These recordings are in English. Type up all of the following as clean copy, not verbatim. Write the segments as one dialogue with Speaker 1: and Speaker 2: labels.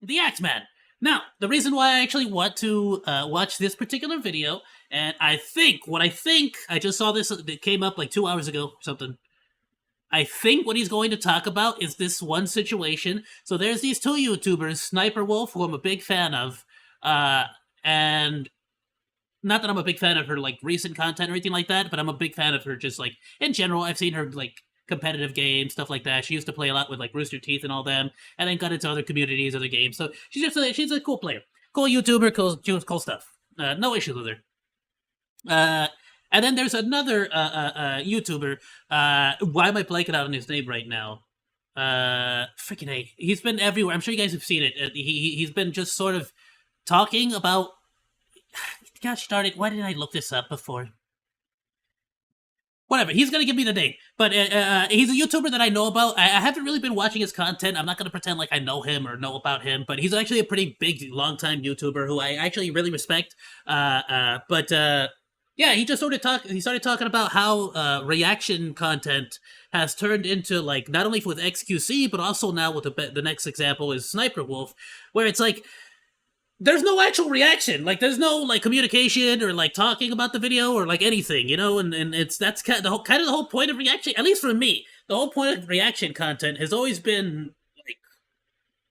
Speaker 1: the Axeman. Now, the reason why I actually want to watch this particular video, and what I think, I just saw this, it came up like 2 hours ago or something. I think what he's going to talk about is this one situation. So there's these two YouTubers, Sniper Wolf, who I'm a big fan of, and not that I'm a big fan of her like recent content or anything like that, but I'm a big fan of her just like in general. I've seen her like competitive games, stuff like that. She used to play a lot with like Rooster Teeth and all them, and then got into other communities, other games. So she's a cool player, cool YouTuber, cool stuff. No issues with her. And then there's another YouTuber. Why am I blanking out on his name right now? Freaking A. He's been everywhere. I'm sure you guys have seen it. He's been just sort of talking about. Gosh darn it! Why didn't I look this up before? Whatever. He's gonna give me the name, but he's a YouTuber that I know about. I haven't really been watching his content. I'm not gonna pretend like I know him or know about him, but he's actually a pretty big, long-time YouTuber who I actually really respect. Yeah, he just he started talking about how reaction content has turned into like not only with XQC but also now with the next example is Sniper Wolf, where it's like there's no actual reaction. Like there's no like communication or like talking about the video or like anything, you know. And that's kind of the whole point of reaction. At least for me, the whole point of reaction content has always been like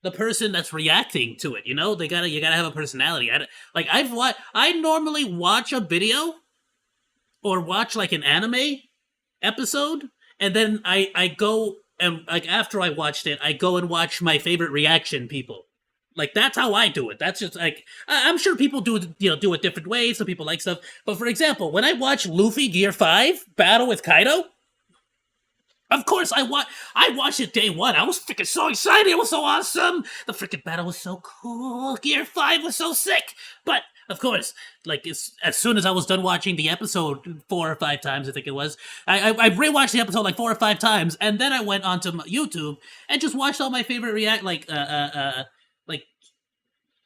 Speaker 1: the person that's reacting to it. You know, you gotta have a personality. I normally watch a video or watch like an anime episode, and then I go and like after I watched it, I go and watch my favorite reaction people. Like that's how I do it. That's just like I'm sure people do it different ways. Some people like stuff, but for example, when I watch Luffy Gear 5 battle with Kaido, of course I watched it day one. I was freaking so excited. It was so awesome. The freaking battle was so cool. Gear 5 was so sick. But of course, like as soon as I was done watching the episode 4 or 5 times, I think it was, I rewatched the episode like 4 or 5 times, and then I went onto YouTube and just watched all my favorite like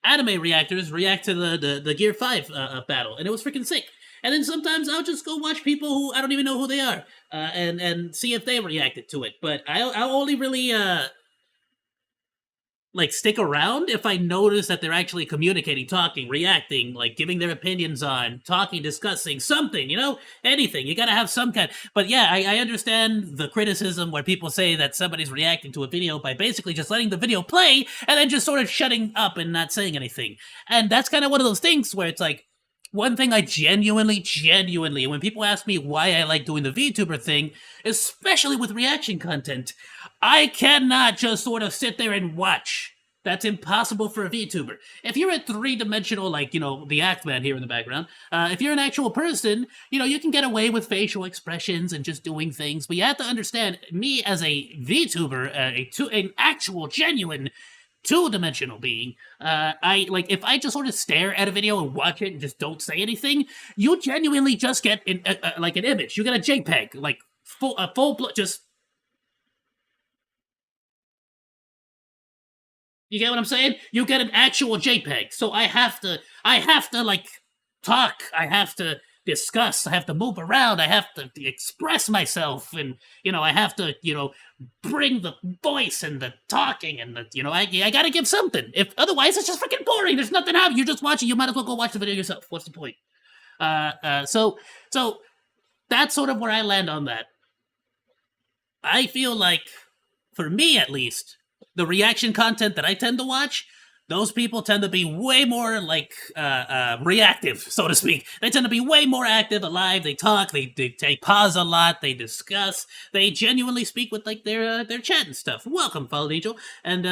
Speaker 1: anime reactors react to the Gear 5 battle, and it was freaking sick. And then sometimes I'll just go watch people who I don't even know who they are, and see if they reacted to it. But I'll only really like stick around if I notice that they're actually communicating, talking, reacting, like giving their opinions on, talking, discussing something, you know, anything. You gotta have some kind. But yeah, I understand the criticism where people say that somebody's reacting to a video by basically just letting the video play and then just sort of shutting up and not saying anything. And that's kind of one of those things where it's like, one thing I genuinely, when people ask me why I like doing the VTuber thing, especially with reaction content, I cannot just sort of sit there and watch. That's impossible for a VTuber. If you're a three-dimensional, like, you know, the Act-Man here in the background, if you're an actual person, you know, you can get away with facial expressions and just doing things, but you have to understand, me as a VTuber, an actual, genuine, two-dimensional being, I like if I just sort of stare at a video and watch it and just don't say anything, you genuinely just get like an image. You get a JPEG, like just. You get what I'm saying? You get an actual JPEG. So I have to like talk. I have to discuss. I have to move around. I have to express myself, and you know, I have to, you know, bring the voice and the talking and the, you know, I gotta give something. If otherwise, it's just freaking boring. There's nothing happening. You're just watching. You might as well go watch the video yourself. What's the point? So that's sort of where I land on that. I feel like, for me at least, the reaction content that I tend to watch, those people tend to be way more like reactive, so to speak. They tend to be way more active, alive. They talk. They pause a lot. They discuss. They genuinely speak with like their chat and stuff. Welcome, Fallen Angel, and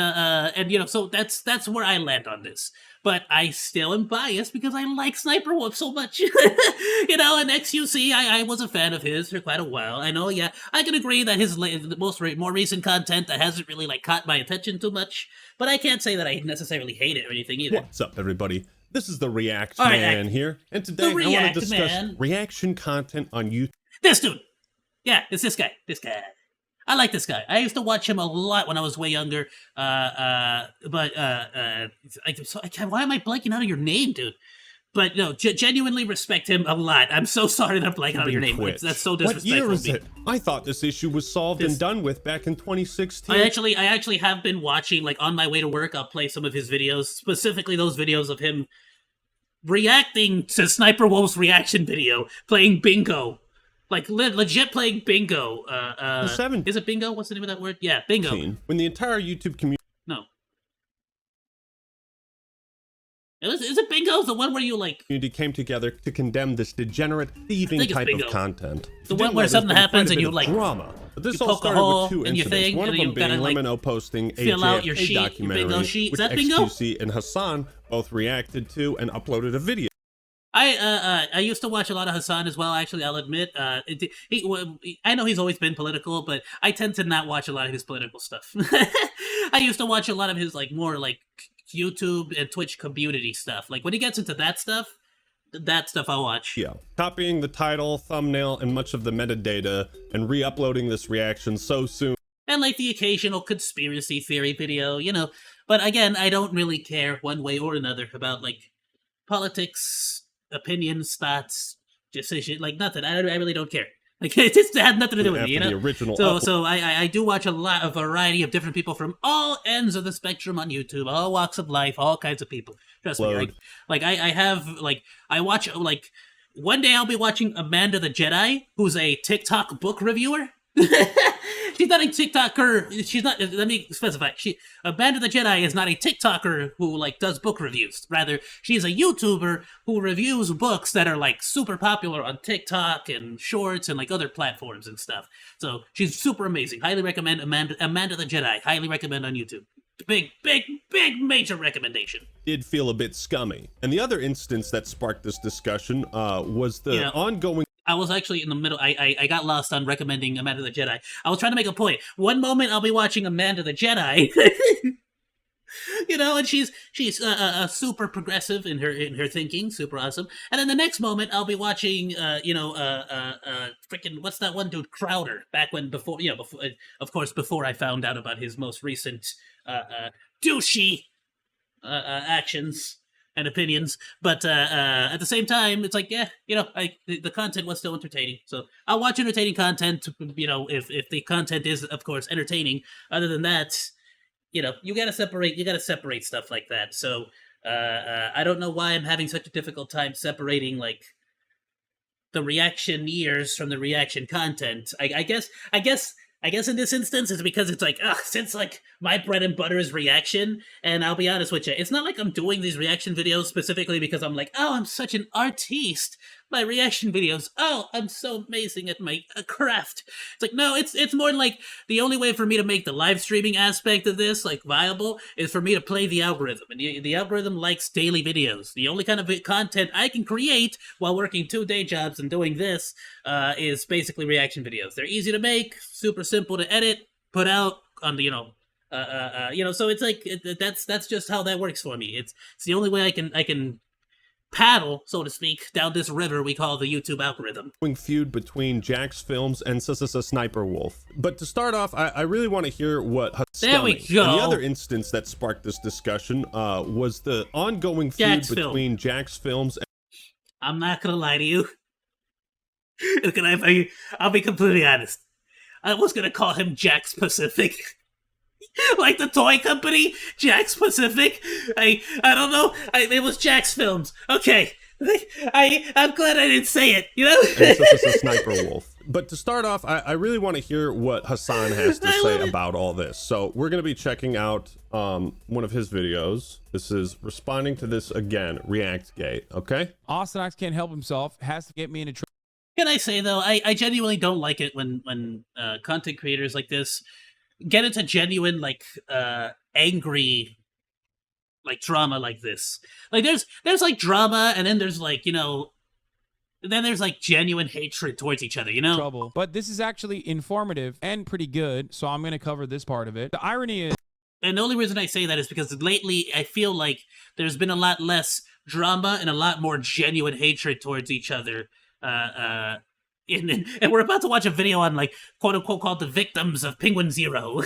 Speaker 1: you know, so that's where I land on this. But I still am biased because I like Sniper Wolf so much. You know, and XQC, I was a fan of his for quite a while. I know, yeah, I can agree that his more recent content that hasn't really like caught my attention too much. But I can't say that I necessarily hate it or anything either.
Speaker 2: What's up, everybody? This is the React Man here, and today I want to discuss reaction content on YouTube.
Speaker 1: This dude! Yeah, it's this guy. This guy. I like this guy. I used to watch him a lot when I was way younger. Why am I blanking out on your name, dude? But no, genuinely respect him a lot. I'm so sorry that I'm blanking on your name. That's so disrespectful.
Speaker 2: What year is it? I thought this issue was solved and done with back in 2016.
Speaker 1: I actually have been watching, like, on my way to work, I'll play some of his videos, specifically those videos of him reacting to Sniper Wolf's reaction video, playing bingo. Like, legit playing bingo. Is it bingo? What's the name of that word? Yeah, bingo.
Speaker 2: When the entire YouTube community...
Speaker 1: No. Is it bingo? The one where you, like...
Speaker 2: community came together to condemn this degenerate, thieving type of content.
Speaker 1: The one where something happens and you, like...
Speaker 2: drama. But this
Speaker 1: you
Speaker 2: all
Speaker 1: poke a
Speaker 2: started
Speaker 1: hole
Speaker 2: with two
Speaker 1: in your
Speaker 2: incidents.
Speaker 1: thing,
Speaker 2: One of
Speaker 1: and
Speaker 2: them
Speaker 1: you
Speaker 2: being
Speaker 1: gotta, like,
Speaker 2: Lemino posting a
Speaker 1: fill out your
Speaker 2: JFK
Speaker 1: sheet,
Speaker 2: documentary,
Speaker 1: bingo sheet. Is
Speaker 2: which
Speaker 1: that bingo?
Speaker 2: XQC and Hassan both reacted to and uploaded a video.
Speaker 1: I used to watch a lot of Hassan as well. Actually, I'll admit, I know he's always been political, but I tend to not watch a lot of his political stuff. I used to watch a lot of his, like, more like YouTube and Twitch community stuff. Like, when he gets into that stuff I'll watch.
Speaker 2: Yeah, copying the title, thumbnail, and much of the metadata, and re-uploading this reaction so soon.
Speaker 1: And, like, the occasional conspiracy theory video, you know. But again, I don't really care one way or another about, like, politics, opinions, thoughts, decision, like, nothing. I really don't care. Like, it just had nothing to do with me, you know? So I do watch a variety of different people from all ends of the spectrum on YouTube, all walks of life, all kinds of people. Trust me. I watch, like, one day I'll be watching Amanda the Jedi, who's a TikTok book reviewer. She's not a TikToker. She's not. Let me specify. Amanda the Jedi is not a TikToker who, like, does book reviews. Rather, she's a YouTuber who reviews books that are, like, super popular on TikTok and Shorts and, like, other platforms and stuff. So she's super amazing. Highly recommend Amanda the Jedi. Highly recommend on YouTube. Big major recommendation.
Speaker 2: Did feel a bit scummy. And the other instance that sparked this discussion was the ongoing...
Speaker 1: I was actually in the middle. I got lost on recommending Amanda the Jedi. I was trying to make a point. One moment I'll be watching Amanda the Jedi, you know, and she's super progressive in her thinking, super awesome. And then the next moment I'll be watching, freaking, what's that one dude, Crowder, back when before I found out about his most recent douchey actions and opinions, but at the same time, it's like, yeah, you know, the content was still entertaining, so I'll watch entertaining content, you know, if the content is, of course, entertaining. Other than that, you know, you gotta separate stuff like that. So I don't know why I'm having such a difficult time separating, like, the reactioneers from the reaction content. I guess in this instance it's because it's like, since, like, my bread and butter is reaction, and I'll be honest with you, it's not like I'm doing these reaction videos specifically because I'm like, oh, I'm such an artiste. My reaction videos, oh, I'm so amazing at my craft. It's like, no, it's more like the only way for me to make the live streaming aspect of this, like, viable is for me to play the algorithm. And the algorithm likes daily videos. The only kind of content I can create while working 2 day jobs and doing this is basically reaction videos. They're easy to make, super simple to edit, put out on the, so it's like, that's just how that works for me. It's the only way I can paddle, so to speak, down this river we call the YouTube algorithm.
Speaker 2: Feud between Jax Films and Sniper Wolf. But to start off, I really want to hear what...
Speaker 1: There we go.
Speaker 2: And the other instance that sparked this discussion was the ongoing feud between Jax Films and...
Speaker 1: I'm not gonna lie to you. I'll be completely honest. I was gonna call him Jax Pacific. Like the toy company, Jax Pacific. I don't know. It was Jax Films. Okay. I'm glad I didn't say it, you know?
Speaker 2: This is a Sniper Wolf. But to start off, I really want to hear what Hassan has to say about all this. So we're going to be checking out one of his videos. This is responding to this again, ReactGate, okay?
Speaker 3: Austin Ox can't help himself, has to get me into trouble.
Speaker 1: Can I say, though, I genuinely don't like it when content creators like this get into genuine, like, angry, like, drama like this. Like, there's like drama, and then there's, like, you know, then there's, like, genuine hatred towards each other, you know?
Speaker 3: Trouble. But this is actually informative and pretty good, so I'm going to cover this part of it. The irony is...
Speaker 1: And the only reason I say that is because lately I feel like there's been a lot less drama and a lot more genuine hatred towards each other. And we're about to watch a video on, like, quote unquote, called The Victims of Penguin Zero.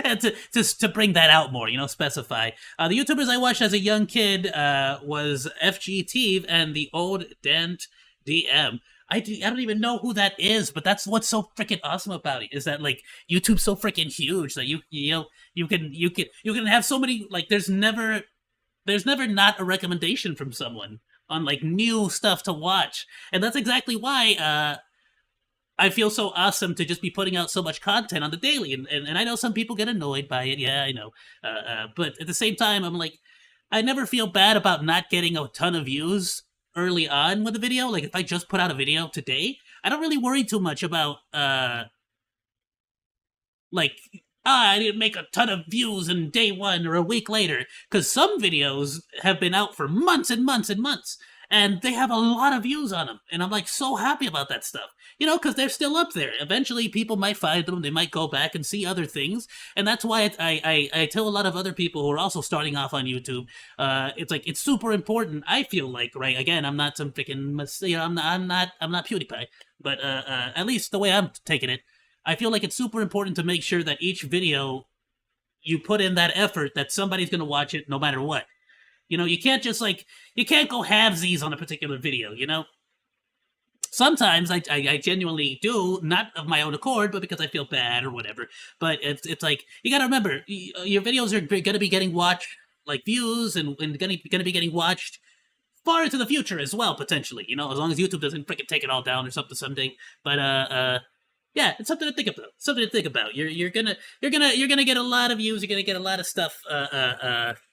Speaker 1: and to bring that out more, specify. The YouTubers I watched as a young kid was FGTeve and the old Dent DM. I don't even know who that is, but that's what's so freaking awesome about it, is that like YouTube's so freaking huge that you can have so many, like there's never not a recommendation from someone on like new stuff to watch. And that's exactly why I feel so awesome to just be putting out so much content on the daily. And I know some people get annoyed by it. Yeah, I know. But at the same time, I'm like, I never feel bad about not getting a ton of views early on with a video. Like if I just put out a video today, I don't really worry too much about I need to make a ton of views in day one or a week later, because some videos have been out for months and months and months, and they have a lot of views on them, and I'm like so happy about that stuff, because they're still up there. Eventually people might find them, they might go back and see other things, and that's why I tell a lot of other people who are also starting off on YouTube, it's like, it's super important, I feel like, right? Again, I'm not some freaking, I'm not PewDiePie, but at least the way I'm taking it, I feel like it's super important to make sure that each video you put in that effort that somebody's going to watch it no matter what. You can't just you can't go halvesies on a particular video, Sometimes I genuinely do, not of my own accord, but because I feel bad or whatever. But it's like, you got to remember, your videos are going to be getting watched, like views, and going to be getting watched far into the future as well, potentially, as long as YouTube doesn't freaking take it all down or something someday. But, yeah, it's something to think about. Something to think about. You're gonna get a lot of views. You're gonna get a lot of stuff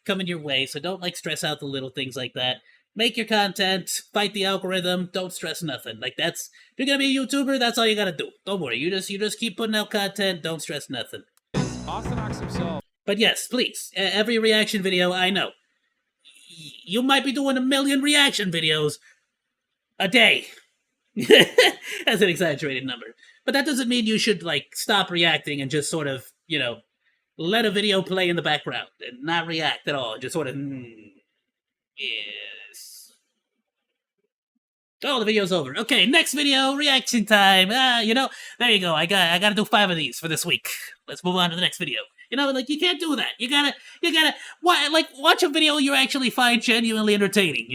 Speaker 1: coming your way. So don't stress out the little things like that. Make your content. Fight the algorithm. Don't stress nothing. If you're gonna be a YouTuber, that's all you gotta do. Don't worry. You just keep putting out content. Don't stress nothing.
Speaker 3: Ozomatli himself.
Speaker 1: But yes, please. Every reaction video, I know. You might be doing 1 million reaction videos a day. That's an exaggerated number. But that doesn't mean you should stop reacting and just sort of, let a video play in the background and not react at all. Just sort of, yes. Oh, the video's over. Okay, next video, reaction time. There you go. I gotta do 5 of these for this week. Let's move on to the next video. You can't do that. You gotta watch a video you actually find genuinely entertaining,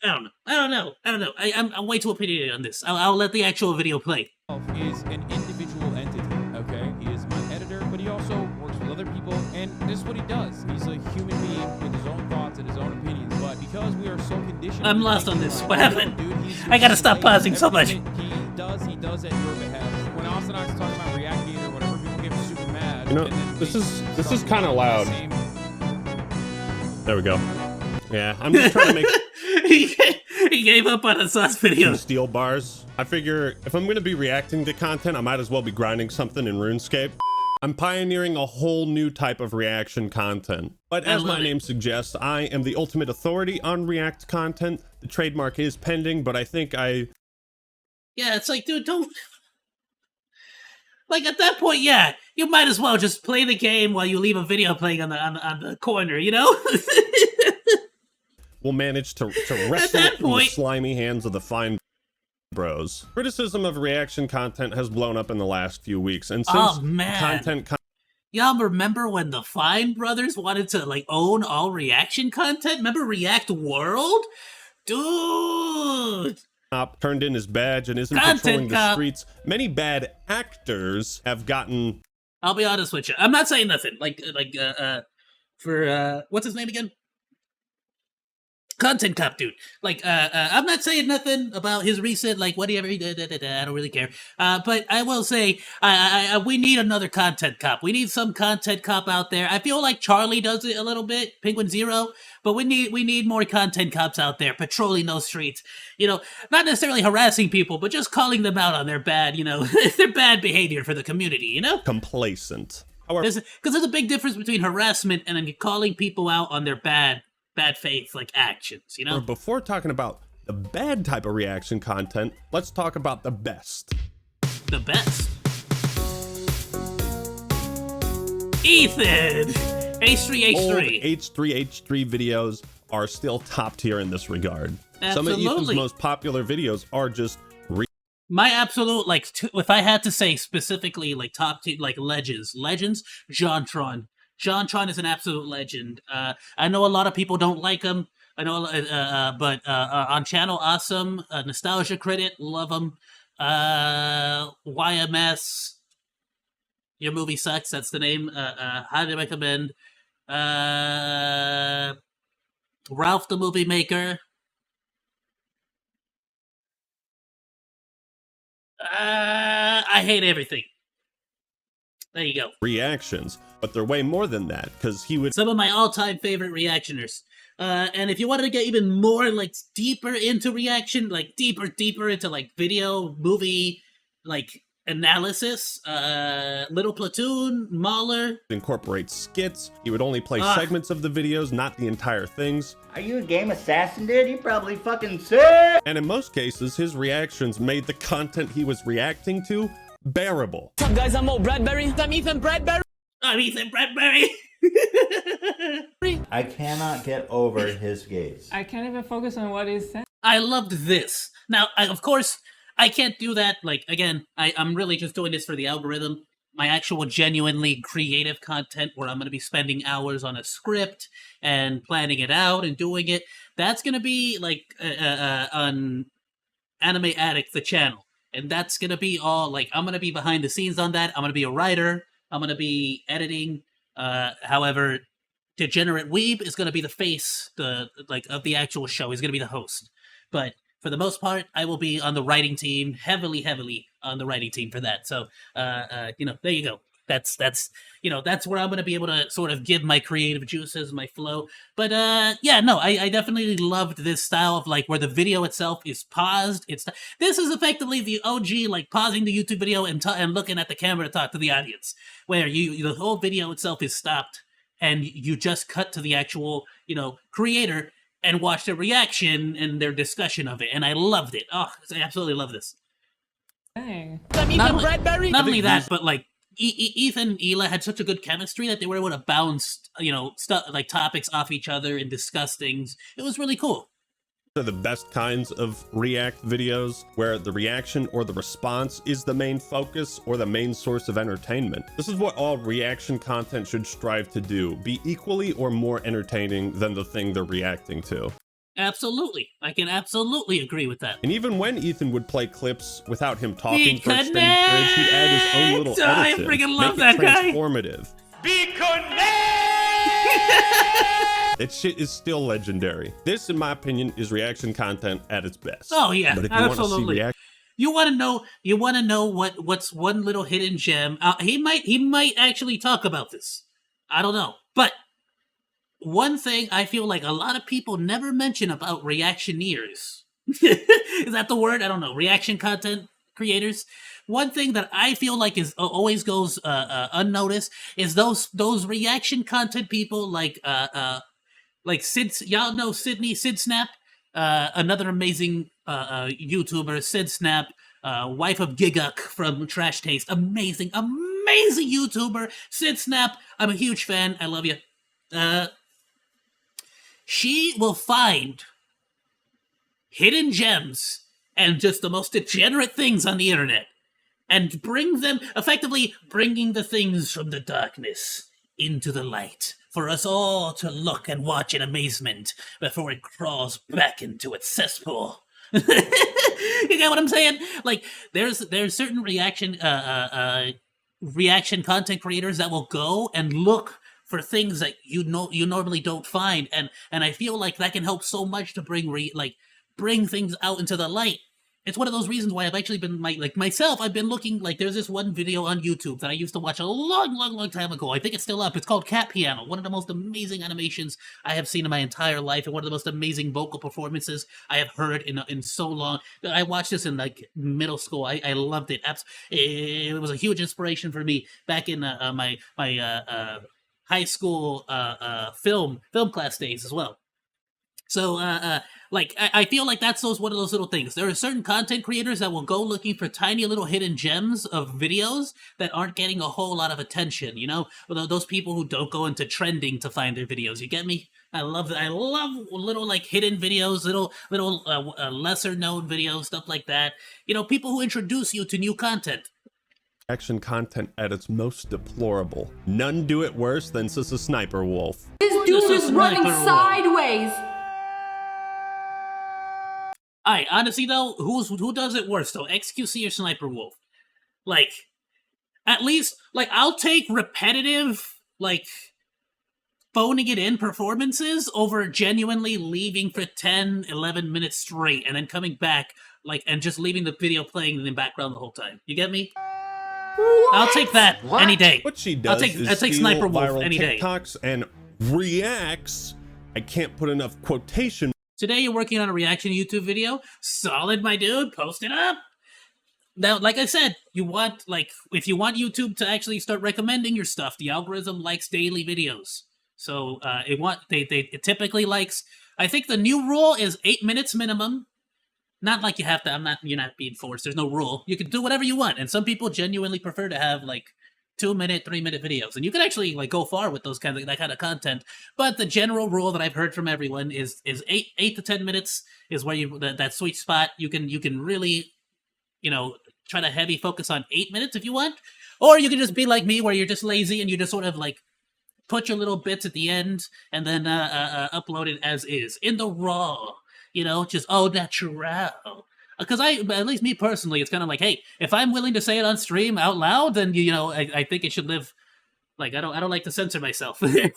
Speaker 1: I don't know. I'm way too opinionated on this. I'll let the actual video play.
Speaker 3: Is an individual entity, okay? He is my editor, but he also works with other people, and this is what he does. He's a human being with his own thoughts and his own opinions, but because we are so conditioned...
Speaker 1: I'm lost on this. What happened? I gotta stop pausing so much.
Speaker 3: He does at your behest. When Ozomatli's talking about reacting or whatever, people get super mad.
Speaker 2: This is kind of loud. There we go. Yeah, I'm just trying to make...
Speaker 1: He gave up on a sauce video.
Speaker 2: Steel bars. I figure if I'm going to be reacting to content, I might as well be grinding something in RuneScape. I'm pioneering a whole new type of reaction content. But as my name suggests, I am the ultimate authority on React content. The trademark is pending, but I think
Speaker 1: Yeah, it's like, dude, don't... at that point, yeah, you might as well just play the game while you leave a video playing on the corner,
Speaker 2: Will manage to wrestle it from the slimy hands of the fine bros. Criticism of reaction content has blown up in the last few weeks, and since
Speaker 1: y'all remember when the Fine Brothers wanted to own all reaction content? Remember React World? Dude!
Speaker 2: Turned in his badge and isn't patrolling the streets. Many bad actors have gotten...
Speaker 1: I'll be honest with you. I'm not saying nothing. What's his name again? Content Cop dude. I'm not saying nothing about his recent, whatever he did, I don't really care. But I will say, we need another Content Cop. We need some Content Cop out there. I feel like Charlie does it a little bit, Penguin Zero, but we need more Content Cops out there patrolling those streets. Not necessarily harassing people, but just calling them out on their bad, their bad behavior for the community,
Speaker 2: Complacent.
Speaker 1: Because there's a big difference between harassment and then calling people out on their bad faith actions,
Speaker 2: Before talking about the bad type of reaction content, let's talk about the best.
Speaker 1: The best. Ethan! H3H3.
Speaker 2: Old H3H3 videos are still top tier in this regard.
Speaker 1: Absolutely.
Speaker 2: Some of Ethan's most popular videos are just
Speaker 1: My absolute like, if I had to say specifically like top two like legends, JonTron. JonTron is an absolute legend. I know a lot of people don't like him. I know, but on Channel Awesome, Nostalgia Credit, love him. YMS, Your Movie Sucks. That's the name. Highly recommend. Ralph the Movie Maker. I hate everything. There you go.
Speaker 2: reactions, but they're way more than that because he would
Speaker 1: Some of my all-time favorite reactioners. And if you wanted to get even more like deeper into reaction, like deeper into like video, movie, like analysis, Little Platoon, Mahler.
Speaker 2: incorporate skits. He would only play
Speaker 1: Ah.
Speaker 2: segments of the videos, not the entire things.
Speaker 4: Are you a game assassin, dude? You probably fucking suck!
Speaker 2: And in most cases, his reactions made the content he was reacting to bearable.
Speaker 5: What's up, guys? I'm Mo Bradbury. I'm Ethan Bradbury.
Speaker 1: I'm Ethan Bradbury.
Speaker 4: I cannot get over his gaze.
Speaker 6: I can't even focus on what he's saying.
Speaker 1: I loved this. Now, of course, I can't do that. Like, again, I'm really just doing this for the algorithm. My actual genuinely creative content where I'm going to be spending hours on a script and planning it out and doing it, that's going to be like on Anime Addict, the channel. And that's going to be all like, I'm going to be behind the scenes on that. I'm going to be a writer. I'm going to be editing. However, Degenerate Weeb is going to be the face, of the actual show. He's going to be the host. But for the most part, I will be on the writing team, heavily on the writing team for that. So, there you go. That's where I'm going to be able to sort of give my creative juices, my flow. But I definitely loved this style of like where the video itself is paused. This is effectively the OG like pausing the YouTube video and looking at the camera to talk to the audience, where the whole video itself is stopped and you just cut to the actual creator and watch their reaction and their discussion of it. And I loved it. Oh, I absolutely love this.
Speaker 6: Dang.
Speaker 5: I'm Ethan Bradbury.
Speaker 1: Not only that, but like Ethan and Hila had such a good chemistry that they were able to bounce, like topics off each other and discuss things. It was really cool.
Speaker 2: Are the best kinds of react videos where the reaction or the response is the main focus or the main source of entertainment. This is what all reaction content should strive to do, be equally or more entertaining than the thing they're reacting to.
Speaker 1: Absolutely. I can absolutely agree with that.
Speaker 2: And even when Ethan would play clips without him talking
Speaker 1: He
Speaker 2: for extended periods, he'd add his own little
Speaker 1: connects! I
Speaker 2: edits,
Speaker 1: freaking love
Speaker 2: make it
Speaker 1: that guy.
Speaker 2: transformative.
Speaker 5: Be connected.
Speaker 2: That shit is still legendary. This, in my opinion, is reaction content at its best.
Speaker 1: Oh yeah,
Speaker 2: But if you want to see
Speaker 1: absolutely.
Speaker 2: reaction,
Speaker 1: You want to know what's one little hidden gem. He might actually talk about this. I don't know. But one thing I feel like a lot of people never mention about reactioneers. Is that the word? I don't know. Reaction content creators. One thing that I feel like is always goes unnoticed is those reaction content people like Sid. Y'all know Sid Snap, another amazing YouTuber, Sid Snap, wife of Giguk from Trash Taste, amazing YouTuber, Sid Snap. I'm a huge fan. I love you. She will find hidden gems and just the most degenerate things on the internet and bring them, effectively bringing the things from the darkness into the light for us all to look and watch in amazement before it crawls back into its cesspool. You get what I'm saying? Like, there's certain reaction content creators that will go and look for things that you normally don't find, and I feel like that can help so much to bring things out into the light. It's one of those reasons why I've actually been myself. I've been looking there's this one video on YouTube that I used to watch a long time ago. I think it's still up. It's called Cat Piano. One of the most amazing animations I have seen in my entire life, and one of the most amazing vocal performances I have heard in so long. I watched this in middle school. I loved it. It was a huge inspiration for me back in my high school film class days as well. So, like, I feel like that's one of those little things. There are certain content creators that will go looking for tiny little hidden gems of videos that aren't getting a whole lot of attention, you know? Those people who don't go into trending to find their videos, you get me? I love little, like, hidden videos, little lesser-known videos, stuff like that. You know, people who introduce you to new content.
Speaker 2: Action content at its most deplorable. None do it worse than Sissa Sniper Wolf.
Speaker 7: This dude is running sideways.
Speaker 1: Alright, honestly though, who does it worse though? XQC or Sniper Wolf? Like, at least, like, I'll take repetitive, like, phoning it in performances over genuinely leaving for 10, 11 minutes straight and then coming back, like, and just leaving the video playing in the background the whole time. You get me? What? I'll take that any day.
Speaker 2: What she does
Speaker 1: I'll take Sniper Wolf
Speaker 2: viral
Speaker 1: any day.
Speaker 2: TikToks and reacts. I can't put enough quotation.
Speaker 1: Today you're working on a reaction YouTube video. Solid, my dude. Post it up. Now, like I said, if you want YouTube to actually start recommending your stuff, the algorithm likes daily videos. So it typically likes. I think the new rule is 8 minutes minimum. Not like you have to. You're not being forced. There's no rule. You can do whatever you want, and some people genuinely prefer to have like 2-minute, 3-minute videos, and you can actually like go far with that kind of content. But the general rule that I've heard from everyone is 8 to 10 minutes is where that sweet spot. You can really, you know, try to heavy focus on 8 minutes if you want, or you can just be like me where you're just lazy and you just sort of like put your little bits at the end and then upload it as is in the raw. You know, just au natural. Because at least me personally, it's kind of like, hey, if I'm willing to say it on stream out loud, then you know, I think it should live. Like I don't like to censor myself with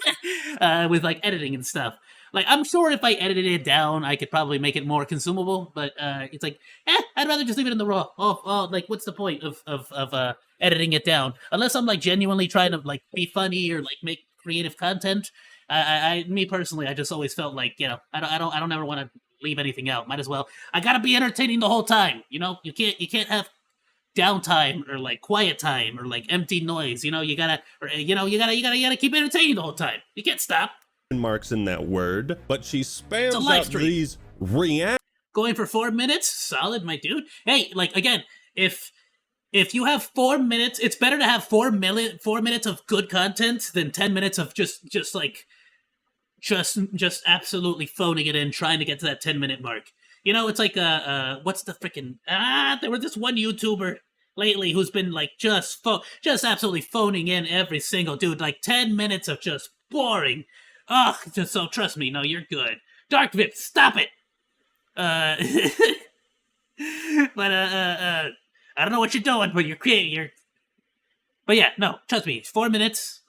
Speaker 1: like editing and stuff. Like I'm sure if I edited it down, I could probably make it more consumable. But it's like, I'd rather just leave it in the raw. Oh, like what's the point of editing it down? Unless I'm like genuinely trying to like be funny or like make creative content. Me personally, I just always felt like, you know, I don't ever want to leave anything out. Might as well. I gotta be entertaining the whole time. You know, you can't have downtime or like quiet time or like empty noise. You know, you gotta keep entertaining the whole time. You can't stop.
Speaker 2: Marks in that word, but she spams out these reacts.
Speaker 1: Going for 4 minutes, solid, my dude. Hey, like again, if you have 4 minutes, it's better to have 4 minutes of good content than 10 minutes of just absolutely phoning it in, trying to get to that 10-minute mark. You know, it's like what's the freaking there was this one YouTuber lately who's been like just absolutely phoning in every single dude, like 10 minutes of just boring. Ugh, just so trust me, no, you're good. Dark Vip, stop it. But I don't know what you're doing, but but yeah, no, trust me, 4 minutes.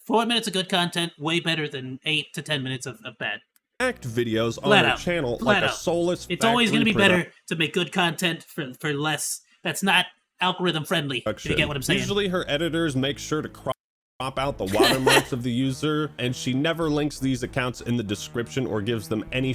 Speaker 1: 4 minutes of good content, way better than 8 to 10 minutes of bad.
Speaker 2: Act videos on her channel like a soulless.
Speaker 1: It's always going to be better to make good content for less. That's not algorithm friendly. You get what I'm saying?
Speaker 2: Usually her editors make sure to crop out the watermarks of the user, and she never links these accounts in the description or gives them any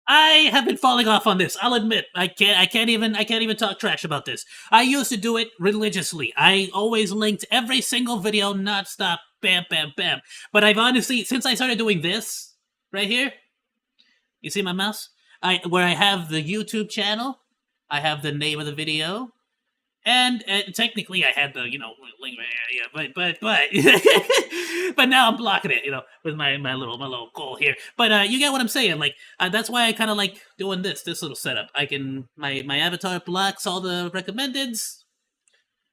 Speaker 1: I have been falling off on this. I'll admit, I can't even talk trash about this. I used to do it religiously. I always linked every single video, not stop, bam, bam, bam. But I've honestly, since I started doing this right here, you see my mouse? Where I have the YouTube channel, I have the name of the video, and technically I had the, you know, link, yeah, but now I'm blocking it, you know, with my little goal here. But you get what I'm saying? Like that's why I kind of like doing this little setup. My avatar blocks all the recommendeds,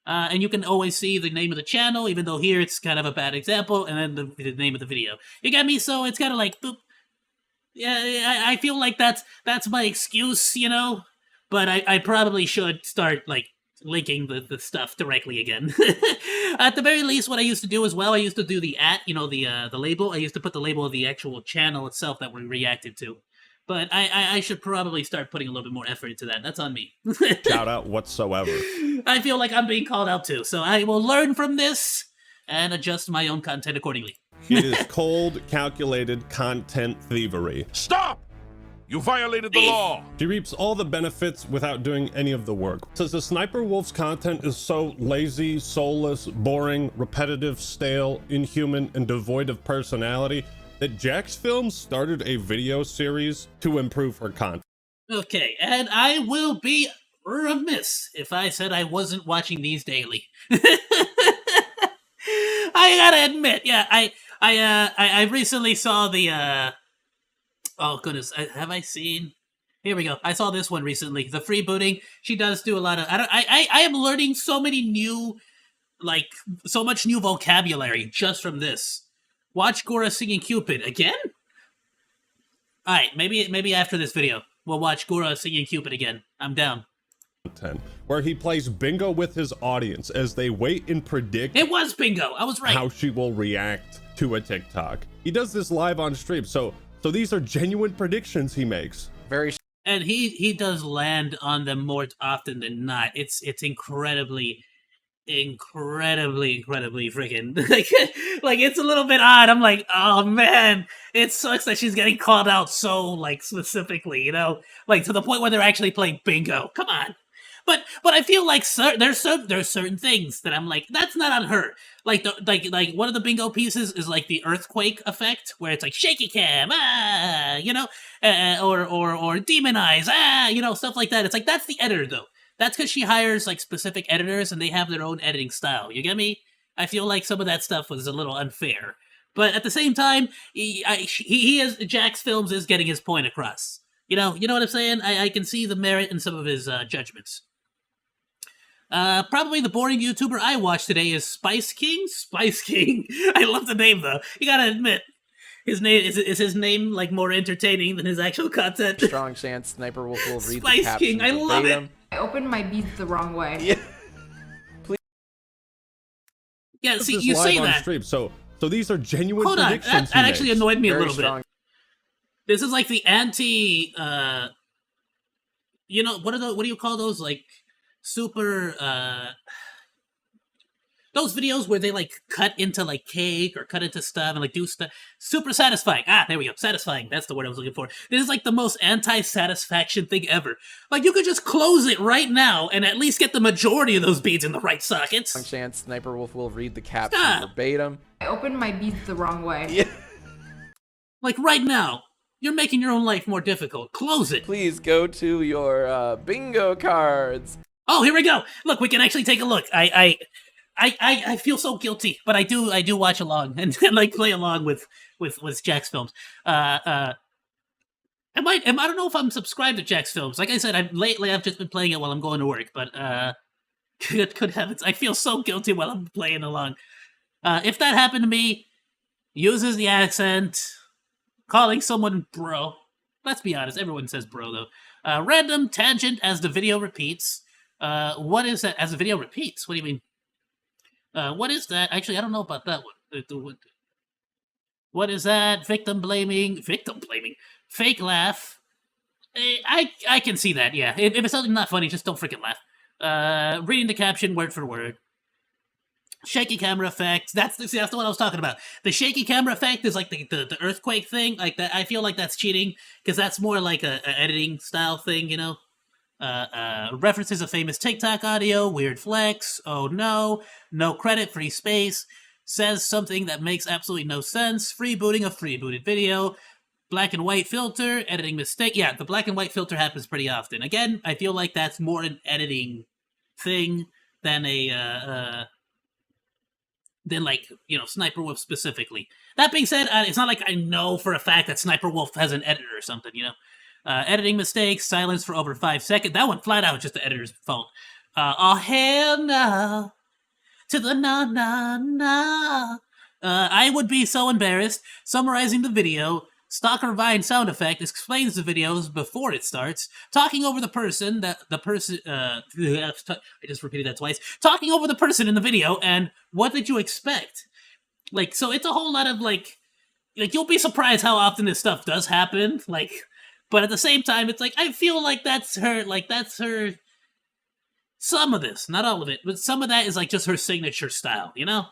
Speaker 1: and you can always see the name of the channel, even though here it's kind of a bad example, and then the name of the video. You get me? So it's kind of like, boop. Yeah, I feel like that's my excuse, you know. But I probably should start like linking the stuff directly again. At the very least, what I used to do as well, I used to do the the label. I used to put the label of the actual channel itself that we reacted to. But I should probably start putting a little bit more effort into that. That's on me.
Speaker 2: shout out whatsoever.
Speaker 1: I feel like I'm being called out too, so I will learn from this and adjust my own content accordingly.
Speaker 2: It is cold, calculated content thievery.
Speaker 8: Stop! You violated the law!
Speaker 2: She reaps all the benefits without doing any of the work. Says the Sniper Wolf's content is so lazy, soulless, boring, repetitive, stale, inhuman, and devoid of personality, that Jax Films started a video series to improve her content.
Speaker 1: Okay, and I will be remiss if I said I wasn't watching these daily. I gotta admit, yeah, I recently saw the oh goodness, have I seen? Here we go. I saw this one recently. The freebooting. She does do a lot of. I am learning so many new, like, so much new vocabulary just from this. Watch Gora singing Cupid again. All right, maybe after this video we'll watch Gora singing Cupid again. I'm down.
Speaker 2: Where he plays bingo with his audience as they wait and predict.
Speaker 1: It was bingo. I was right.
Speaker 2: How she will react to a TikTok. He does this live on stream, so these are genuine predictions he makes.
Speaker 1: And he does land on them more often than not. It's incredibly freaking like it's a little bit odd. I'm like, oh man, it sucks that she's getting called out so like specifically, you know, like to the point where they're actually playing bingo. Come on. But I feel like there's certain things that I'm like, that's not on her. Like like one of the bingo pieces is like the earthquake effect, where it's like shaky cam, you know, or demon eyes, you know, stuff like that. It's like that's the editor though. That's because she hires like specific editors and they have their own editing style. You get me? I feel like some of that stuff was a little unfair, but at the same time, he is Jax Films is getting his point across. You know what I'm saying? I can see the merit in some of his judgments. Probably the boring YouTuber I watched today is Spice King. Spice King. I love the name though. You gotta admit, his name is his name like more entertaining than his actual content.
Speaker 9: Strong chance Sniper Wolf will read
Speaker 1: Spice
Speaker 9: the caption
Speaker 1: King. I love it.
Speaker 7: I opened my beads the wrong way.
Speaker 9: Yeah.
Speaker 1: Yeah, see,
Speaker 2: This
Speaker 1: you
Speaker 2: live
Speaker 1: say
Speaker 2: on
Speaker 1: that.
Speaker 2: stream, so these are genuine
Speaker 1: Hold on,
Speaker 2: predictions.
Speaker 1: that actually annoyed me a
Speaker 9: Very
Speaker 1: little
Speaker 9: strong.
Speaker 1: bit. This is like the anti. You know what do you call those, like super those videos where they like cut into like cake or cut into stuff and like do stuff. Super satisfying. There we go. Satisfying. That's the word I was looking for. This is like the most anti-satisfaction thing ever. Like you could just close it right now and at least get the majority of those beads in the right sockets.
Speaker 9: Strong chance Sniper Wolf will read the caption
Speaker 1: Stop.
Speaker 9: verbatim.
Speaker 7: I opened my beads the wrong way.
Speaker 9: Yeah.
Speaker 1: Like right now, you're making your own life more difficult. Close it.
Speaker 9: Please go to your bingo cards.
Speaker 1: Oh, here we go. Look, we can actually take a look. I feel so guilty, but I do watch along and like play along with Jax Films. I don't know if I'm subscribed to Jax Films. Like I said, lately I've just been playing it while I'm going to work, but good heavens, I feel so guilty while I'm playing along. If that happened to me, uses the accent, calling someone bro. Let's be honest, everyone says bro though. Random tangent as the video repeats. What is that? As the video repeats? What do you mean? What is that? Actually, I don't know about that one. What is that? Victim blaming. Fake laugh. I can see that, yeah. If it's something not funny, just don't freaking laugh. Reading the caption word for word. Shaky camera effect. That's the one I was talking about. The shaky camera effect is like the earthquake thing. Like that, I feel like that's cheating because that's more like a editing style thing, you know. References a famous TikTok audio, weird flex, oh no credit, free space, says something that makes absolutely no sense, freebooting a freebooted video, black and white filter, editing mistake. Yeah, the black and white filter happens pretty often. Again, I feel like that's more an editing thing than than like, you know, Sniper Wolf specifically. That being said, it's not like I know for a fact that Sniper Wolf has an editor or something, you know. Editing mistakes, silence for over 5 seconds. That one flat out just the editor's fault. Oh hell no, to the no. I would be so embarrassed. Summarizing the video. Stalker Vine sound effect explains the videos before it starts. Talking over the person I just repeated that twice. Talking over the person in the video, and what did you expect? Like, so it's a whole lot of like you'll be surprised how often this stuff does happen. Like. But at the same time, it's like, I feel like that's her, some of this, not all of it, but some of that is like just her signature style, you know?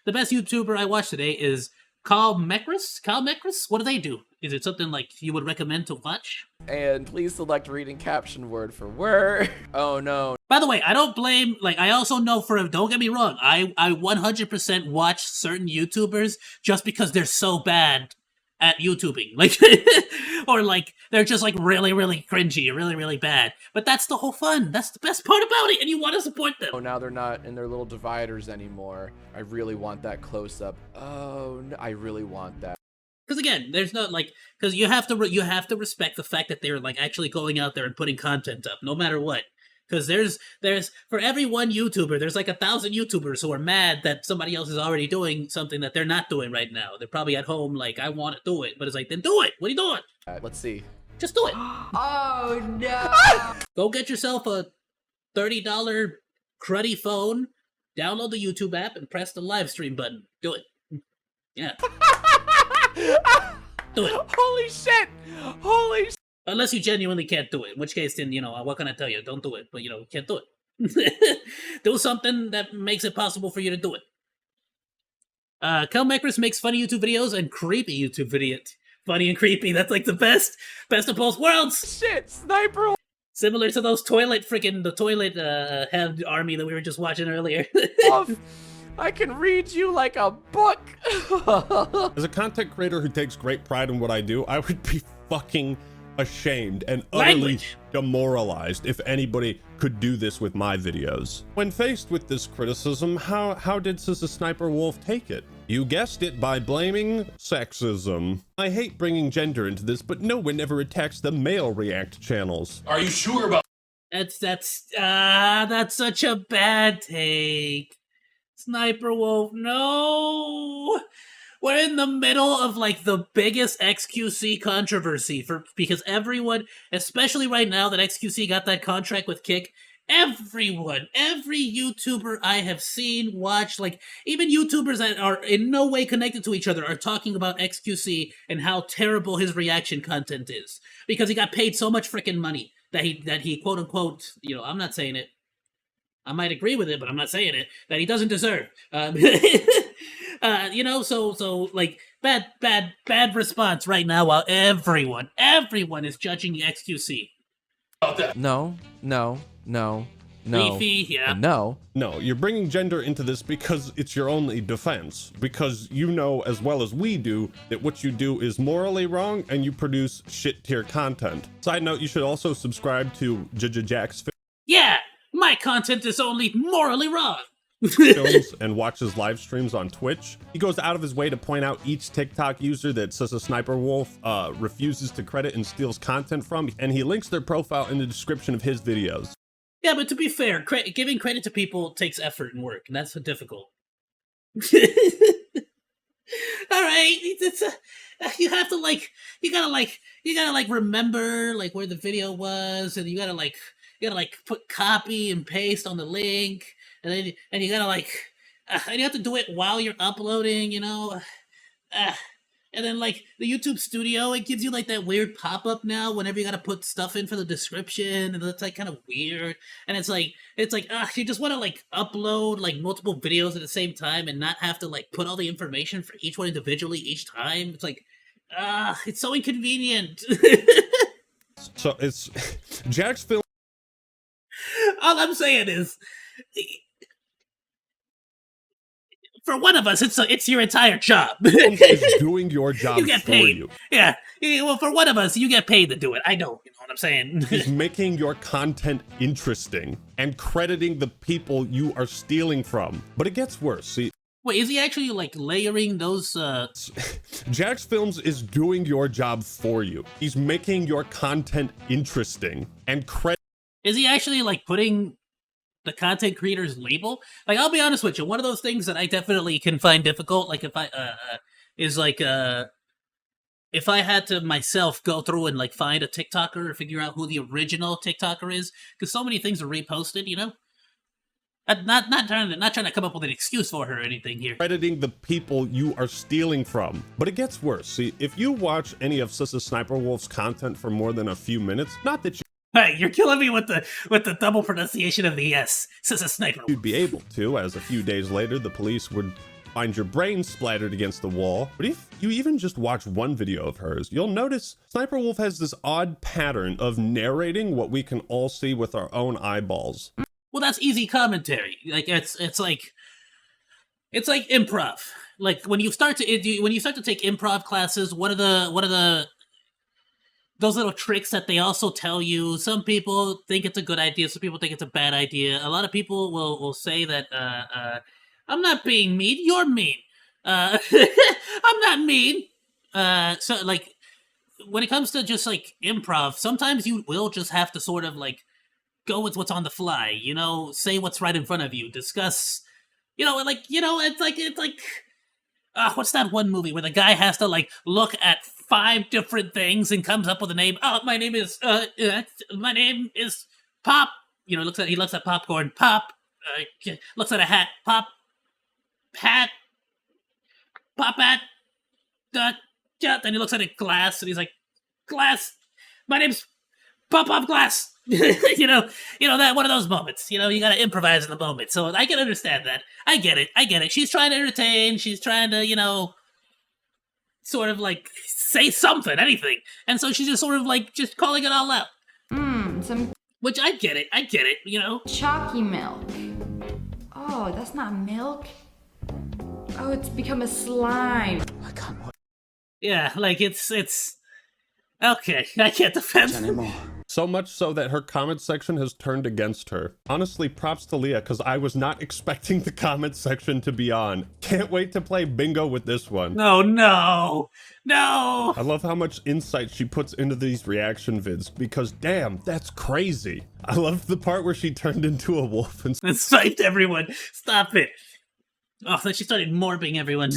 Speaker 1: The best YouTuber I watched today is Kyle Mekris? What do they do? Is it something like you would recommend to watch?
Speaker 9: And please select reading caption word for word. Oh no.
Speaker 1: By the way, I don't blame, like, I also know don't get me wrong, I 100% watch certain YouTubers just because they're so bad at YouTubing. Like, or like, they're just like really, really cringy, really, really bad. But that's the whole fun. That's the best part about it, and you want to support them.
Speaker 9: Oh, now they're not in their little dividers anymore. I really want that close up. Oh, no, I really want that.
Speaker 1: Because again, there's no like, because you have to respect the fact that they're like actually going out there and putting content up, no matter what. Because there's for every one YouTuber, there's like 1,000 YouTubers who are mad that somebody else is already doing something that they're not doing right now. They're probably at home like, I want to do it, but it's like, then do it. What are you doing?
Speaker 9: Let's see.
Speaker 1: Just do it.
Speaker 7: Oh no!
Speaker 1: Go get yourself a $30 cruddy phone, download the YouTube app, and press the live stream button. Do it. Yeah. Do it.
Speaker 9: Holy shit! Holy shit!
Speaker 1: Unless you genuinely can't do it, in which case, then, you know, what can I tell you? Don't do it, but, you know, you can't do it. Do something that makes it possible for you to do it. Kelmecris makes funny YouTube videos and creepy YouTube videos. Funny and creepy, that's like the best of both worlds!
Speaker 9: Shit, Sniper!
Speaker 1: Similar to those the toilet head army that we were just watching earlier.
Speaker 9: I can read you like a book!
Speaker 2: As a content creator who takes great pride in what I do, I would be fucking ashamed and utterly demoralized if anybody could do this with my videos. When faced with this criticism, how did Sister Sniper Wolf take it? You guessed it, by blaming sexism. I hate bringing gender into this, but no one ever attacks the male react channels.
Speaker 5: Are you sure about
Speaker 1: That's such a bad take. Sniper Wolf, no! We're in the middle of like the biggest XQC controversy because everyone, especially right now that XQC got that contract with Kick, every YouTuber I have seen, watched, like even YouTubers that are in no way connected to each other are talking about XQC and how terrible his reaction content is because he got paid so much freaking money that he quote unquote, you know, I'm not saying it. I might agree with it, but I'm not saying it, that he doesn't deserve. You know, so like bad response right now while everyone is judging the XQC.
Speaker 9: No.
Speaker 1: Beefy, yeah.
Speaker 9: No.
Speaker 2: No, you're bringing gender into this because it's your only defense. Because you know as well as we do that what you do is morally wrong and you produce shit tier content. Side note, you should also subscribe to Jack's
Speaker 1: Yeah, my content is only morally wrong.
Speaker 2: films and watches live streams on Twitch. He goes out of his way to point out each TikTok user that Sister Sniper Wolf refuses to credit and steals content from, and he links their profile in the description of his videos.
Speaker 1: Yeah, but to be fair, giving credit to people takes effort and work, and that's difficult. All right, you have to you gotta remember like where the video was, and you gotta put copy and paste on the link. And you gotta and you have to do it while you're uploading, you know. And then like the YouTube Studio, it gives you like that weird pop-up now whenever you gotta put stuff in for the description, and it's like kind of weird. And it's like you just want to like upload like multiple videos at the same time and not have to like put all the information for each one individually each time. It's like it's so inconvenient.
Speaker 2: So it's Jack's film.
Speaker 1: All I'm saying is, for one of us, it's your entire job.
Speaker 2: Is doing your job
Speaker 1: you get
Speaker 2: for
Speaker 1: paid.
Speaker 2: you.
Speaker 1: Yeah. Well, for one of us, you get paid to do it. I know. You know what I'm saying?
Speaker 2: He's making your content interesting and crediting the people you are stealing from. But it gets worse. See.
Speaker 1: Wait, is he actually like layering those?
Speaker 2: Jack's Films is doing your job for you. He's making your content interesting and
Speaker 1: Is he actually like putting the content creator's label? Like, I'll be honest with you, one of those things that I definitely can find difficult, like if I had to myself go through and like find a TikToker or figure out who the original TikToker is, because so many things are reposted, you know. Not trying to come up with an excuse for her or anything here.
Speaker 2: Crediting the people you are stealing from. But it gets worse. See, if you watch any of Sister Sniper Wolf's content for more than a few minutes, not that
Speaker 1: Hey, you're killing me with the double pronunciation of the S. Sister Sniper.
Speaker 2: You'd be able to, as a few days later the police would find your brain splattered against the wall. But if you even just watch one video of hers, you'll notice Sniper Wolf has this odd pattern of narrating what we can all see with our own eyeballs.
Speaker 1: Well, that's easy commentary. Like it's like improv. Like when you start to take improv classes, one of the those little tricks that they also tell you. Some people think it's a good idea. Some people think it's a bad idea. A lot of people will say that I'm not being mean. You're mean. I'm not mean. So like when it comes to just like improv, sometimes you will just have to sort of like go with what's on the fly. You know, say what's right in front of you. Discuss. It's like what's that one movie where the guy has to like look at 5 different things and comes up with a name? Oh, my name is Pop. You know, he looks at popcorn. Pop. Looks at a hat. Pop. Hat. Pop hat. Then he looks at a glass and he's like, Glass. My name's Pop Glass. you know that one of those moments. You know, you gotta improvise in the moment. So I can understand that. I get it. She's trying to entertain. She's trying to, sort of like say something, anything. And so she's just sort of like just calling it all out. Which I get it,
Speaker 7: Chalky milk. Oh, that's not milk. Oh, it's become a slime.
Speaker 1: Yeah, like it's okay. I can't defend
Speaker 5: anymore.
Speaker 2: So much so that her comment section has turned against her. Honestly, props to Leah, because I was not expecting the comment section to be on. Can't wait to play bingo with this one.
Speaker 1: No.
Speaker 2: I love how much insight she puts into these reaction vids, because damn, that's crazy. I love the part where she turned into a wolf and
Speaker 1: Sniped everyone. Stop it. Oh, then she started morbing everyone.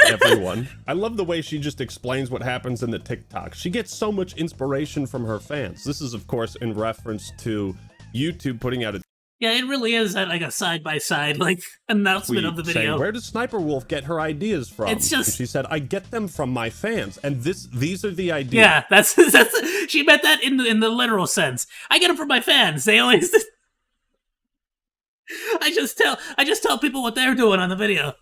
Speaker 2: everyone. I love the way she just explains what happens in the TikTok. She gets so much inspiration from her fans. This is, of course, in reference to YouTube putting out a
Speaker 1: Yeah, it really is like a side-by-side like announcement of the video.
Speaker 2: saying, where does Sniper Wolf get her ideas from?
Speaker 1: It's just...
Speaker 2: And she said, I get them from my fans, and these are the ideas.
Speaker 1: Yeah, that's she meant that in the literal sense. I get them from my fans. They always... I just tell people what they're doing on the video.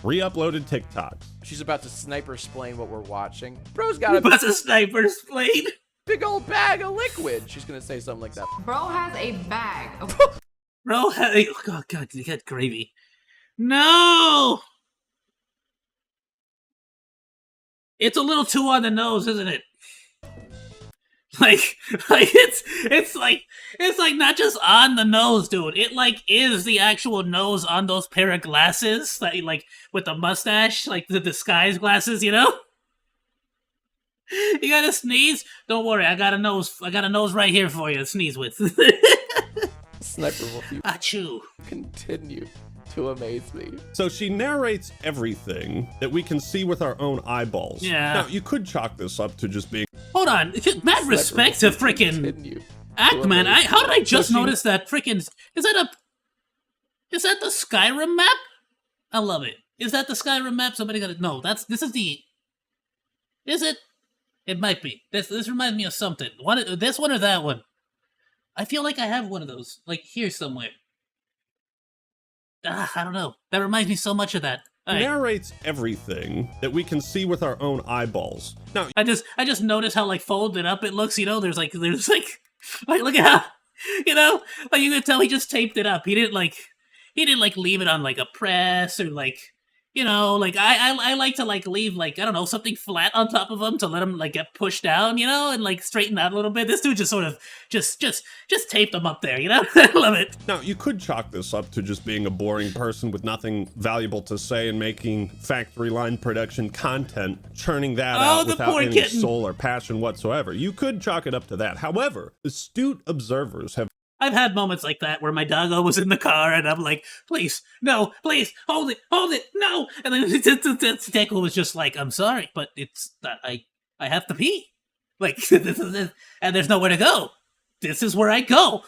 Speaker 2: Re-uploaded TikTok.
Speaker 9: She's about to sniper explain what we're watching. Bro's got a
Speaker 1: What's a sniper explain?
Speaker 9: big old bag of liquid. She's gonna say something like that.
Speaker 7: Bro has a bag of
Speaker 1: Bro, oh god, you got gravy. No! It's a little too on the nose, isn't it? Like it's like not just on the nose, dude. It like is the actual nose on those pair of glasses, that like with the mustache, like the disguise glasses, You gotta sneeze? Don't worry, I got a nose right here for you to sneeze with.
Speaker 9: Sniper Wolf, you
Speaker 1: Achoo.
Speaker 9: continue to amaze me.
Speaker 2: So she narrates everything that we can see with our own eyeballs.
Speaker 1: Yeah.
Speaker 2: Now, you could chalk this up to just being...
Speaker 1: Hold on, mad respect to freaking Ackman. How did I just notice that freaking... Is that the Skyrim map? I love it. Is that the Skyrim map? Somebody got it. No, this is the... Is it? It might be. This reminds me of something. This one or that one? I feel like I have one of those, like here somewhere. I don't know. That reminds me so much of that. Right.
Speaker 2: Narrates everything that we can see with our own eyeballs. Now,
Speaker 1: I just noticed how like folded up it looks. There's like look at how, like you can tell he just taped it up. He didn't leave it on like a press or like. Like I like to like leave like, I don't know, something flat on top of them to let them like get pushed down, and like straighten out a little bit. This dude just sort of just taped them up there, I love it.
Speaker 2: Now, you could chalk this up to just being a boring person with nothing valuable to say and making factory line production content, churning that out without any soul or passion whatsoever. You could chalk it up to that. However, astute observers have
Speaker 1: I've had moments like that where my doggo was in the car and I'm like, please, no, please, hold it, no. And then Deco was just like, I'm sorry, but it's that I have to pee. Like, this is it, and there's nowhere to go. This is where I go.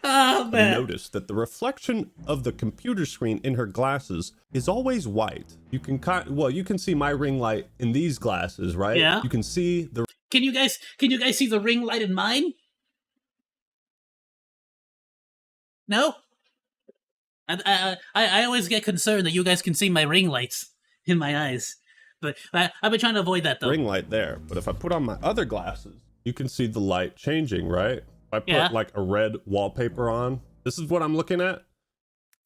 Speaker 1: Oh, man.
Speaker 2: Notice that the reflection of the computer screen in her glasses is always white. You can see my ring light in these glasses, right?
Speaker 1: Yeah.
Speaker 2: You can see the...
Speaker 1: Can you guys see the ring light in mine? No? I always get concerned that you guys can see my ring lights in my eyes, but I've been trying to avoid that though.
Speaker 2: Ring light there, but if I put on my other glasses, you can see the light changing, right? If I put like a red wallpaper on, this is what I'm looking at.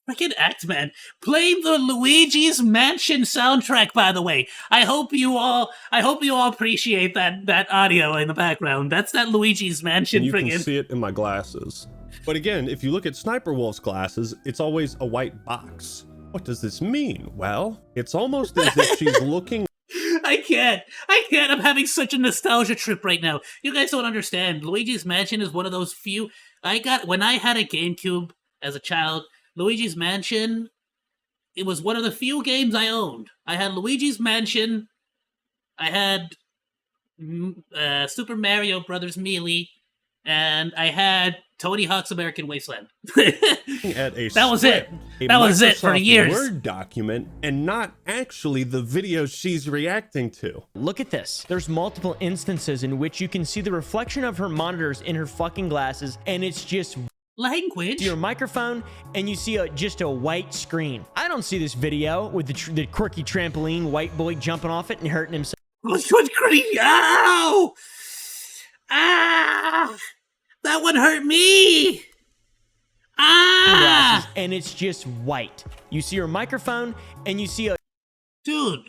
Speaker 1: Freaking act, man. Play the Luigi's Mansion soundtrack, by the way. I hope you all appreciate that audio in the background. That's that Luigi's Mansion.
Speaker 2: And you can see it in my glasses. But again, if you look at Sniper Wolf's glasses, it's always a white box. What does this mean? Well, it's almost as if she's looking.
Speaker 1: I can't. I'm having such a nostalgia trip right now. You guys don't understand. Luigi's Mansion is one of those few when I had a GameCube as a child. Luigi's Mansion, it was one of the few games I owned. I had Luigi's Mansion, I had Super Mario Brothers Melee, and I had Tony Hawk's American Wasteland. That was it. That was it for years.
Speaker 2: Word document and not actually the video she's reacting to.
Speaker 10: Look at this. There's multiple instances in which you can see the reflection of her monitors in her fucking glasses, and it's just
Speaker 1: language.
Speaker 10: Your microphone, and you see just a white screen. I don't see this video with the quirky trampoline white boy jumping off it and hurting himself.
Speaker 1: What's crazy? Ow! Ah! That one hurt me! Ah!
Speaker 10: And it's just white. You see her microphone, and you see a...
Speaker 1: Dude,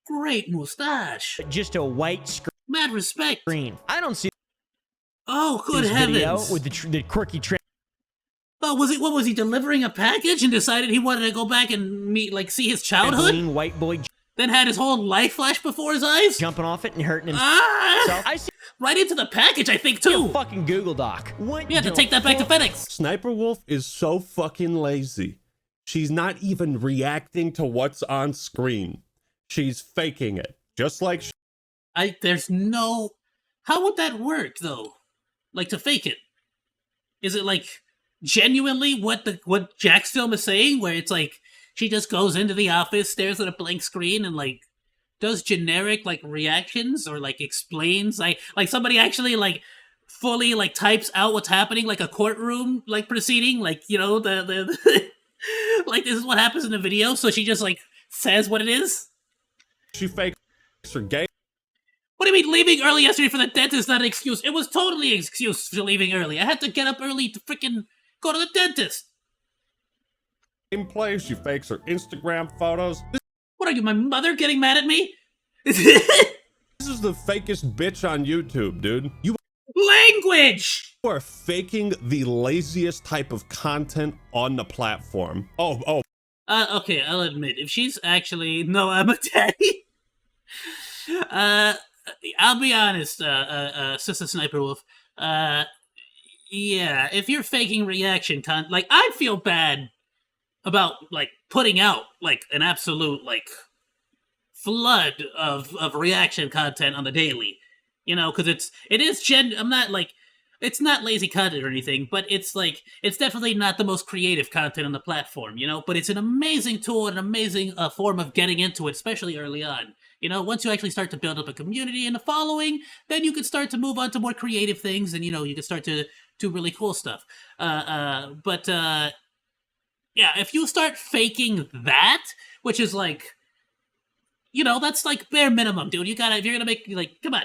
Speaker 1: great mustache.
Speaker 10: Just a white screen.
Speaker 1: Mad respect.
Speaker 10: I don't see...
Speaker 1: Oh, good heavens.
Speaker 10: Video with the quirky
Speaker 1: Oh, what was he delivering a package and decided he wanted to go back and see his childhood?
Speaker 10: White boy.
Speaker 1: Then had his whole life flash before his eyes?
Speaker 10: Jumping off it and hurting himself.
Speaker 1: Ah!
Speaker 10: I see.
Speaker 1: Right into the package, I think, too.
Speaker 10: Fucking Google Doc. What?
Speaker 1: You have to take that back to FedEx.
Speaker 2: Sniper Wolf is so fucking lazy. She's not even reacting to what's on screen. She's faking it. Just like
Speaker 1: there's no... How would that work, though? Like, to fake it? Is it, like, genuinely what Jack's film is saying? Where it's, like, she just goes into the office, stares at a blank screen, and, like, does generic, like, reactions? Or, like, explains? Like somebody actually, like, fully, like, types out what's happening, like a courtroom, like, proceeding? Like, you know, like, this is what happens in the video, so she just, like, says what it is?
Speaker 2: She fakes her gay.
Speaker 1: What do you mean leaving early yesterday for the dentist is not an excuse? It was totally an excuse for leaving early. I had to get up early to freaking go to the dentist.
Speaker 2: Gameplay, she fakes her Instagram photos.
Speaker 1: What are you, my mother getting mad at me?
Speaker 2: This is the fakest bitch on YouTube, dude. You
Speaker 1: language!
Speaker 2: You are faking the laziest type of content on the platform. Oh.
Speaker 1: Okay, I'll admit, if she's actually... No, I'm a daddy. I'll be honest, Sister Sniper Wolf. Yeah, if you're faking reaction content, like, I'd feel bad about, like, putting out, like, an absolute, like, flood of reaction content on the daily. You know, because I'm not, like, it's not lazy content or anything, but it's, like, it's definitely not the most creative content on the platform, you know? But it's an amazing tool, an amazing form of getting into it, especially early on. You know, once you actually start to build up a community and a following, then you can start to move on to more creative things, and, you know, you can start to do really cool stuff. Yeah, if you start faking that, which is, like, you know, that's, like, bare minimum, dude. If you're gonna make, like, come on.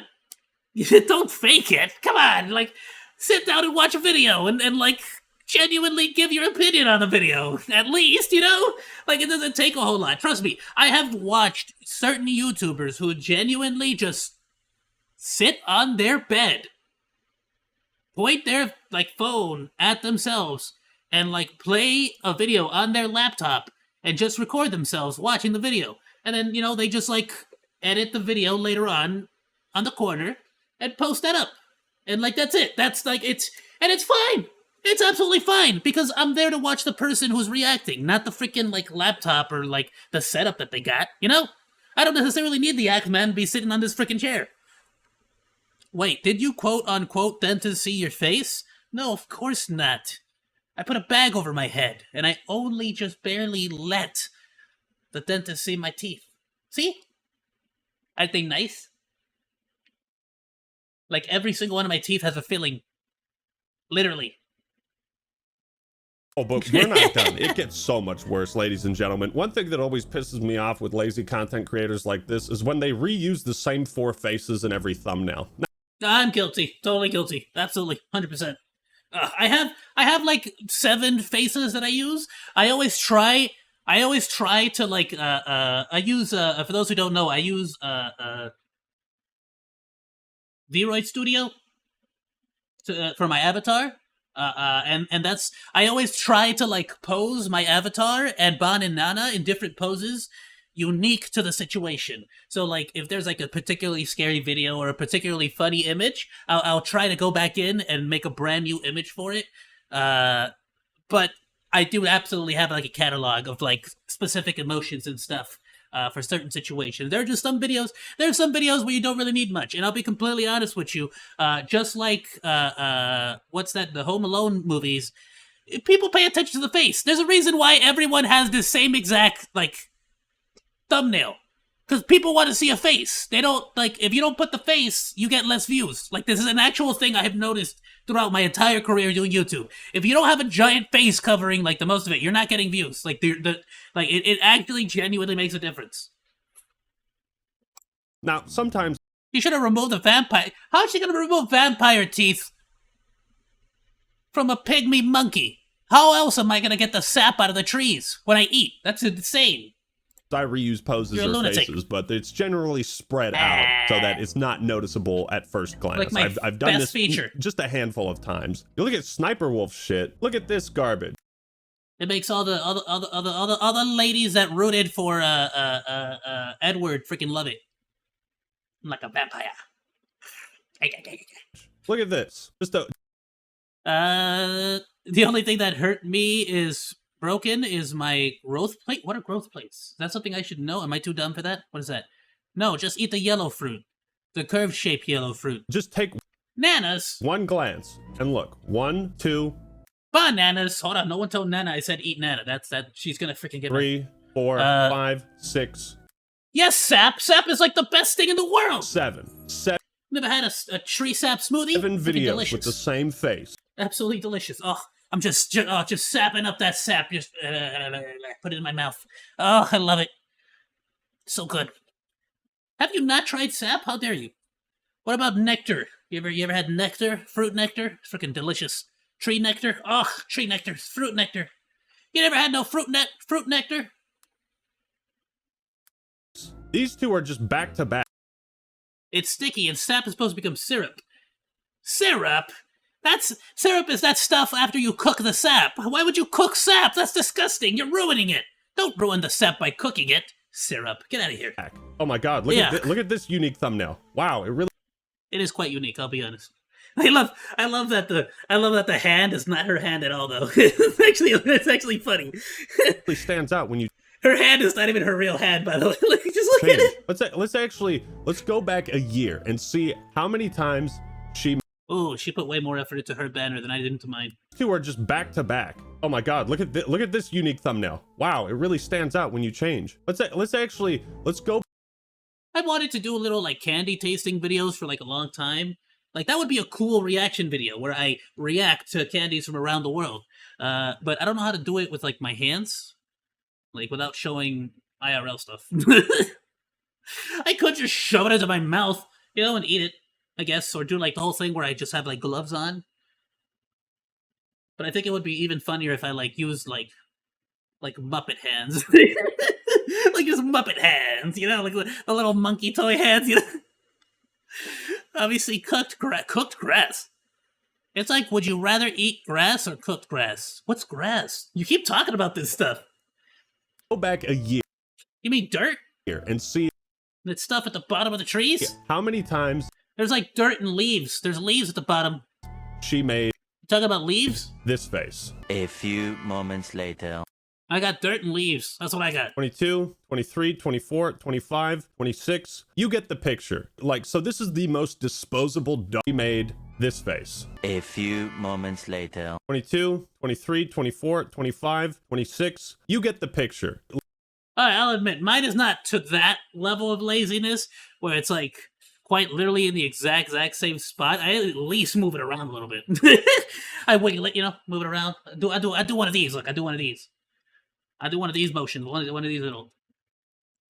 Speaker 1: Don't fake it. Come on, like, sit down and watch a video and like, genuinely give your opinion on the video, at least, you know? Like, it doesn't take a whole lot. Trust me, I have watched certain YouTubers who genuinely just sit on their bed, point their, like, phone at themselves, and, like, play a video on their laptop, and just record themselves watching the video. And then, you know, they just, like, edit the video later on the corner, and post that up. And, like, that's it. That's, like, it's fine. It's absolutely fine, because I'm there to watch the person who's reacting, not the freaking, like, laptop or, like, the setup that they got, you know? I don't necessarily need the act man to be sitting on this freaking chair. Wait, did you quote-unquote dentist see your face? No, of course not. I put a bag over my head, and I only just barely let the dentist see my teeth. See? Aren't they nice? Like, every single one of my teeth has a filling. Literally.
Speaker 2: Oh, but we're not done. It gets so much worse, ladies and gentlemen. One thing that always pisses me off with lazy content creators like this is when they reuse the same 4 faces in every thumbnail.
Speaker 1: I'm guilty. Totally guilty. Absolutely. 100%. I have like 7 faces that I use. I always try to like I use for those who don't know, I use Vroid Studio for my avatar. And that's, I always try to like pose my avatar and Ban and Nana in different poses unique to the situation. So like if there's like a particularly scary video or a particularly funny image, I'll try to go back in and make a brand new image for it. But I do absolutely have like a catalog of like specific emotions and stuff for certain situations. There are just some videos. There's some videos where you don't really need much, and I'll be completely honest with you. Just like what's that? The Home Alone movies. People pay attention to the face. There's a reason why everyone has the same exact like thumbnail. Because people want to see a face. They don't, like, if you don't put the face, you get less views. Like, this is an actual thing I have noticed throughout my entire career doing YouTube. If you don't have a giant face covering, like, the most of it, you're not getting views. Like, it actually genuinely makes a difference.
Speaker 2: Now, sometimes...
Speaker 1: You should have removed the vampire... How is she going to remove vampire teeth from a pygmy monkey? How else am I going to get the sap out of the trees when I eat? That's insane.
Speaker 2: I reuse poses or faces, but it's generally spread out so that it's not noticeable at first glance.
Speaker 1: Like
Speaker 2: I've done this
Speaker 1: feature.
Speaker 2: Just a handful of times. You look at Sniper Wolf shit. Look at this garbage.
Speaker 1: It makes all the other ladies that rooted for Edward freaking love it. I'm like a vampire.
Speaker 2: Look at this. Just a...
Speaker 1: The only thing that hurt me is broken is my growth plate. What are growth plates? Is that something I should know? Am I too dumb for that? What is that? No, just eat the yellow fruit. The curved-shaped yellow fruit.
Speaker 2: Just take...
Speaker 1: Nanas!
Speaker 2: One glance. And look. 1, 2...
Speaker 1: Bananas! Hold on, no one told Nana I said eat Nana. That's that. She's gonna freaking get
Speaker 2: 3, 4, 5, 6...
Speaker 1: Yes, sap! Sap is like the best thing in the world!
Speaker 2: 7.
Speaker 1: Never had a tree sap smoothie?
Speaker 2: 7 videos with the same face.
Speaker 1: Absolutely delicious. Oh, I'm just sapping up that sap. Just put it in my mouth. Oh, I love it. So good. Have you not tried sap? How dare you? What about nectar? You ever had nectar? Fruit nectar? It's freaking delicious. Tree nectar? Oh, tree nectar. Fruit nectar. You never had no fruit nectar?
Speaker 2: These two are just back to back.
Speaker 1: It's sticky, and sap is supposed to become syrup. Syrup? Syrup is that stuff after you cook the sap. Why would you cook sap? That's disgusting. You're ruining it. Don't ruin the sap by cooking it. Syrup. Get out of here.
Speaker 2: Oh my god, look at this unique thumbnail. Wow,
Speaker 1: it is quite unique, I'll be honest. I love that the hand is not her hand at all though. it's actually funny.
Speaker 2: It really stands out when you...
Speaker 1: Her hand is not even her real hand, by the way. Just look at it.
Speaker 2: Let's go back a year and see how many times she...
Speaker 1: Oh, she put way more effort into her banner than I did into mine.
Speaker 2: Two are just back to back. Oh my god, look at this unique thumbnail. Wow, it really stands out when you change. Let's go.
Speaker 1: I wanted to do a little like candy tasting videos for like a long time. Like that would be a cool reaction video where I react to candies from around the world. But I don't know how to do it with like my hands, like without showing IRL stuff. I could just shove it into my mouth, and eat it, I guess, or do like the whole thing where I just have like gloves on. But I think it would be even funnier if I like used like Muppet hands. Like just Muppet hands, like the little monkey toy hands, Obviously cooked grass. It's like, would you rather eat grass or cooked grass? What's grass? You keep talking about this stuff.
Speaker 2: Go back a year.
Speaker 1: You mean dirt?
Speaker 2: And see
Speaker 1: that stuff at the bottom of the trees?
Speaker 2: Yeah. How many times?
Speaker 1: There's like dirt and leaves. There's leaves at the bottom.
Speaker 2: She made...
Speaker 1: You talking about leaves?
Speaker 2: This face.
Speaker 11: A few moments later.
Speaker 1: I got dirt and leaves. That's what I got.
Speaker 2: 22, 23, 24, 25, 26. You get the picture. So this is the most disposable Dubby made this face.
Speaker 11: A few moments later.
Speaker 2: 22, 23, 24, 25, 26. You get the picture.
Speaker 1: Alright, I'll admit, mine is not to that level of laziness, where it's like, quite literally in the exact same spot, I at least move it around a little bit. I wiggle it, you know, move it around. I do one of these. Look, I do one of these. I do one of these motions. One of these little.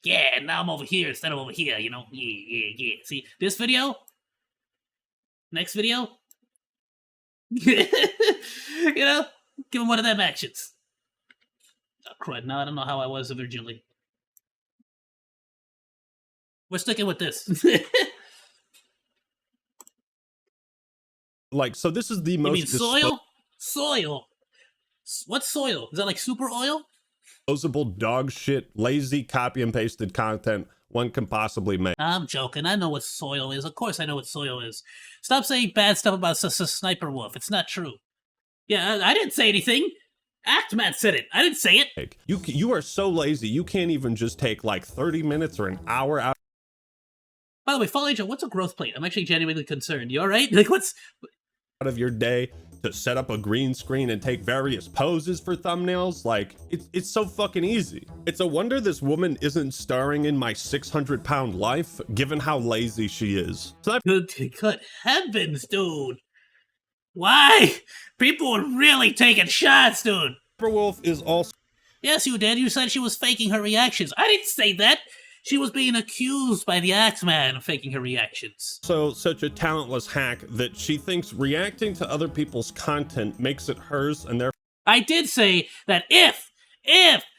Speaker 1: Yeah, now I'm over here instead of over here. You know. Yeah. See this video. Next video. You know, give him one of them actions. Oh, crud. Now I don't know how I was originally. We're sticking with this.
Speaker 2: Like, so this is the most.
Speaker 1: You mean soil? Soil. What's soil? Is that like super oil?
Speaker 2: Disposable dog shit, lazy copy and pasted content one can possibly make.
Speaker 1: I'm joking. I know what soil is. Of course I know what soil is. Stop saying bad stuff about Sniper Wolf. It's not true. Yeah, I didn't say anything. Actmat said it. I didn't say it.
Speaker 2: You are so lazy. You can't even just take like 30 minutes or an hour out.
Speaker 1: By the way, Fall Angel, what's a growth plate? I'm actually genuinely concerned. You all right? Like, what's
Speaker 2: out of your day to set up a green screen and take various poses for thumbnails? Like, it's so fucking easy. It's a wonder this woman isn't starring in my 600-pound life, given how lazy she is.
Speaker 1: Good heavens, dude. Why? People are really taking shots, dude.
Speaker 2: Wolf is also.
Speaker 1: Yes, you did. You said she was faking her reactions. I didn't say that. She was being accused by the Axeman of faking her reactions.
Speaker 2: So such a talentless hack that she thinks reacting to other people's content makes it hers, and therefore.
Speaker 1: I did say that if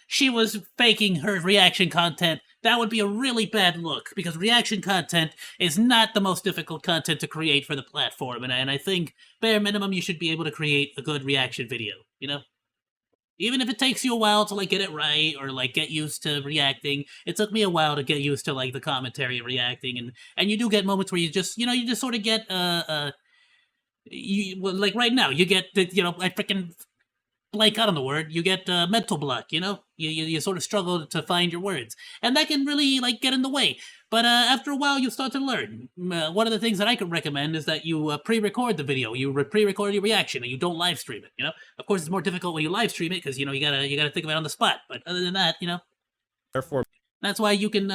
Speaker 1: she was faking her reaction content, that would be a really bad look, because reaction content is not the most difficult content to create for the platform, and I think, bare minimum, you should be able to create a good reaction video, you know? Even if it takes you a while to, like, get it right, or, like, get used to reacting. It took me a while to get used to, like, the commentary and reacting, and you do get moments where you just, you know, you just sort of get, well, like, right now, you get, you know, I freaking blank out on the word, you get mental block, you know? You sort of struggle to find your words. And that can really, like, get in the way. But after a while, you start to learn. One of the things that I could recommend is that you pre-record the video. You pre-record your reaction, and you don't live stream it, you know? Of course, it's more difficult when you live stream it, because, you know, you gotta think of it on the spot. But other than that, you know?
Speaker 2: Therefore. That's
Speaker 1: why you can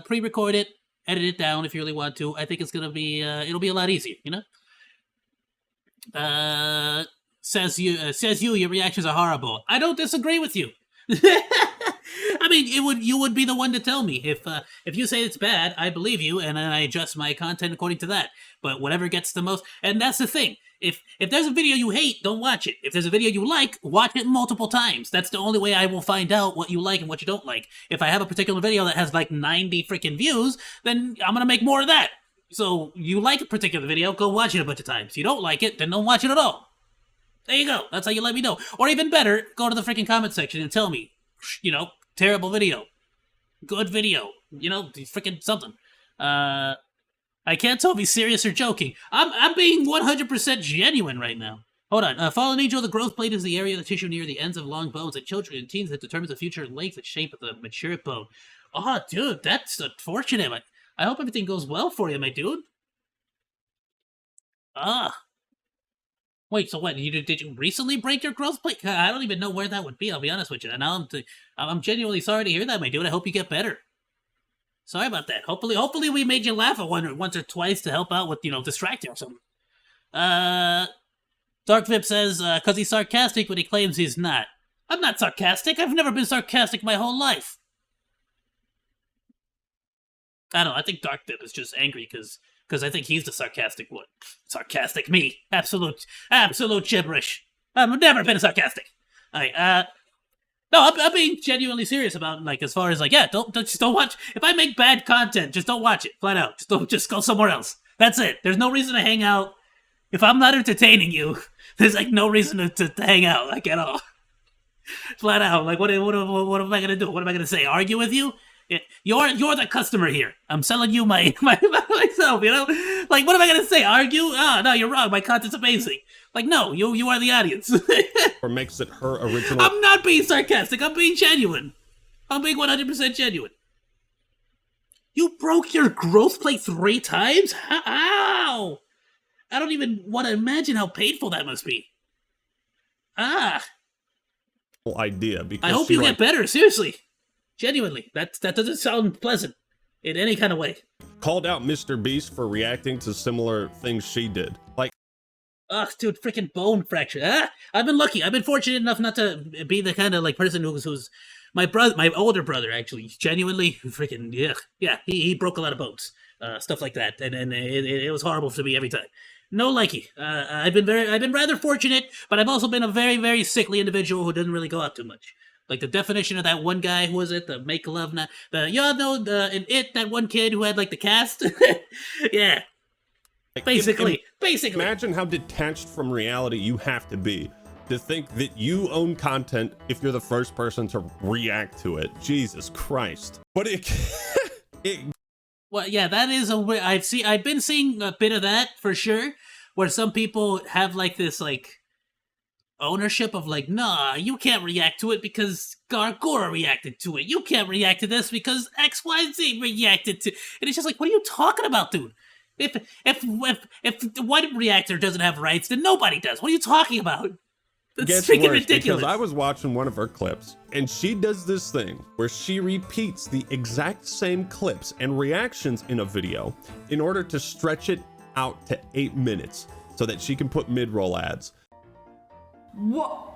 Speaker 1: pre-record it, edit it down if you really want to. I think it's gonna be, it'll be a lot easier, you know? Says you, your reactions are horrible. I don't disagree with you. I mean, you would be the one to tell me if you say it's bad. I believe you, and then I adjust my content according to that. But whatever gets the most, and that's the thing. If there's a video you hate, don't watch it. If there's a video you like, watch it multiple times. That's the only way I will find out what you like and what you don't like. If I have a particular video that has like 90 freaking views, then I'm gonna make more of that. So you like a particular video, go watch it a bunch of times. You don't like it, then don't watch it at all. There you go. That's how you let me know. Or even better, go to the freaking comment section and tell me, you know, terrible video, good video, you know, freaking something. I can't tell if he's serious or joking. I'm being 100% genuine right now. Hold on. Fallen Angel, the growth plate is the area of the tissue near the ends of long bones in children and teens that determines the future length and shape of the mature bone. Oh, dude, that's unfortunate. I hope everything goes well for you, my dude. Wait, so what? Did you recently break your growth plate? I don't even know where that would be, I'll be honest with you. And now I'm genuinely sorry to hear that, my dude. I hope you get better. Sorry about that. Hopefully we made you laugh once or twice to help out with, you know, distracting or something. Dark Vip says, because he's sarcastic, but he claims he's not. I'm not sarcastic. I've never been sarcastic my whole life. I don't know. I think Dark Vip is just angry because I think he's the sarcastic one. Sarcastic me. Absolute gibberish. I've never been sarcastic. Alright, no, I'm being genuinely serious about, like, as far as, like, yeah, just don't watch. If I make bad content, just don't watch it, flat out. Just go somewhere else. That's it. There's no reason to hang out. If I'm not entertaining you, there's, like, no reason to hang out, like, at all. Flat out. Like, what am I gonna do? What am I gonna say? Argue with you? You're the customer here. I'm selling you myself, you know? Like, what am I gonna say? Argue? Oh, no, you're wrong. My content's amazing. Like, no, you are the audience.
Speaker 2: Or makes it her original.
Speaker 1: I'm not being sarcastic. I'm being genuine. I'm being 100% genuine. You broke your growth plate 3 times? How? I don't even want to imagine how painful that must be.
Speaker 2: Idea because
Speaker 1: I hope you get better, seriously. Genuinely. That doesn't sound pleasant. in any kind of way.
Speaker 2: Called out Mr. Beast for reacting to similar things she did. Like,
Speaker 1: ugh, dude, freaking bone fracture. I've been lucky. I've been fortunate enough not to be the kind of like person who's my older brother actually, genuinely freaking yeah. He broke a lot of bones, stuff like that, and it was horrible to me every time. No likey. I've been rather fortunate, but I've also been a very, very sickly individual who doesn't really go out too much. Like the definition of that one guy, who was it? The make love, not the y'all know in it, that one kid who had like the cast. Yeah. Basically.
Speaker 2: Imagine how detached from reality you have to be to think that you own content if you're the first person to react to it. Jesus Christ. But
Speaker 1: well, yeah, that is I've been seeing a bit of that for sure, where some people have like this like ownership of like, nah, you can't react to it because Gargora reacted to it. You can't react to this because XYZ reacted to, and it's just like, what are you talking about, dude? If the one reactor doesn't have rights, then nobody does. What are you talking about? That's freaking ridiculous.
Speaker 2: Because I was watching one of her clips, and she does this thing where she repeats the exact same clips and reactions in a video in order to stretch it out to 8 minutes so that she can put mid-roll ads.
Speaker 7: What?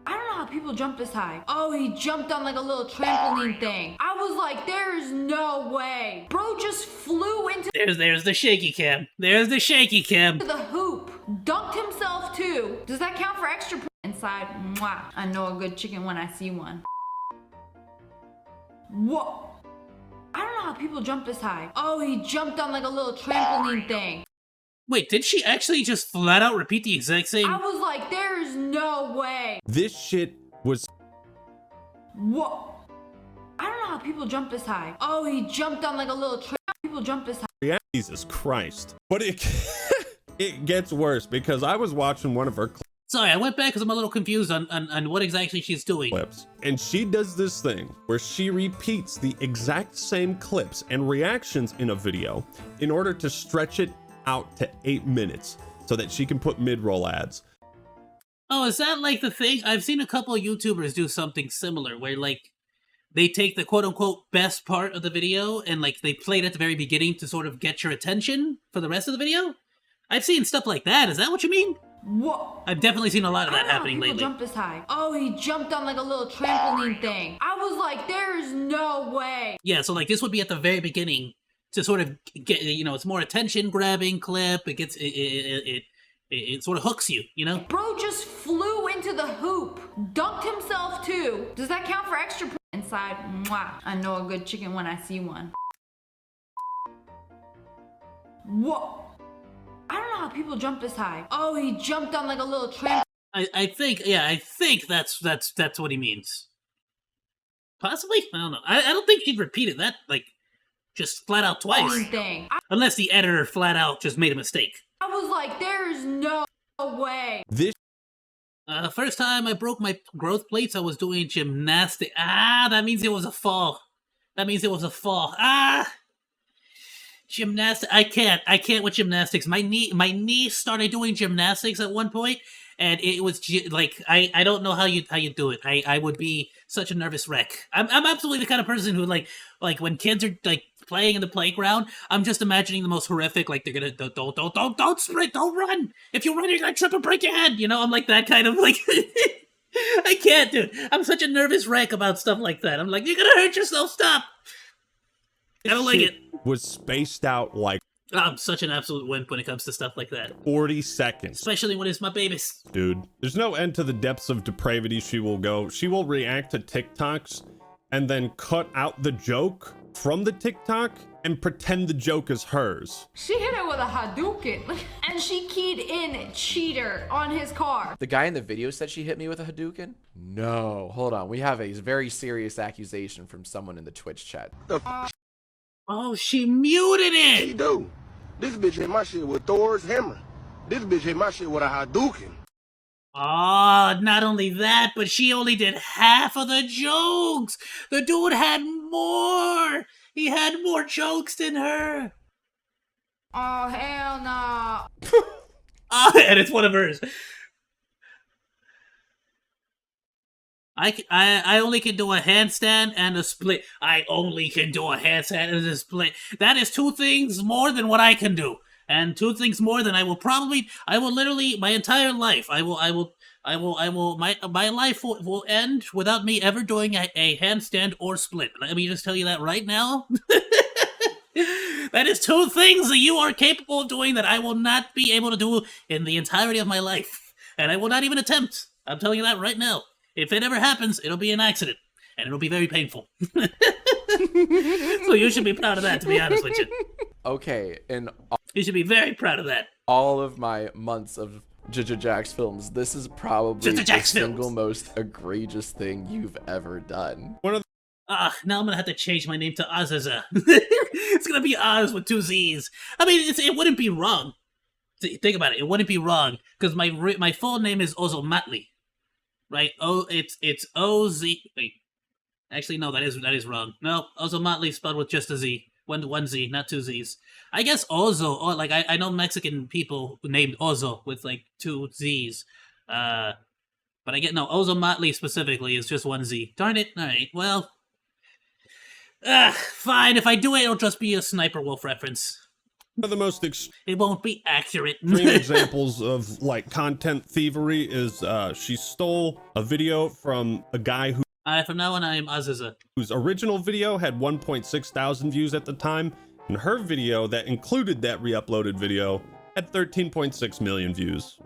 Speaker 7: I don't know how people jump this high. Oh, he jumped on like a little trampoline thing. I was like, there's no way. Bro just flew into
Speaker 1: There's the shaky cam. There's the shaky cam.
Speaker 7: the hoop. Dunked himself too. Does that count for extra inside? Mwah. I know a good chicken when I see one. What? I don't know how people jump this high. Oh, he jumped on like a little trampoline thing.
Speaker 1: Wait, did she actually just flat out repeat the exact same?
Speaker 7: I was like, there's no way.
Speaker 2: This shit was...
Speaker 7: What? I don't know how people jump this high. Oh, he jumped on like a little people jump this high.
Speaker 2: Jesus Christ. But it gets worse because I was watching one of her clips.
Speaker 1: Sorry, I went back because I'm a little confused on what exactly she's doing.
Speaker 2: And she does this thing where she repeats the exact same clips and reactions in a video in order to stretch it out to 8 minutes so that she can put mid-roll ads.
Speaker 1: Oh, is that like the thing? I've seen a couple of YouTubers do something similar where like they take the quote-unquote best part of the video and like they play it at the very beginning to sort of get your attention for the rest of the video. I've seen stuff like that. Is that what you mean?
Speaker 7: What?
Speaker 1: I've definitely seen a lot of that happening lately.
Speaker 7: Jump this high. Oh, he jumped on like a little trampoline thing. I was like, there's no way.
Speaker 1: Yeah, so like this would be at the very beginning to sort of get, you know, it's more attention grabbing clip. It gets it sort of hooks you, you know?
Speaker 7: Bro just flew into the hoop. Dunked himself too. Does that count for extra inside? Mwah. I know a good chicken when I see one. What? I don't know how people jump this high. Oh, he jumped on like a little trampoline.
Speaker 1: I think that's what he means. Possibly? I don't know. I don't think he'd repeated that, like, just flat out twice. Unless the editor flat out just made a mistake.
Speaker 7: I was like, there's no way.
Speaker 2: This
Speaker 1: the first time I broke my growth plates, I was doing gymnastics. That means it was a fall. Gymnastics. I can't with gymnastics. My knee started doing gymnastics at one point, and it was like I don't know how you do it. I would be such a nervous wreck. I'm absolutely the kind of person who like when kids are like playing in the playground, I'm just imagining the most horrific, like they're gonna don't sprint, don't run. If you run, you're gonna trip and break your head. You know, I'm like that kind of like. I can't, dude. I'm such a nervous wreck about stuff like that. I'm like, you're gonna hurt yourself. Stop. I don't like it.
Speaker 2: Was spaced out like...
Speaker 1: I'm such an absolute wimp when it comes to stuff like that.
Speaker 2: 40 seconds.
Speaker 1: Especially when it's my babies.
Speaker 2: Dude, there's no end to the depths of depravity she will go. She will react to TikToks and then cut out the joke from the TikTok and pretend the joke is hers.
Speaker 7: She hit it with a Hadouken, and she keyed in cheater on his car.
Speaker 9: The guy in the video said she hit me with a Hadouken? No, hold on. We have a very serious accusation from someone in the Twitch chat.
Speaker 1: Oh, she muted it!
Speaker 12: She do. This bitch hit my shit with Thor's hammer. This bitch hit my shit with a Hadouken.
Speaker 1: Oh, not only that, but she only did half of the jokes! The dude had more! He had more jokes than her!
Speaker 7: Oh, hell no.
Speaker 1: Oh, and it's one of hers. I only can do a handstand and a split. I only can do a handstand and a split. That is 2 things more than what I can do, and 2 things more than I will literally my entire life. My life will end without me ever doing a handstand or split. Let me just tell you that right now. That is 2 things that you are capable of doing that I will not be able to do in the entirety of my life, and I will not even attempt. I'm telling you that right now. If it ever happens, it'll be an accident, and it'll be very painful. So you should be proud of that, to be honest with you.
Speaker 9: Okay, and
Speaker 1: you should be very proud of that.
Speaker 9: All of my months of Jack's films, this is probably the single most egregious thing you've ever done.
Speaker 1: Now I'm gonna have to change my name to Azaza. It's gonna be Oz with 2 Z's. I mean, it wouldn't be wrong. Think about it. It wouldn't be wrong because my full name is Ozomatli. Right? Oh, it's O-Z. Wait. Actually, no, that is wrong. No, Ozomatli spelled with just a Z. One Z, not 2 Z's. I guess Ozo, like, I know Mexican people named Ozo with, like, 2 Z's. But Ozomatli specifically is just 1 Z. Darn it. Alright, well. Fine. If I do it, it'll just be a Sniper Wolf reference.
Speaker 2: One of the most
Speaker 1: it won't be accurate.
Speaker 2: extreme examples of like content thievery is she stole a video from a guy who
Speaker 1: from now on I am Azaza,
Speaker 2: whose original video had 1.6 thousand views at the time, and her video that included that re-uploaded video had 13.6 million views.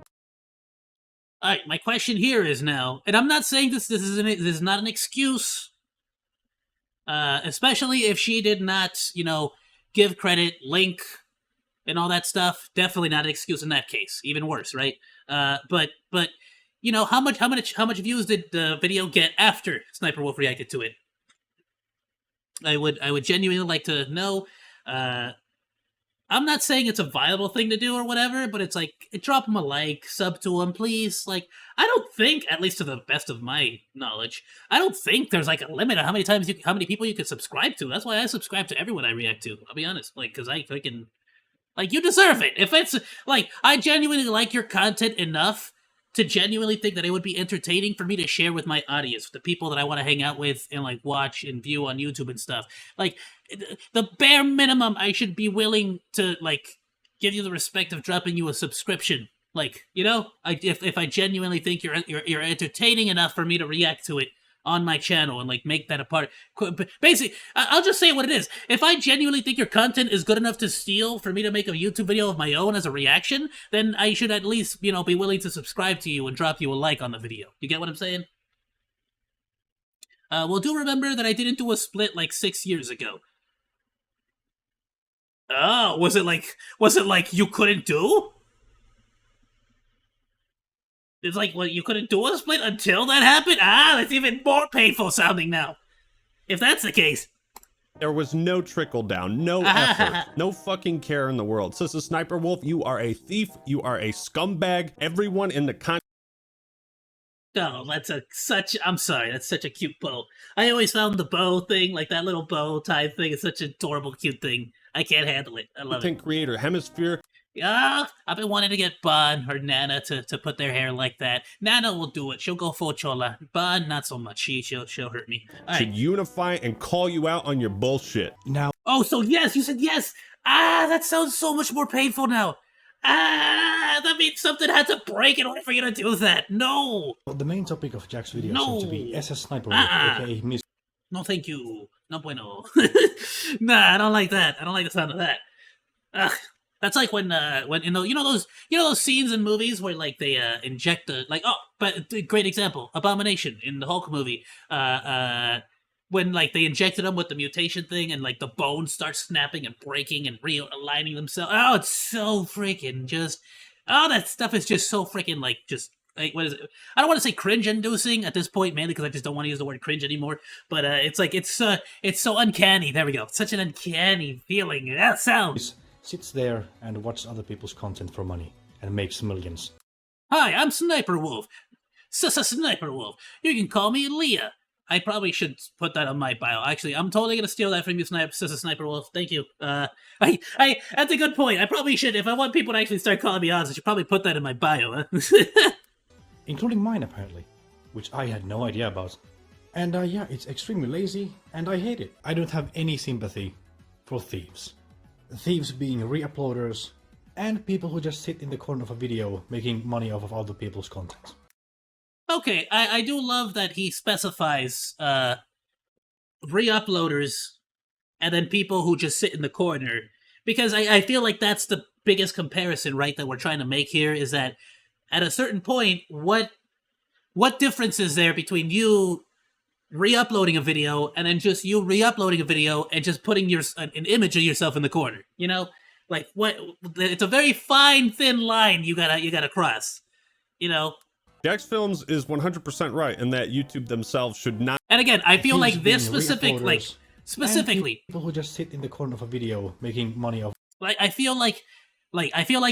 Speaker 1: Alright, my question here is now, and I'm not saying this is not an excuse, especially if she did not, give credit, link, and all that stuff. Definitely not an excuse in that case. Even worse, right? But how much views did the video get after Sniper Wolf reacted to it? I would genuinely like to know. I'm not saying it's a viable thing to do or whatever, but it's like, drop him a like, sub to him, please. Like, I don't think, at least to the best of my knowledge, I don't think there's like a limit on how many people you can subscribe to. That's why I subscribe to everyone I react to. I'll be honest, like, because I freaking, like, you deserve it. If it's like, I genuinely like your content enough to genuinely think that it would be entertaining for me to share with my audience, the people that I want to hang out with and like watch and view on YouTube and stuff. Like, the bare minimum I should be willing to like give you the respect of dropping you a subscription. Like, if I genuinely think you're entertaining enough for me to react to it on my channel and like make that a part. Basically, I'll just say what it is. If I genuinely think your content is good enough to steal for me to make a YouTube video of my own as a reaction, then I should at least, be willing to subscribe to you and drop you a like on the video. You get what I'm saying? Well, do remember that I didn't do a split like 6 years ago. Oh, was it like you couldn't do? It's like, well, you couldn't do a split until that happened? That's even more painful sounding now. If that's the case.
Speaker 2: There was no trickle down, no effort, no fucking care in the world. Sister Sniper Wolf, you are a thief, you are a scumbag. Everyone in the
Speaker 1: No, I'm sorry, that's such a cute bow. I always found the bow thing, like that little bow tie thing, is such a adorable, cute thing. I can't handle it. I love
Speaker 2: content creator, Hemisphere.
Speaker 1: Yeah, I've been wanting to get Bon or Nana to put their hair like that. Nana will do it. She'll go full chola. Bon, not so much. She'll hurt me. All
Speaker 2: should
Speaker 1: right.
Speaker 2: unify and call you out on your bullshit.
Speaker 10: Now.
Speaker 1: Oh, so yes, you said yes. That sounds so much more painful now. That means something had to break in order for you to do that. No.
Speaker 13: The main topic of Jack's video
Speaker 1: No.
Speaker 13: seems to be SS Sniper Wolf, aka Miss.
Speaker 1: No, thank you. No bueno. Nah, I don't like that. I don't like the sound of that. Ugh. That's like when in those scenes in movies where like they inject but great example, Abomination in the Hulk movie, when like they injected him with the mutation thing and like the bones start snapping and breaking and realigning themselves. Oh, it's so freaking that stuff is just so freaking like what is it? I don't want to say cringe-inducing at this point, mainly because I just don't want to use the word cringe anymore. But it's like it's so uncanny. There we go. Such an uncanny feeling. That sounds.
Speaker 13: Sits there and watches other people's content for money and makes millions.
Speaker 1: Hi, I'm Sniper Wolf. Sniper Wolf. You can call me Leah. I probably should put that on my bio. Actually, I'm totally gonna steal that from you, Sniper Wolf. Thank you. That's a good point. I probably should, if I want people to actually start calling me Oz, I should probably put that in my bio. Huh?
Speaker 13: Including mine, apparently. which I had no idea about. And yeah, it's extremely lazy, and I hate it. I don't have any sympathy for thieves. Thieves being re-uploaders, and people who just sit in the corner of a video making money off of other people's content.
Speaker 1: Okay, I do love that he specifies re-uploaders and then people who just sit in the corner, because I feel like that's the biggest comparison, right, that we're trying to make here, is that at a certain point, what difference is there between you re-uploading a video and then just you re-uploading a video and just putting an image of yourself in the corner, you know? Like, what? It's a very fine, thin line you gotta cross, you know?
Speaker 2: The X Films is 100% right in that YouTube themselves should not.
Speaker 1: And again, I feel like this specifically,
Speaker 13: people who just sit in the corner of a video making money off.
Speaker 1: Like, I feel like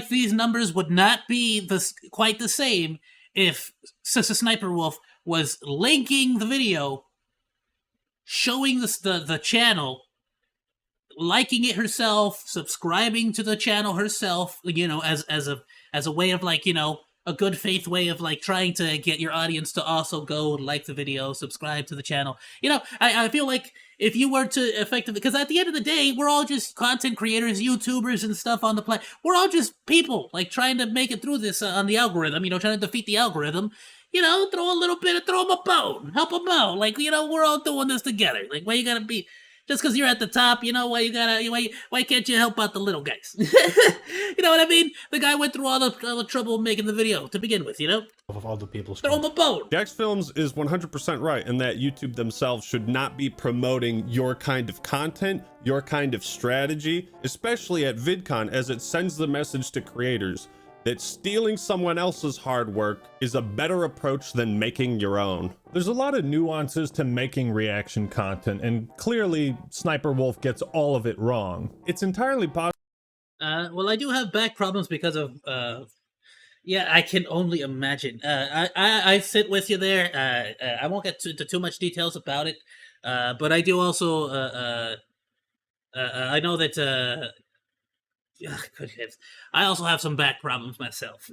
Speaker 1: these numbers would not be quite the same if Sniper Wolf was linking the video, showing the channel, liking it herself, subscribing to the channel herself, you know, as a way of, like, you know, a good faith way of, like, trying to get your audience to also go like the video, subscribe to the channel. You know, I feel like if you were to effectively, because at the end of the day, we're all just content creators, YouTubers and stuff on the planet. We're all just people, like, trying to make it through this on the algorithm, you know, trying to defeat the algorithm. You know, throw them a bone, help them out. Like, you know, we're all doing this together. Like, why you gotta be, just because you're at the top, you know, why can't you help out the little guys? You know what I mean? The guy went through all the trouble making the video to begin with, you know?
Speaker 13: Of other people's
Speaker 1: throw him a bone.
Speaker 2: The X Films is 100% right in that YouTube themselves should not be promoting your kind of content, your kind of strategy, especially at VidCon, as it sends the message to creators that stealing someone else's hard work is a better approach than making your own.
Speaker 14: There's a lot of nuances to making reaction content, and clearly Sniper Wolf gets all of it wrong. It's entirely possible.
Speaker 1: Well, I do have back problems because of, yeah, I can only imagine. I sit with you there. I won't get into too much details about it, but I do also, I know that, good heavens. I also have some back problems myself.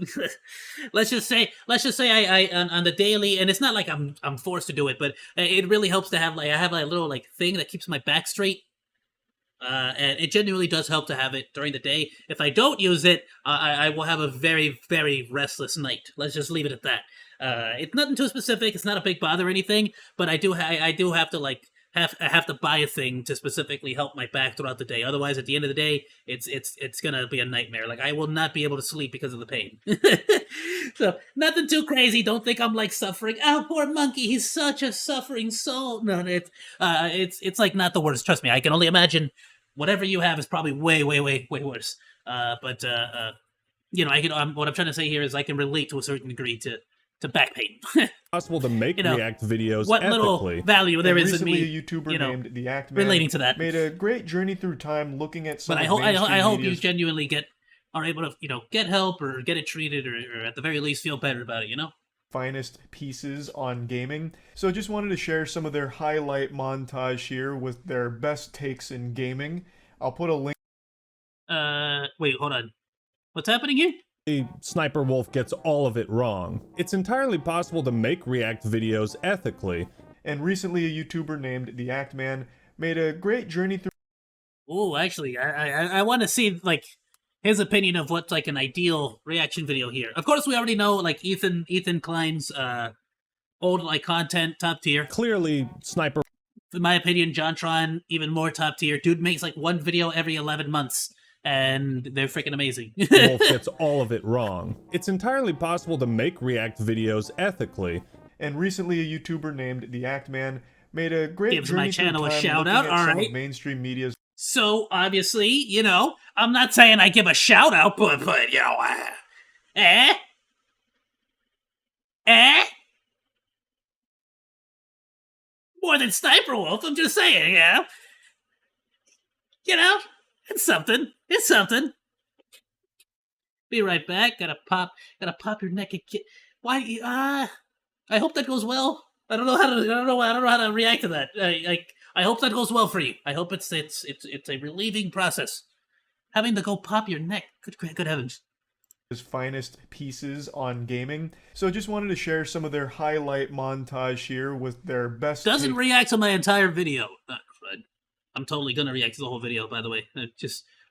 Speaker 1: let's just say I on the daily, and it's not like I'm forced to do it, but it really helps to have, like, I have like a little, like, thing that keeps my back straight. And it genuinely does help to have it during the day. If I don't use it, I will have a very, very restless night. Let's just leave it at that. It's nothing too specific. It's not a big bother or anything, but I do have to, like, have to buy a thing to specifically help my back throughout the day. Otherwise, at the end of the day, it's gonna be a nightmare. Like, I will not be able to sleep because of the pain. So, nothing too crazy. Don't think I'm, like, suffering. Oh, poor monkey. He's such a suffering soul. No, it's like not the worst. Trust me. I can only imagine whatever you have is probably way, way, way, way worse. But you know, what I'm trying to say here is I can relate to a certain degree to back pain.
Speaker 2: Possible to make, you know, React videos
Speaker 1: what
Speaker 2: ethically.
Speaker 1: Little value there is in me.
Speaker 15: A YouTuber named The Act Man
Speaker 1: relating to that
Speaker 15: made a great journey through time looking at some.
Speaker 1: But I hope you genuinely are able to, you know, get help or get it treated, or at the very least feel better about it, you know?
Speaker 15: Finest pieces on gaming. So just wanted to share some of their highlight montage here with their best takes in gaming. I'll put a link.
Speaker 1: Wait, hold on. What's happening here?
Speaker 14: Sniper Wolf gets all of it wrong.
Speaker 2: It's entirely possible to make React videos ethically.
Speaker 15: And recently a YouTuber named The Act Man made a great journey through.
Speaker 1: Oh, actually, I want to see, like, his opinion of what's, like, an ideal reaction video here. Of course, we already know, like, Ethan Klein's old, like, content, top tier.
Speaker 14: Clearly, Sniper.
Speaker 1: In my opinion, JonTron, even more top tier. Dude makes, like, one video every 11 months. And they're freaking amazing.
Speaker 14: Wolf gets all of it wrong.
Speaker 2: It's entirely possible to make React videos ethically.
Speaker 15: And recently a YouTuber named The Act Man made a great
Speaker 1: gives
Speaker 15: journey
Speaker 1: my channel
Speaker 15: through
Speaker 1: a
Speaker 15: time
Speaker 1: shout
Speaker 15: looking
Speaker 1: out.
Speaker 15: at
Speaker 1: All
Speaker 15: some
Speaker 1: right.
Speaker 15: of mainstream media's.
Speaker 1: So obviously, you know, I'm not saying I give a shout out, but you know, more than Sniper Wolf. I'm just saying, yeah. You know. It's something. It's something. Be right back. Gotta pop your neck again. Why? I hope that goes well. I don't know how to react to that. I hope that goes well for you. I hope it's a relieving process. Having to go pop your neck. Good heavens.
Speaker 15: his finest pieces on gaming. So just wanted to share some of their highlight montage here with their best.
Speaker 1: Doesn't react to my entire video. I'm totally gonna react to the whole video, by the way.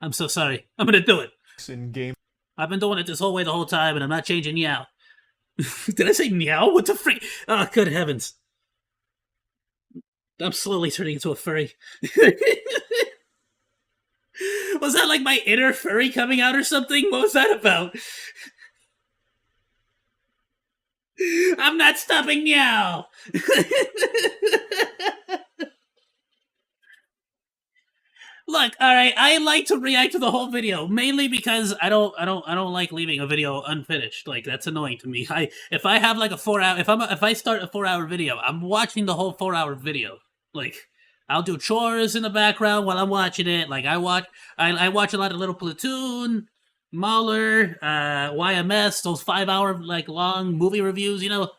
Speaker 1: I'm so sorry. I'm gonna do it.
Speaker 15: In game.
Speaker 1: I've been doing it this whole way the whole time, and I'm not changing meow. Did I say meow? What the freak? Oh, good heavens. I'm slowly turning into a furry. Was that like my inner furry coming out or something? What was that about? I'm not stopping meow. Look, all right, I like to react to the whole video mainly because I don't like leaving a video unfinished. Like, that's annoying to me. If I have like a 4-hour, if I start a 4-hour video, I'm watching the whole 4-hour video. Like, I'll do chores in the background while I'm watching it. Like, I watch a lot of Little Platoon, Mauler, YMS, those 5-hour like long movie reviews. You know,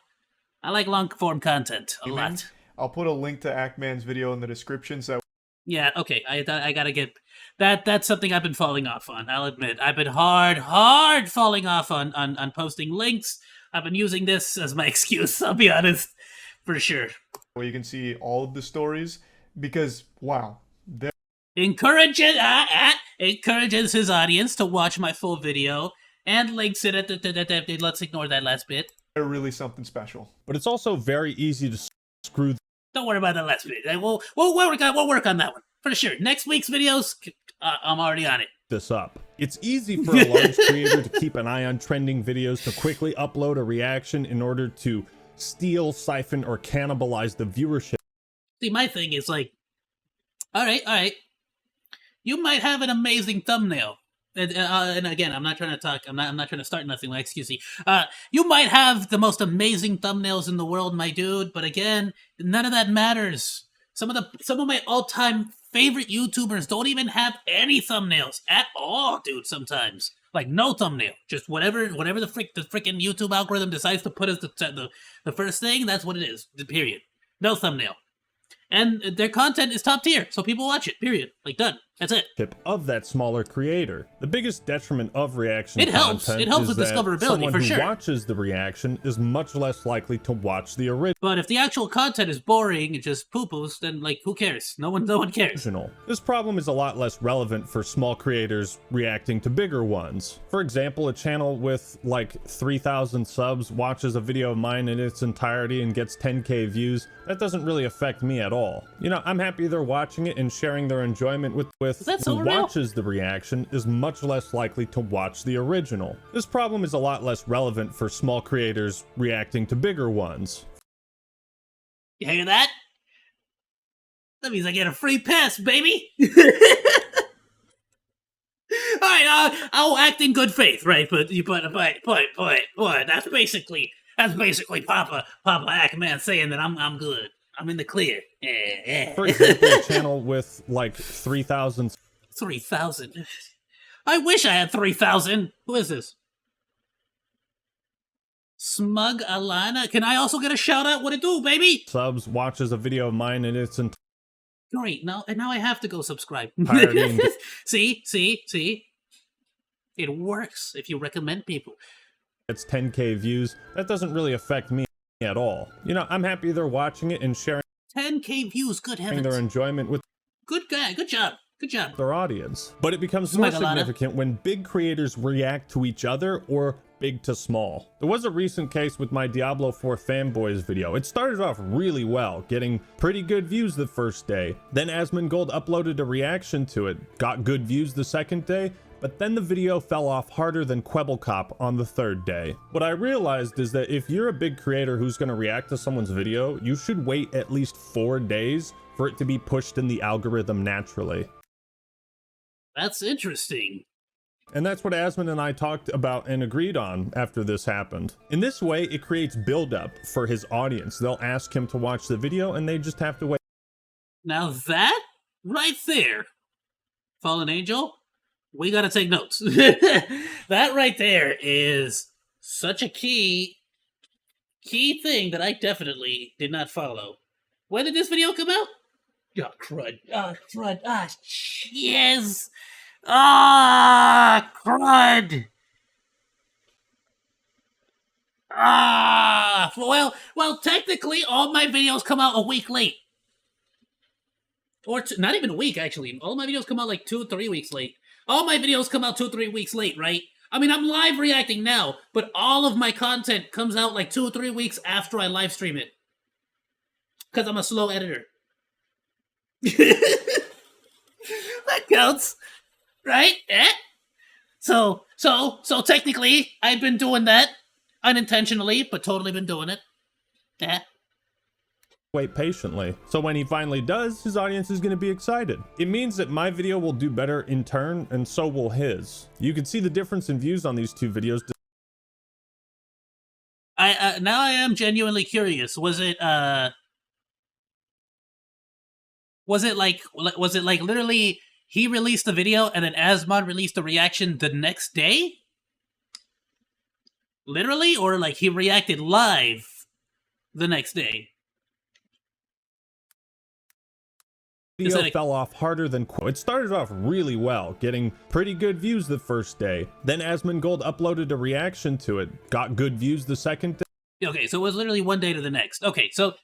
Speaker 1: I like long form content a lot.
Speaker 15: I'll put a link to Ackman's video in the description so.
Speaker 1: Yeah, okay. I gotta get that. That's something I've been falling off on. I'll admit, I've been hard falling off on posting links. I've been using this as my excuse. I'll be honest, for sure.
Speaker 15: Where you can see all of the stories, because wow,
Speaker 1: encourages his audience to watch my full video and links it at the. Let's ignore that last bit.
Speaker 15: They're really something special.
Speaker 14: But it's also very easy to screw.
Speaker 1: Don't worry about that last bit. We'll work on that one for sure. Next week's videos, I'm already on it.
Speaker 14: This up. It's easy for a large creator to keep an eye on trending videos to quickly upload a reaction in order to steal, siphon, or cannibalize the viewership.
Speaker 1: See, my thing is like, all right. You might have an amazing thumbnail. And again, I'm not trying to talk. I'm not trying to start nothing like excuse me. You might have the most amazing thumbnails in the world, my dude. But again, none of that matters. Some of my all-time favorite YouTubers don't even have any thumbnails at all, dude. Sometimes, like no thumbnail, just whatever the freaking YouTube algorithm decides to put as the first thing. That's what it is. Period. No thumbnail. And their content is top tier, so people watch it, period. Like, done. That's it.
Speaker 14: Of that smaller creator. The biggest detriment of reaction
Speaker 1: helps.
Speaker 14: content
Speaker 1: It helps
Speaker 14: is
Speaker 1: with
Speaker 14: that
Speaker 1: discoverability,
Speaker 14: someone
Speaker 1: for
Speaker 14: who
Speaker 1: sure.
Speaker 14: watches the reaction is much less likely to watch the original.
Speaker 1: But if the actual content is boring and just poo-poos, then, like, who cares? No one cares.
Speaker 14: This problem is a lot less relevant for small creators reacting to bigger ones. For example, a channel with, like, 3,000 subs watches a video of mine in its entirety and gets 10k views. That doesn't really affect me at all. You know, I'm happy they're watching it and sharing their enjoyment with
Speaker 1: so
Speaker 14: who
Speaker 1: real?
Speaker 14: watches the reaction is much less likely to watch the original. This problem is a lot less relevant for small creators reacting to bigger ones.
Speaker 1: You hear that? That means I get a free pass, baby! Alright, I'll act in good faith, right? But that's basically Papa Ackman saying that I'm good. I'm in the clear.
Speaker 14: For example, a channel with like 3,000.
Speaker 1: 3,000. I wish I had 3,000. Who is this? Smug Alana. Can I also get a shout out? What it do, baby?
Speaker 14: Subs watches a video of mine and it's
Speaker 1: Great. Now I have to go subscribe.
Speaker 14: entirety.
Speaker 1: See. It works if you recommend people.
Speaker 14: It's 10k views. That doesn't really affect me at all. You know, I'm happy they're watching it and sharing
Speaker 1: 10k views. Good heavens.
Speaker 14: their enjoyment with
Speaker 1: Good guy. Good job.
Speaker 14: their audience. But it becomes more significant when big creators react to each other or big to small. There was a recent case with my Diablo 4 fanboys video. It started off really well, getting pretty good views the first day. Then Asmongold uploaded a reaction to it, got good views the second day, but then the video fell off harder than Quebblecop on the third day. What I realized is that if you're a big creator who's going to react to someone's video, you should wait at least 4 days for it to be pushed in the algorithm naturally.
Speaker 1: That's interesting.
Speaker 14: And that's what Asmon and I talked about and agreed on after this happened. In this way, it creates buildup for his audience. They'll ask him to watch the video and they just have to wait.
Speaker 1: Now that right there, Fallen Angel, we gotta take notes. That right there is such a key thing that I definitely did not follow. When did this video come out? Oh, crud. Oh, crud. Ah, yes. Ah, crud. Well, technically, all my videos come out a week late. Or not even a week, actually. All my videos come out like 2 or 3 weeks late. All my videos come out 2 or 3 weeks late, right? I mean, I'm live reacting now, but all of my content comes out like 2 or 3 weeks after I live stream it. Because I'm a slow editor. That counts. Right? Eh? So technically, I've been doing that. Unintentionally, but totally been doing it. Eh?
Speaker 14: Wait patiently. So when he finally does, his audience is going to be excited. It means that my video will do better in turn, and so will his. You can see the difference in views on these 2 videos.
Speaker 1: Now I am genuinely curious. Was it like literally he released the video and then Asmon released the reaction the next day? Literally, or like he reacted live the next day?
Speaker 14: Video fell off harder than it started off really well, getting pretty good views the first day. Then Asmongold uploaded a reaction to it, got good views the second day.
Speaker 1: Okay, so it was literally one day to the next. Okay, so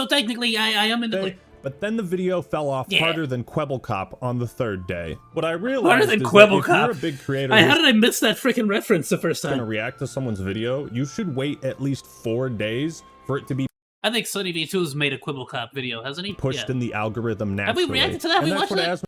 Speaker 1: technically I am in the...
Speaker 14: But then the video fell off harder than Kwebbelkop on the 3rd day. What I realized
Speaker 1: harder than
Speaker 14: is
Speaker 1: Kwebbelkop.
Speaker 14: that if you're a big creator,
Speaker 1: how did I miss that freaking reference the first time?
Speaker 14: Gonna react to someone's video, you should wait at least 4 days for it to be.
Speaker 1: I think Sunny V2's made a Kwebbelkop video, hasn't he?
Speaker 14: Pushed in the algorithm naturally.
Speaker 1: Have we reacted to that?
Speaker 14: And
Speaker 1: We watched that?
Speaker 14: Asmon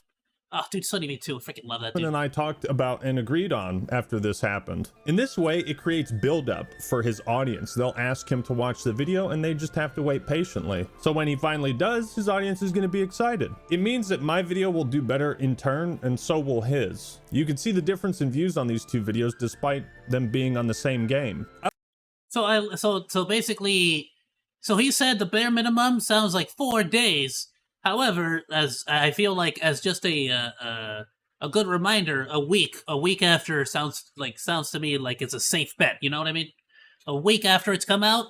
Speaker 1: Oh, dude, Sunny V2, I freaking love that dude.
Speaker 14: and I talked about and agreed on after this happened. In this way, it creates build-up for his audience. They'll ask him to watch the video, and they just have to wait patiently. So when he finally does, his audience is going to be excited. It means that my video will do better in turn, and so will his. You can see the difference in views on these 2 videos despite them being on the same game.
Speaker 1: So basically, so he said the bare minimum sounds like 4 days. However, as I feel like as just a good reminder, a week after sounds to me like it's a safe bet. You know what I mean? A week after it's come out,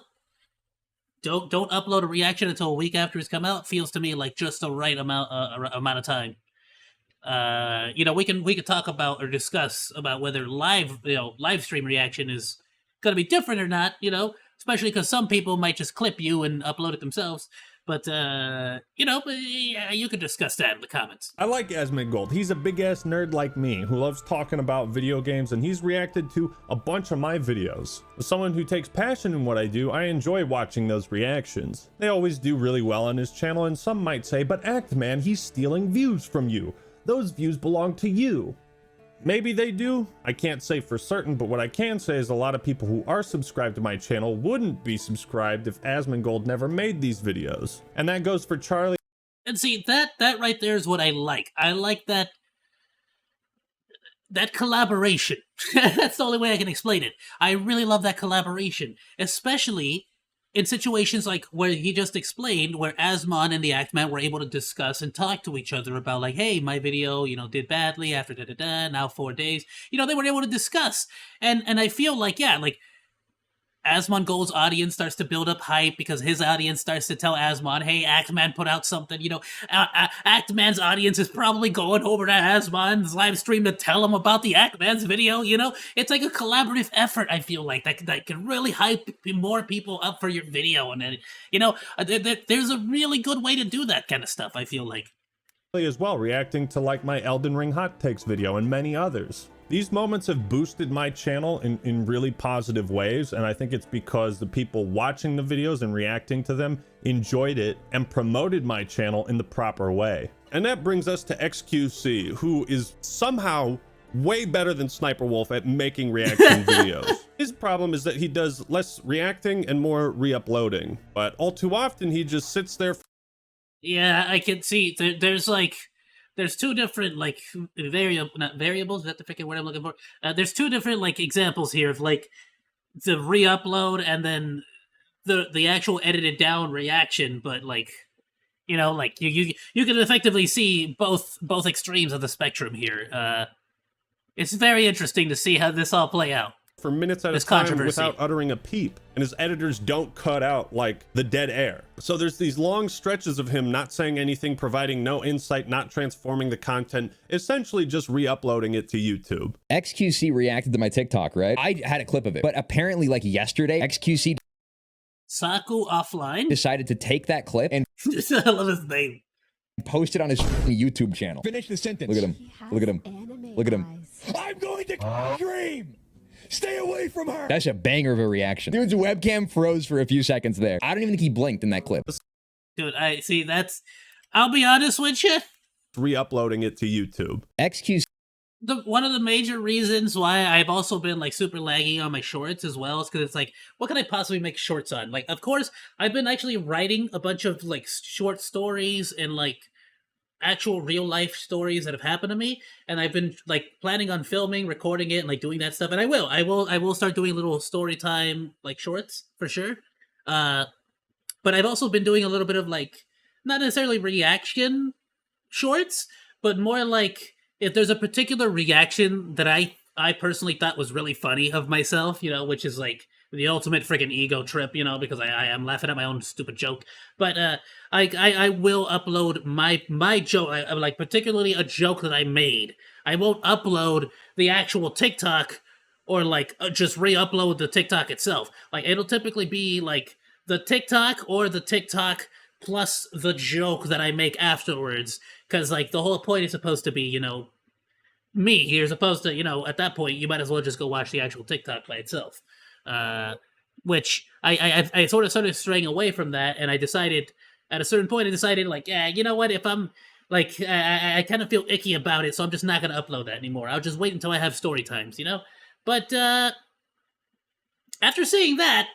Speaker 1: don't upload a reaction until a week after it's come out. Feels to me like just the right amount of time. We can talk about or discuss about whether live stream reaction is gonna be different or not. Especially because some people might just clip you and upload it themselves. But, you could discuss that in the comments.
Speaker 14: I like Asmongold. He's a big-ass nerd like me who loves talking about video games, and he's reacted to a bunch of my videos. As someone who takes passion in what I do, I enjoy watching those reactions. They always do really well on his channel, and some might say, but Actman, he's stealing views from you. Those views belong to you. Maybe they do. I can't say for certain, but what I can say is a lot of people who are subscribed to my channel wouldn't be subscribed if Asmongold never made these videos. And that goes for Charlie.
Speaker 1: And see, that right there is what I like. I like that collaboration. That's the only way I can explain it. I really love that collaboration, especially in situations like where he just explained, where Asmon and the Actman were able to discuss and talk to each other about, like, hey, my video, did badly after now 4 days. They were able to discuss. And I feel like, Asmongold's audience starts to build up hype because his audience starts to tell Asmon, hey, Actman put out something. Actman's audience is probably going over to Asmon's live stream to tell him about the Actman's video. It's like a collaborative effort, I feel like, that can really hype more people up for your video. And then, there's a really good way to do that kind of stuff, I feel like.
Speaker 14: As well, reacting to like my Elden Ring hot takes video and many others. These moments have boosted my channel in really positive ways, and I think it's because the people watching the videos and reacting to them enjoyed it and promoted my channel in the proper way. And that brings us to XQC, who is somehow way better than Sniper Wolf at making reaction videos. His problem is that he does less reacting and more re-uploading, but all too often he just sits there.
Speaker 1: Yeah, I can see there's 2 different variables. Is that the freaking word I'm looking for? There's 2 different examples here of the re-upload and then the actual edited down reaction. But you can effectively see both extremes of the spectrum here. It's very interesting to see how this all play out.
Speaker 2: for minutes at a
Speaker 1: This
Speaker 2: time
Speaker 1: controversy.
Speaker 2: without uttering a peep, and his editors don't cut out like the dead air. So there's these long stretches of him not saying anything, providing no insight, not transforming the content, essentially just re-uploading it to YouTube.
Speaker 16: XQC reacted to my TikTok, right? I had a clip of it, but apparently like yesterday, XQC
Speaker 1: Saku offline
Speaker 16: decided to take that clip and
Speaker 1: I love his name.
Speaker 16: post it on his YouTube channel.
Speaker 17: Finish the sentence.
Speaker 16: Look at him. Look at him. Look at him.
Speaker 17: I'm going to dream. Stay away from her.
Speaker 16: That's a banger of a reaction. Dude's webcam froze for a few seconds there. I don't even think he blinked in that clip.
Speaker 1: Dude, I see that's. I'll be honest with you.
Speaker 2: Re-uploading it to YouTube.
Speaker 16: XQC.
Speaker 1: One of the major reasons why I've also been like super laggy on my shorts as well is because it's like, what can I possibly make shorts on? Like, of course, I've been actually writing a bunch of like short stories and like actual real life stories that have happened to me, and I've been like planning on filming, recording it, and like doing that stuff. And I will start doing little story time like shorts for sure. But I've also been doing a little bit of like not necessarily reaction shorts, but more like if there's a particular reaction that I personally thought was really funny of myself, you know, which is like the ultimate freaking ego trip, you know, because I am laughing at my own stupid joke. But I will upload my joke, like particularly a joke that I made. I won't upload the actual TikTok or like just re-upload the TikTok itself. Like it'll typically be like the TikTok or the TikTok plus the joke that I make afterwards, because like the whole point is supposed to be, you know, me. You're supposed to, you know, at that point you might as well just go watch the actual TikTok by itself. Which I sort of started straying away from that, and I decided at a certain point like, yeah, you know what, if I'm like I kind of feel icky about it, so I'm just not gonna upload that anymore. I'll just wait until I have story times, you know. But after seeing that,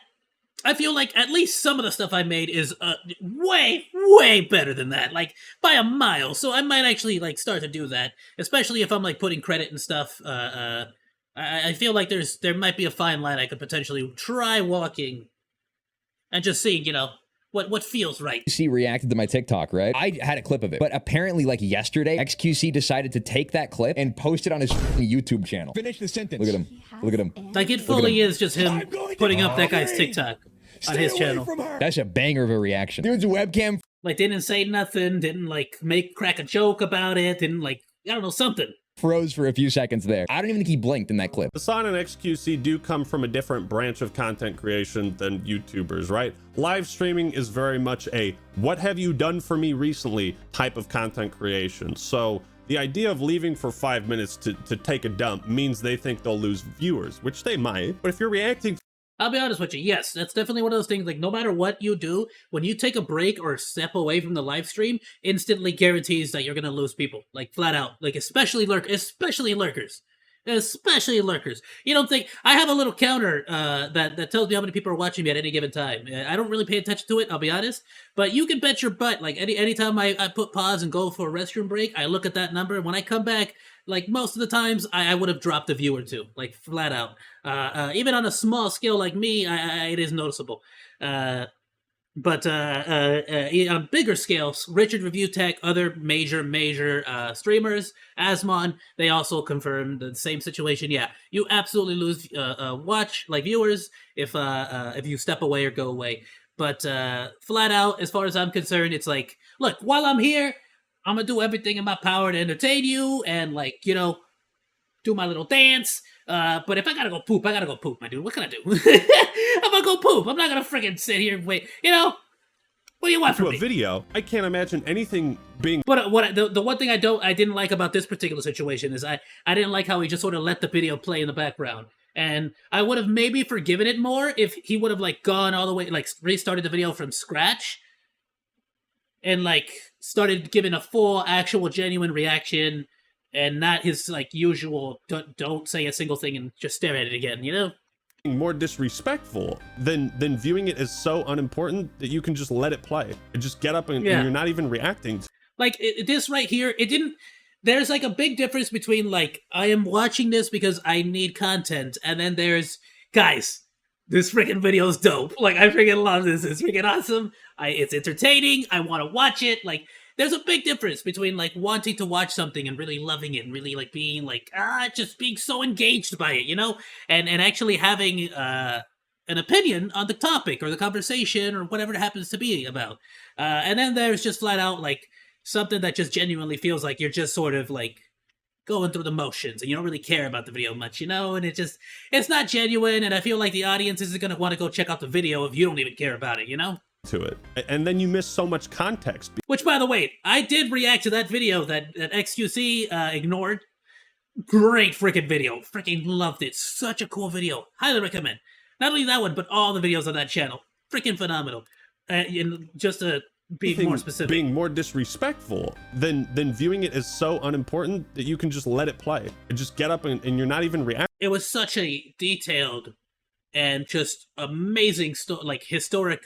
Speaker 1: I feel like at least some of the stuff I made is way better than that, like by a mile. So I might actually like start to do that, especially if I'm like putting credit and stuff. I feel like there might be a fine line I could potentially try walking, and just seeing, you know, what feels right.
Speaker 16: XQC reacted to my TikTok, right? I had a clip of it, but apparently like yesterday, XQC decided to take that clip and post it on his YouTube channel.
Speaker 17: Finish the sentence.
Speaker 16: Look at him. Look at him.
Speaker 1: Like it fully is just him putting up that guy's TikTok on his channel.
Speaker 16: That's a banger of a reaction. Dude's webcam
Speaker 1: like didn't say nothing, didn't like crack a joke about it, didn't like, I don't know, something.
Speaker 16: Froze for a few seconds there. I don't even think he blinked in that clip.
Speaker 2: Hasan and XQC do come from a different branch of content creation than YouTubers, right? Live streaming is very much a what have you done for me recently type of content creation. So the idea of leaving for 5 minutes to take a dump means they think they'll lose viewers, which they might. But if you're reacting,
Speaker 1: I'll be honest with you, yes, that's definitely one of those things, like, no matter what you do, when you take a break or step away from the live stream, instantly guarantees that you're gonna lose people, like, flat out. Like, especially lurkers. Especially lurkers. You don't think... I have a little counter that tells me how many people are watching me at any given time. I don't really pay attention to it, I'll be honest, but you can bet your butt, like, anytime I put pause and go for a restroom break, I look at that number, and when I come back, like, most of the times, I would have dropped a view or two, like, flat out. Even on a small scale like me, it is noticeable. But on bigger scales, Richard Review Tech, other major streamers, Asmon, they also confirmed the same situation. Yeah, you absolutely lose viewers if you step away or go away. But flat out, as far as I'm concerned, it's like, look, while I'm here, I'm gonna do everything in my power to entertain you and, like, you know, do my little dance. But if I gotta go poop, my dude. What can I do? I'm gonna go poop. I'm not gonna freaking sit here and wait. You know? What do you want from me?
Speaker 2: To a video, I can't imagine anything being...
Speaker 1: But the one thing I didn't like about this particular situation is I didn't like how he just sort of let the video play in the background. And I would have maybe forgiven it more if he would have, like, gone all the way, like, restarted the video from scratch and, like, started giving a full, actual, genuine reaction, and not his, like, usual don't say a single thing and just stare at it again, you know?
Speaker 2: More disrespectful than viewing it as so unimportant that you can just let it play and just get up and you're not even reacting.
Speaker 1: Like, this right here, it didn't... There's, like, a big difference between, like, I am watching this because I need content, and then there's, guys, this freaking video is dope. Like, I freaking love this. It's freaking awesome. It's entertaining. I want to watch it. Like, there's a big difference between like wanting to watch something and really loving it and really like being like just being so engaged by it, you know, and actually having an opinion on the topic or the conversation or whatever it happens to be about. And then there's just flat out like something that just genuinely feels like you're just sort of like going through the motions and you don't really care about the video much, you know, and it's not genuine, and I feel like the audience isn't going to want to go check out the video if you don't even care about it, you know?
Speaker 2: To it. And then you miss so much context.
Speaker 1: Which, by the way, I did react to that video that XQC ignored. Great freaking video. Freaking loved it. Such a cool video. Highly recommend. Not only that one, but all the videos on that channel. Freaking phenomenal. Just to be more specific.
Speaker 2: Being more disrespectful than viewing it as so unimportant that you can just let it play and just get up and you're not even reacting.
Speaker 1: It was such a detailed and just amazing like historic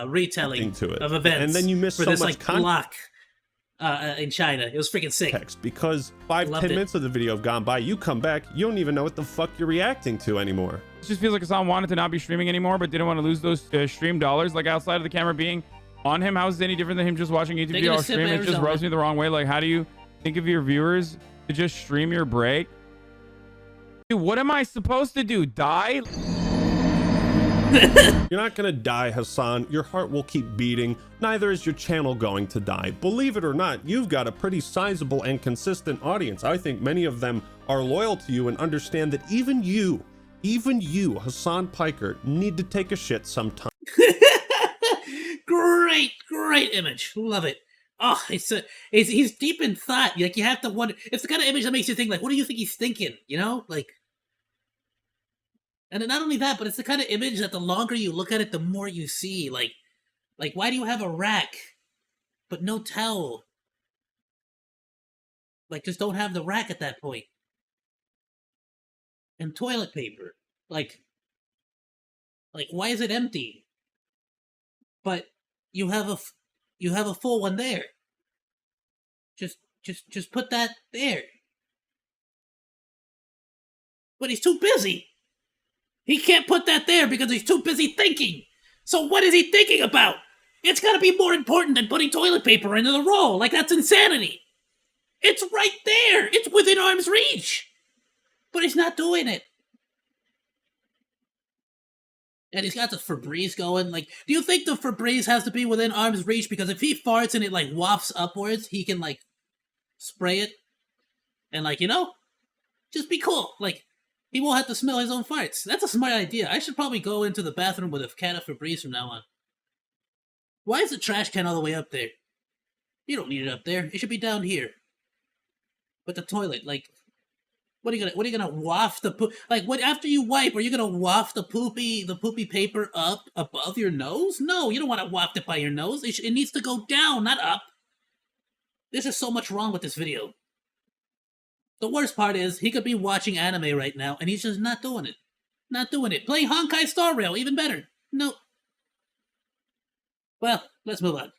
Speaker 1: retelling of events.
Speaker 2: And then you miss
Speaker 1: for
Speaker 2: so
Speaker 1: this
Speaker 2: much
Speaker 1: like block in China. It was freaking sick.
Speaker 2: Because 5-10 minutes of the video have gone by, you come back, you don't even know what the fuck you're reacting to anymore.
Speaker 3: It just feels like Hassan wanted to not be streaming anymore, but didn't want to lose those stream dollars, like outside of the camera being on him. How is it any different than him just watching YouTube video stream? It just rubs me the wrong way. Like, how do you think of your viewers to just stream your break? Dude, what am I supposed to do? Die?
Speaker 2: You're not gonna die, Hassan. Your heart will keep beating. Neither is your channel going to die. Believe it or not, you've got a pretty sizable and consistent audience. I think many of them are loyal to you and understand that even you, Hassan Piker, need to take a shit sometime.
Speaker 1: Great image. Love it. Oh, he's deep in thought. Like, you have to wonder. It's the kind of image that makes you think, like, what do you think he's thinking? You know, like. And not only that, but it's the kind of image that the longer you look at it, the more you see. Like why do you have a rack, but no towel? Like, just don't have the rack at that point. And toilet paper. Like, why is it empty? But you have a full one there. Just put that there. But he's too busy. He can't put that there because he's too busy thinking. So what is he thinking about? It's gotta be more important than putting toilet paper into the roll. Like, that's insanity. It's right there. It's within arm's reach. But he's not doing it. And he's got the Febreze going. Like, do you think the Febreze has to be within arm's reach? Because if he farts and it, like, wafts upwards, he can, like, spray it. And, like, you know, just be cool. Like, he won't have to smell his own farts. That's a smart idea. I should probably go into the bathroom with a can of Febreze from now on. Why is the trash can all the way up there? You don't need it up there. It should be down here. But the toilet, like, what are you gonna waft the poop? Like, what, after you wipe, are you gonna waft the poopy paper up above your nose? No, you don't want to waft it by your nose. It needs to go down, not up. There's just so much wrong with this video. The worst part is, he could be watching anime right now, and he's just not doing it. Not doing it. Playing Honkai Star Rail, even better. No. Well, let's move on.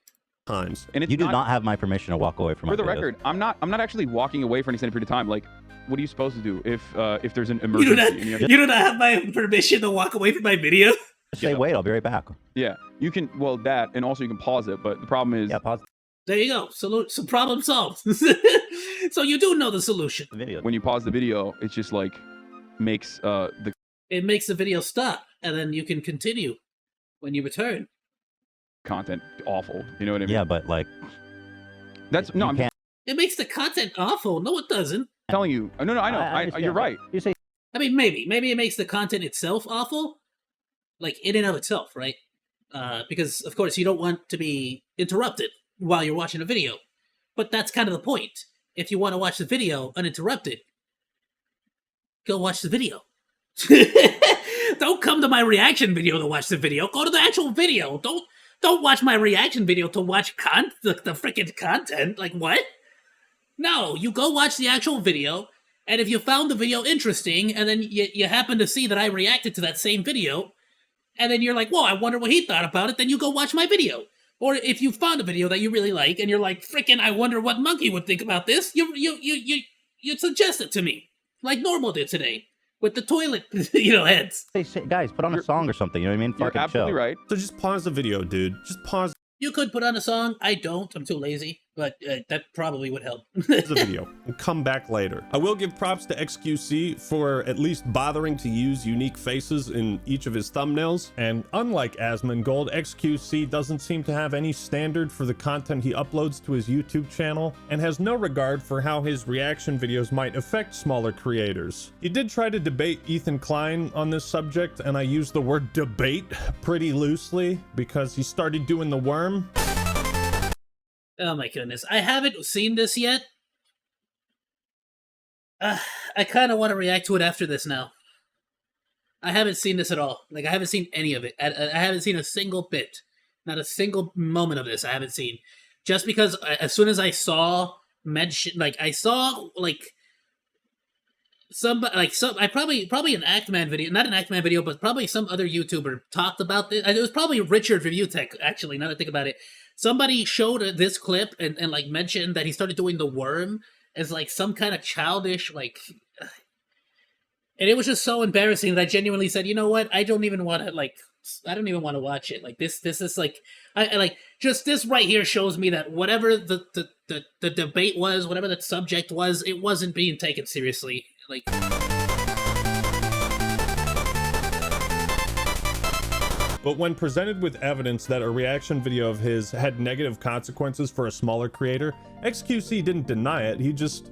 Speaker 2: Times.
Speaker 18: And you do not have my permission to walk away from my
Speaker 3: For the
Speaker 18: videos.
Speaker 3: record, I'm not actually walking away for an extended period of time. Like, what are you supposed to do if there's an emergency?
Speaker 1: You do not have my permission to walk away from my video?
Speaker 18: Say, wait, I'll be right back.
Speaker 3: Yeah, you can, well, that, and also you can pause it, but the problem is...
Speaker 18: Yeah, pause.
Speaker 1: There you go. So problem solved. So you do know the solution.
Speaker 3: When you pause the video, it just, like, makes
Speaker 1: It makes the video stop, and then you can continue when you return.
Speaker 3: Content awful. You know what I mean?
Speaker 18: Yeah, but, like...
Speaker 3: That's... No, I'm...
Speaker 1: It makes the content awful. No, it doesn't.
Speaker 3: I'm telling you. No, I know. You're right.
Speaker 18: You say...
Speaker 1: I mean, maybe it makes the content itself awful. Like, in and of itself, right? Because, of course, you don't want to be interrupted while you're watching a video. But that's kind of the point. If you want to watch the video uninterrupted, go watch the video. Don't come to my reaction video to watch the video. Go to the actual video. Don't watch my reaction video to watch the freaking content. Like, what? No, you go watch the actual video, and if you found the video interesting, and then you happen to see that I reacted to that same video, and then you're like, whoa, I wonder what he thought about it, then you go watch my video. Or if you found a video that you really like, and you're like, frickin', I wonder what Monkey would think about this, you suggest it to me, like Normal did today, with the toilet, heads.
Speaker 18: Hey, guys, put on a song or something, you know what I mean?
Speaker 3: You're absolutely right.
Speaker 2: So just pause the video, dude. Just pause.
Speaker 1: You could put on a song. I don't. I'm too lazy. but that probably would help.
Speaker 2: The video and come back later. I will give props to XQC for at least bothering to use unique faces in each of his thumbnails. And unlike Asmongold, XQC doesn't seem to have any standard for the content he uploads to his YouTube channel and has no regard for how his reaction videos might affect smaller creators. He did try to debate Ethan Klein on this subject, and I use the word debate pretty loosely because he started doing the worm.
Speaker 1: Oh my goodness. I haven't seen this yet. I kind of want to react to it after this now. I haven't seen this at all. Like, I haven't seen any of it. I haven't seen a single bit. Not a single moment of this I haven't seen. Just because as soon as I saw mention, like, I saw, like, probably an Actman video, not an Actman video, but probably some other YouTuber talked about this. It was probably Richard Review Tech, actually, now that I think about it. Somebody showed this clip and like mentioned that he started doing the worm as like some kind of childish, like, and it was just so embarrassing that I genuinely said, you know what, I don't even want to watch it. Like, this is like, I like, just this right here shows me that whatever the debate was, whatever the subject was, it wasn't being taken seriously. Like,
Speaker 2: but when presented with evidence that a reaction video of his had negative consequences for a smaller creator, XQC didn't deny it, he just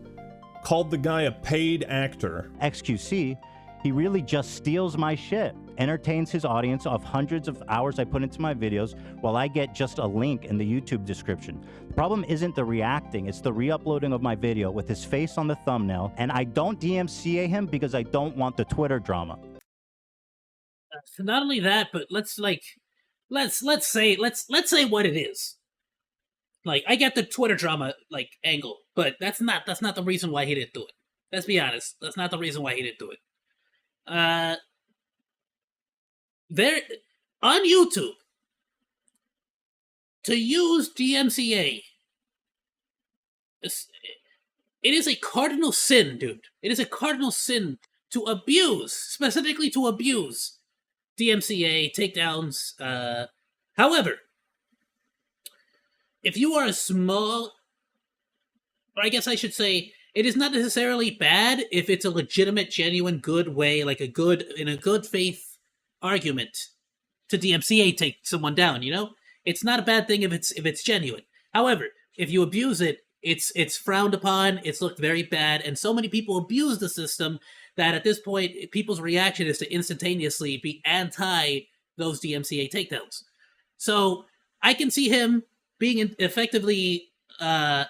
Speaker 2: called the guy a paid actor.
Speaker 18: XQC, he really just steals my shit, entertains his audience of hundreds of hours I put into my videos while I get just a link in the YouTube description. The problem isn't the reacting, it's the re-uploading of my video with his face on the thumbnail, and I don't DMCA him because I don't want the Twitter drama.
Speaker 1: not only that, but let's say what it is. Like, I get the Twitter drama like angle, but that's not the reason why he didn't do it. Let's be honest, that's not the reason why he didn't do it. There on YouTube, to use DMCA, it is a cardinal sin, dude. It is a cardinal sin to abuse, specifically to abuse DMCA takedowns. However, if you are a small, or I guess I should say, it is not necessarily bad if it's a legitimate, genuine, good way, like in a good faith argument to DMCA take someone down, you know? It's not a bad thing if it's genuine. However, if you abuse it, it's frowned upon, it's looked very bad, and so many people abuse the system that at this point, people's reaction is to instantaneously be anti those DMCA takedowns. So I can see him being effectively, not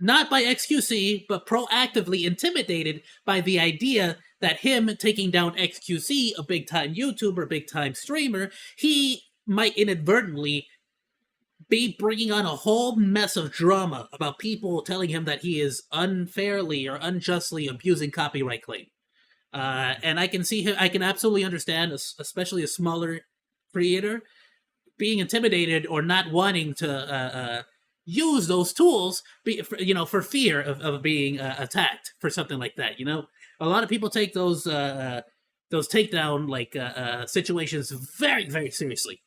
Speaker 1: by XQC, but proactively intimidated by the idea that him taking down XQC, a big-time YouTuber, big-time streamer, he might inadvertently be bringing on a whole mess of drama about people telling him that he is unfairly or unjustly abusing copyright claim. And I can see him, I can absolutely understand, especially a smaller creator, being intimidated or not wanting to use those tools, for fear of being attacked for something like that. You know, a lot of people take those takedown situations very, very seriously,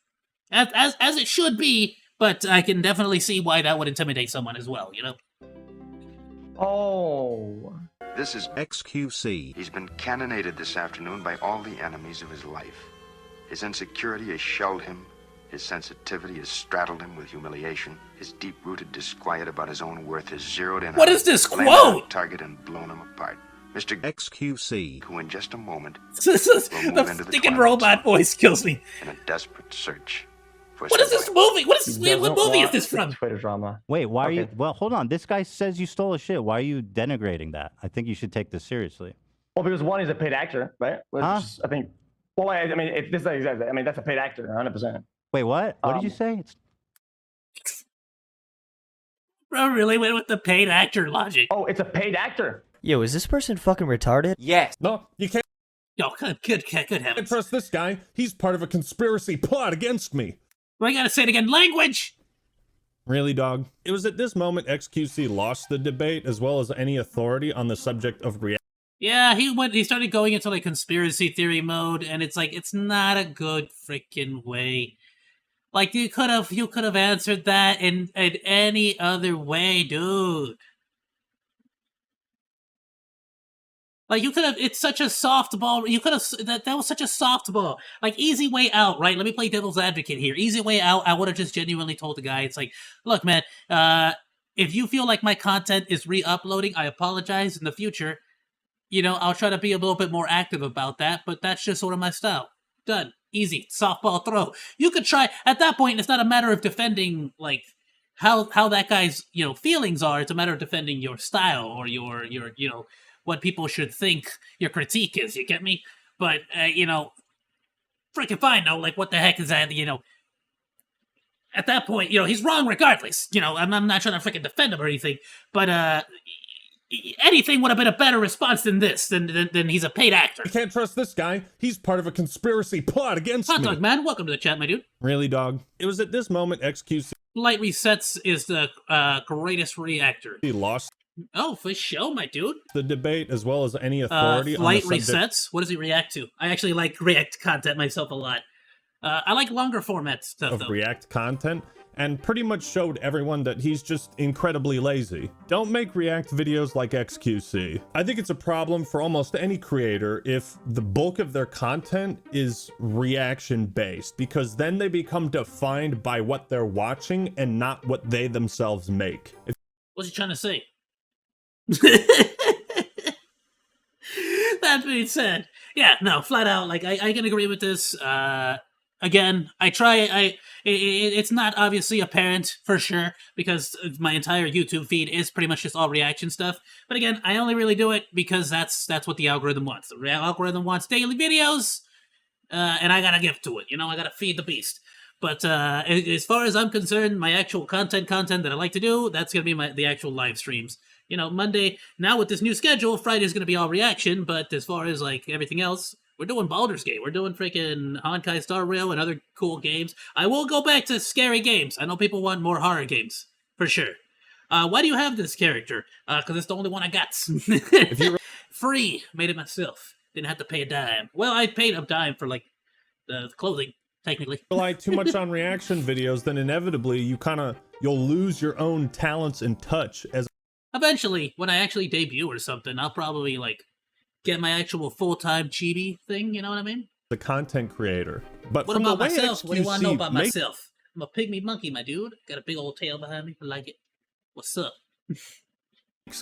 Speaker 1: as it should be. But I can definitely see why that would intimidate someone as well. You know.
Speaker 19: Oh.
Speaker 20: This is XQC. He's been cannonaded this afternoon by all the enemies of his life. His insecurity has shelled him. His sensitivity has straddled him with humiliation. His deep-rooted disquiet about his own worth has zeroed in.
Speaker 1: What is this quote?
Speaker 20: Target and blown him apart. Mr. XQC, who in just a moment
Speaker 1: the stinking robot voice kills me.
Speaker 20: In a desperate search.
Speaker 1: What is this movie? What movie is this from?
Speaker 19: Twitter drama.
Speaker 18: Wait, why are you? Well, hold on. This guy says you stole his shit. Why are you denigrating that? I think you should take this seriously.
Speaker 19: Well, because one, he's a paid actor, right? Which I think. Well, I mean, that's a paid actor, 100%.
Speaker 18: Wait, what? What did you say?
Speaker 1: Bro, really went with the paid actor logic.
Speaker 19: Oh, it's a paid actor.
Speaker 10: Yo, is this person fucking retarded?
Speaker 20: Yes.
Speaker 2: No, you can't.
Speaker 1: Yo, good heavens.
Speaker 2: Trust this guy. He's part of a conspiracy plot against me.
Speaker 1: I gotta say it again. Language!
Speaker 2: Really, dog? It was at this moment XQC lost the debate as well as any authority on the subject of reaction.
Speaker 1: Yeah, he started going into like conspiracy theory mode, and it's like, it's not a good freaking way. Like you could have answered that in any other way, dude. Like you could have. It's such a softball. You could have. That was such a softball. Like easy way out, right? Let me play devil's advocate here. Easy way out. I would have just genuinely told the guy. It's like, look, man. If you feel like my content is re-uploading, I apologize. In the future, I'll try to be a little bit more active about that. But that's just sort of my style. Done. Easy. Softball throw. You could try. At that point, it's not a matter of defending like how that guy's feelings are. It's a matter of defending your style or your what people should think your critique is. You get me? But freaking fine. No, like what the heck is that? At that point, he's wrong regardless. I'm not trying to freaking defend him or anything. But anything would have been a better response than this. Than he's a paid actor.
Speaker 14: You can't trust this guy. He's part of a conspiracy plot against me.
Speaker 1: Hot dog man, welcome to the chat, my dude.
Speaker 14: Really, dog? It was at this moment XQC
Speaker 1: Light Resets is the greatest reactor.
Speaker 14: He lost.
Speaker 1: Oh, for sure, my dude.
Speaker 14: The debate as well as any authority on
Speaker 1: Light
Speaker 14: the subject.
Speaker 1: Resets? What does he react to? I actually like React content myself a lot. I like longer format stuff, though.
Speaker 14: React content, and pretty much showed everyone that he's just incredibly lazy. Don't make React videos like XQC. I think it's a problem for almost any creator if the bulk of their content is reaction based, because then they become defined by what they're watching and not what they themselves make.
Speaker 1: What's he trying to say? That being said, yeah, no, flat out, like I can agree with this. Again, I try. It's not obviously apparent for sure because my entire YouTube feed is pretty much just all reaction stuff. But again, I only really do it because that's what the algorithm wants. The algorithm wants daily videos, and I gotta give to it. I gotta feed the beast. But as far as I'm concerned, my actual content that I like to do, that's gonna be the actual live streams. Monday, now with this new schedule, Friday's going to be all reaction, but as far as, like, everything else, we're doing Baldur's Gate. We're doing freaking Honkai Star Rail and other cool games. I will go back to scary games. I know people want more horror games, for sure. Why do you have this character? Because it's the only one I got. Free. Made it myself. Didn't have to pay a dime. Well, I paid a dime for, like, the clothing, technically.
Speaker 14: Rely too much on reaction videos, then inevitably you'll lose your own talents and touch as
Speaker 1: eventually, when I actually debut or something, I'll probably, like, get my actual full-time chibi thing, you know what I mean?
Speaker 14: The content creator. But
Speaker 1: what about myself? What do you want to know about myself? I'm a pygmy monkey, my dude. Got a big old tail behind me. I like it. What's up?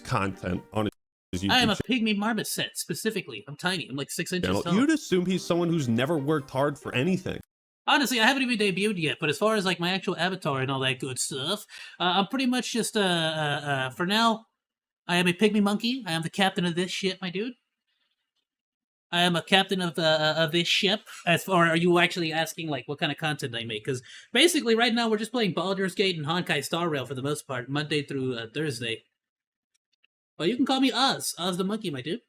Speaker 14: Content on his YouTube
Speaker 1: I am a pygmy marmoset, specifically. I'm tiny. I'm like 6 inches tall.
Speaker 14: You'd assume he's someone who's never worked hard for anything.
Speaker 1: Honestly, I haven't even debuted yet, but as far as like my actual avatar and all that good stuff, I'm pretty much just for now, I am a pygmy monkey. I am the captain of this ship, my dude. I am a captain of this ship. Are you actually asking like what kind of content I make? Because basically, right now we're just playing Baldur's Gate and Honkai Star Rail for the most part, Monday through Thursday. But you can call me Oz the monkey, my dude.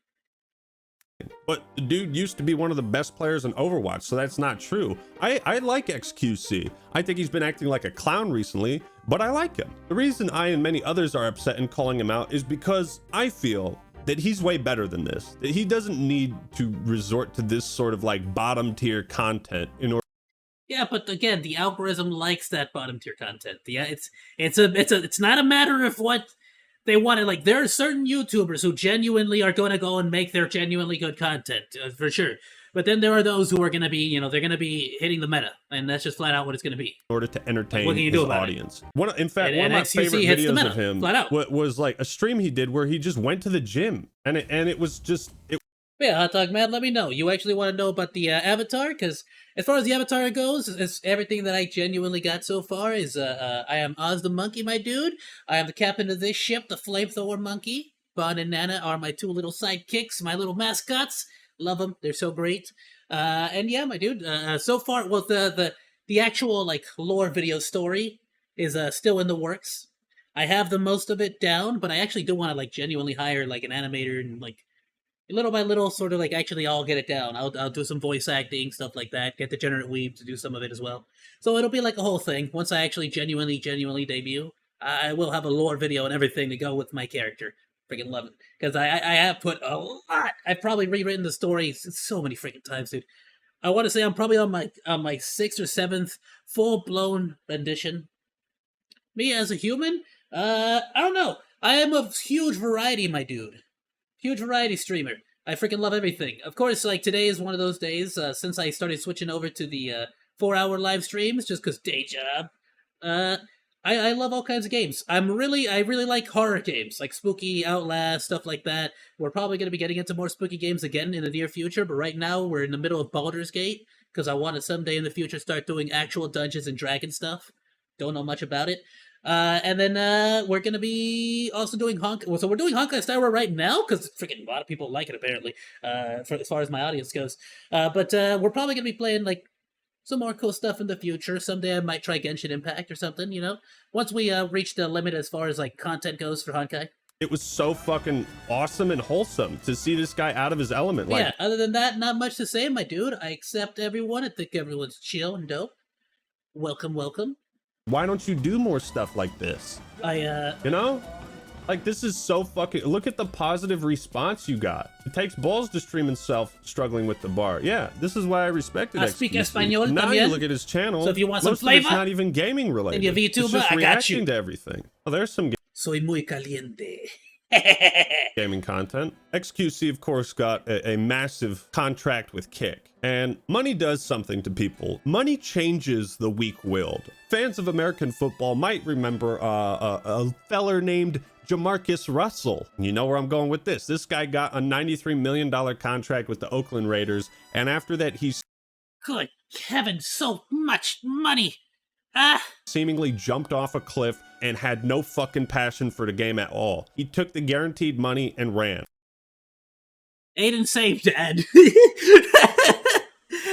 Speaker 14: But the dude used to be one of the best players in Overwatch, so that's not true. I like XQC. I think he's been acting like a clown recently, but I like him. The reason I and many others are upset and calling him out is because I feel that he's way better than this. That he doesn't need to resort to this sort of like bottom tier content in order.
Speaker 1: Yeah, but again, the algorithm likes that bottom tier content. Yeah, it's not a matter of what they want to, like, there are certain YouTubers who genuinely are going to go and make their genuinely good content, for sure. But then there are those who are going to be, they're going to be hitting the meta, and that's just flat out what it's going to be.
Speaker 14: In order to entertain
Speaker 1: what can you
Speaker 14: his
Speaker 1: do about
Speaker 14: audience. In fact, one of my favorite videos of him was like a stream he did where he just went to the gym, and it was just...
Speaker 1: Yeah, Hot Dog Man, let me know. You actually want to know about the avatar? Because as far as the avatar goes, it's everything that I genuinely got so far is I am Oz the Monkey, my dude. I am the captain of this ship, the Flamethrower Monkey. Bon and Nana are my two little sidekicks, my little mascots. Love them. They're so great. And yeah, my dude, so far, well, the actual, like, lore video story is still in the works. I have the most of it down, but I actually do want to, like, genuinely hire, like, an animator and, like, little by little, sort of like actually I'll get it down. I'll do some voice acting, stuff like that. Get Degenerate Weeb to do some of it as well. So it'll be like a whole thing. Once I actually genuinely debut, I will have a lore video and everything to go with my character. Freaking love it. Because I have put a lot. I've probably rewritten the story so many freaking times, dude. I want to say I'm probably on my 6th or 7th full-blown rendition. Me as a human, I don't know. I am a huge variety, my dude. Huge variety streamer. I freaking love everything. Of course, like today is one of those days since I started switching over to the 4-hour live streams, just because day job. I love all kinds of games. I really like horror games, like spooky, Outlast, stuff like that. We're probably going to be getting into more spooky games again in the near future, but right now we're in the middle of Baldur's Gate, because I want to someday in the future start doing actual Dungeons and Dragons stuff. Don't know much about it. And then we're going to be also doing Honkai. So we're doing Honkai Star Rail right now, because freaking a lot of people like it, apparently, as far as my audience goes. But we're probably going to be playing, like, some more cool stuff in the future. Someday I might try Genshin Impact or something, you know? Once we reach the limit as far as, like, content goes for Honkai.
Speaker 2: It was so fucking awesome and wholesome to see this guy out of his element.
Speaker 1: Yeah, other than that, not much to say, my dude. I accept everyone. I think everyone's chill and dope. Welcome, welcome.
Speaker 2: Why don't you do more stuff like this?
Speaker 1: You
Speaker 2: know? Like, this is so fucking... Look at the positive response you got. It takes balls to stream himself struggling with the bar. Yeah, this is why I respected XQC.
Speaker 1: Speak Espanol
Speaker 2: now
Speaker 1: también.
Speaker 2: you look at his channel.
Speaker 1: So if you want some
Speaker 2: most
Speaker 1: flavor,
Speaker 2: of it's not even gaming related.
Speaker 1: and your VTuber,
Speaker 2: it's just
Speaker 1: I got
Speaker 2: reacting
Speaker 1: you.
Speaker 2: to everything. Oh, there's some
Speaker 1: Soy muy caliente.
Speaker 2: gaming content. XQC, of course, got a massive contract with Kick. And money does something to people. Money changes the weak-willed. Fans of American football might remember a feller named Jamarcus Russell. You know where I'm going with this. This guy got a $93 million contract with the Oakland Raiders, and after that, he's...
Speaker 1: Good heavens, so much money!
Speaker 2: Seemingly jumped off a cliff and had no fucking passion for the game at all. He took the guaranteed money and ran.
Speaker 1: Aiden saved Dad.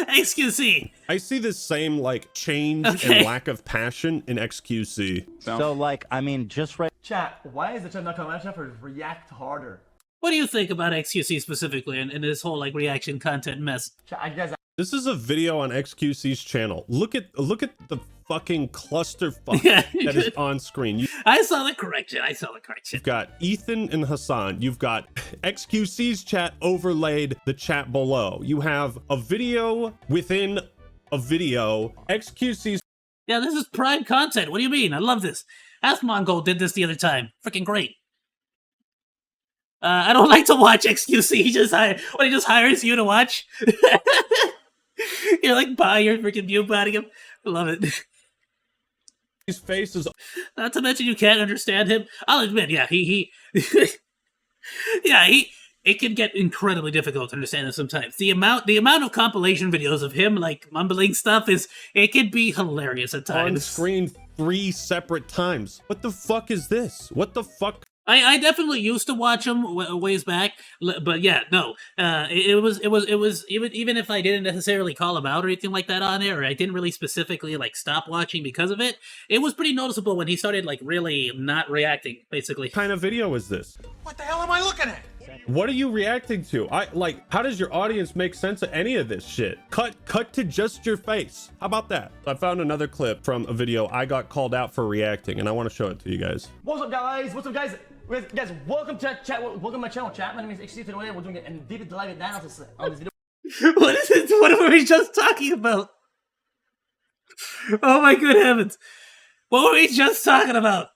Speaker 1: XQC.
Speaker 2: I see the same, like, change and lack of passion in XQC.
Speaker 18: So, like, I mean, just right...
Speaker 19: Chat, why is the chat not coming out for react harder?
Speaker 1: What do you think about XQC specifically and this whole, like, reaction content mess?
Speaker 19: Chat, I guess...
Speaker 2: This is a video on XQC's channel. Look at the fucking clusterfuck that is on screen.
Speaker 1: I saw the correction.
Speaker 2: You've got Ethan and Hassan. You've got XQC's chat overlaid the chat below. You have a video within a video. XQC's...
Speaker 1: Yeah, this is prime content. What do you mean? I love this. Ask Mongol did this the other time. Freaking great. I don't like to watch XQC. He just hires you to watch. You're like, buy your freaking view botting him. I love it.
Speaker 2: His face is...
Speaker 1: Not to mention you can't understand him. I'll admit, yeah, he it can get incredibly difficult to understand him sometimes. The amount of compilation videos of him, like, mumbling stuff it can be hilarious at times.
Speaker 2: On screen 3 separate times. What the fuck is this? What the fuck?
Speaker 1: I definitely used to watch him ways back, but yeah, no, it was even if I didn't necessarily call him out or anything like that on there, or I didn't really specifically like stop watching because of it. It was pretty noticeable when he started like really not reacting, basically.
Speaker 2: What kind of video is this?
Speaker 17: What the hell am I looking at?
Speaker 2: What are you reacting to? How does your audience make sense of any of this shit? Cut to just your face. How about that? I found another clip from a video I got called out for reacting, and I want to show it to you guys.
Speaker 19: What's up, guys? What's up, guys? Guys, welcome to chat. Welcome to my channel, chat. My name is H.E.R. Today we're doing a deep live analysis on this video.
Speaker 1: What is it? What were we just talking about? Oh my good heavens! What were we just talking about?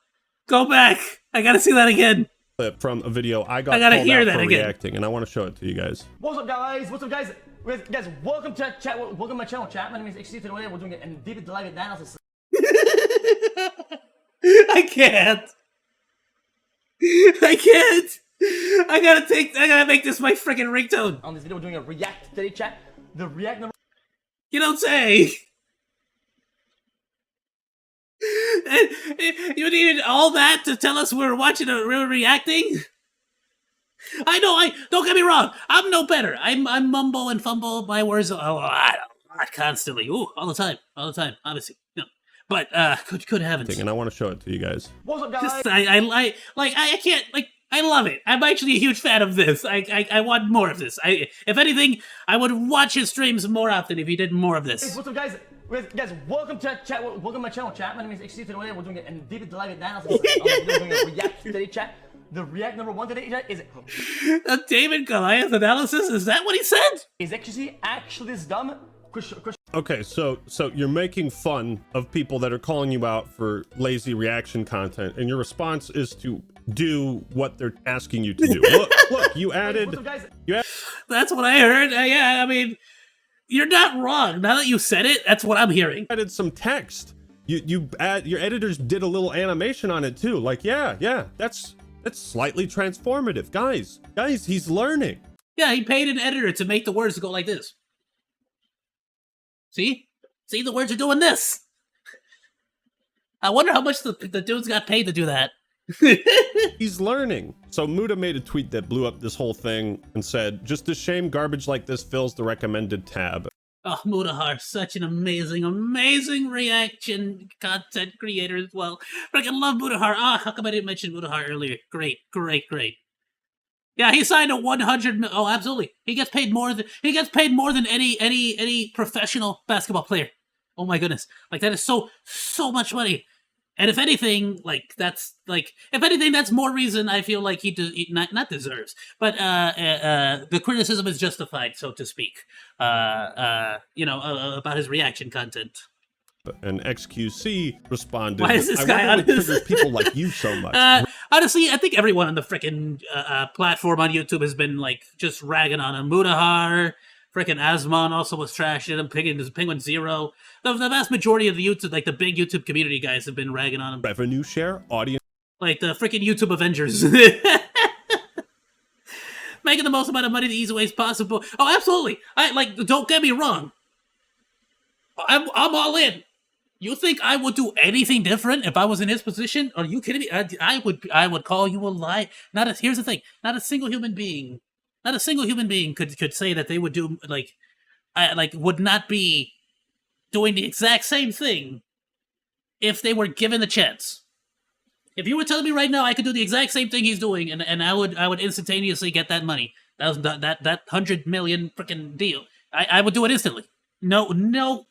Speaker 1: Go back. I gotta see that again.
Speaker 2: Clip from a video I got
Speaker 1: gotta
Speaker 2: called
Speaker 1: hear
Speaker 2: out
Speaker 1: that
Speaker 2: for
Speaker 1: again.
Speaker 2: reacting, and I want to show it to you guys.
Speaker 19: What's up, guys? What's up, guys? Guys, welcome to chat. Welcome to my channel, chat. My name is H.E.R. Today we're doing a deep live analysis.
Speaker 1: I can't. I can't. I gotta make this my freaking ringtone.
Speaker 19: On this video, we're doing a react today, chat. The react number.
Speaker 1: You don't say. You needed all that to tell us we're watching we're reacting? I know, don't get me wrong. I'm no better. I mumble and fumble my words not constantly. Ooh, all the time, obviously. No. But good heavens.
Speaker 2: And I want to show it to you guys.
Speaker 19: What's up, guys?
Speaker 1: I can't, like, I love it. I'm actually a huge fan of this. I want more of this. If anything, I would watch his streams more often if he did more of this.
Speaker 19: Hey, what's up, guys? Guys, welcome to chat. Welcome to my channel, chat. My name is H.E.R. Today we're doing a deep live analysis. We're doing a react today, chat. The react number 1 today, chat, is
Speaker 1: a David Goliath analysis. Is that what he said?
Speaker 19: Is XQC actually this dumb
Speaker 2: Okay, so you're making fun of people that are calling you out for lazy reaction content, and your response is to do what they're asking you to do. Look, you added.
Speaker 1: That's what I heard. Yeah, I mean, you're not wrong. Now that you said it, that's what I'm hearing.
Speaker 2: Added some text. Your editors did a little animation on it too. Like, yeah, that's slightly transformative, guys. He's learning.
Speaker 1: Yeah, he paid an editor to make the words go like this. See, the words are doing this. I wonder how much the dudes got paid to do that.
Speaker 2: He's learning. So Muda made a tweet that blew up this whole thing and said, "Just a shame garbage like this fills the recommended tab."
Speaker 1: Oh, Mudahar, such an amazing reaction content creator as well. Freaking love Mudahar. How come I didn't mention Mudahar earlier? Great. Yeah, he signed a 100. Oh, absolutely. He gets paid more than any professional basketball player. Oh my goodness, like that is so much money. And if anything, that's more reason I feel like he not deserves, but the criticism is justified, so to speak. About his reaction content.
Speaker 2: And XQC responded,
Speaker 1: "Why is this guy on
Speaker 2: this? Triggers people like you so much."
Speaker 1: Honestly, I think everyone on the frickin' platform on YouTube has been just ragging on him. Mudahar, frickin' Asmon also was trashing him. Penguin Zero. The vast majority of the YouTube, the big YouTube community guys, have been ragging on him.
Speaker 2: Revenue share, audience,
Speaker 1: like the frickin' YouTube Avengers. Making the most amount of money the easy ways possible. Oh, absolutely. Don't get me wrong. I'm all in. You think I would do anything different if I was in his position? Are you kidding me? I would call you a lie. Here's the thing. Not a single human being could say that they would do would not be doing the exact same thing if they were given the chance. If you were telling me right now I could do the exact same thing he's doing, and I would instantaneously get that money, that 100 million freaking deal, I would do it instantly. No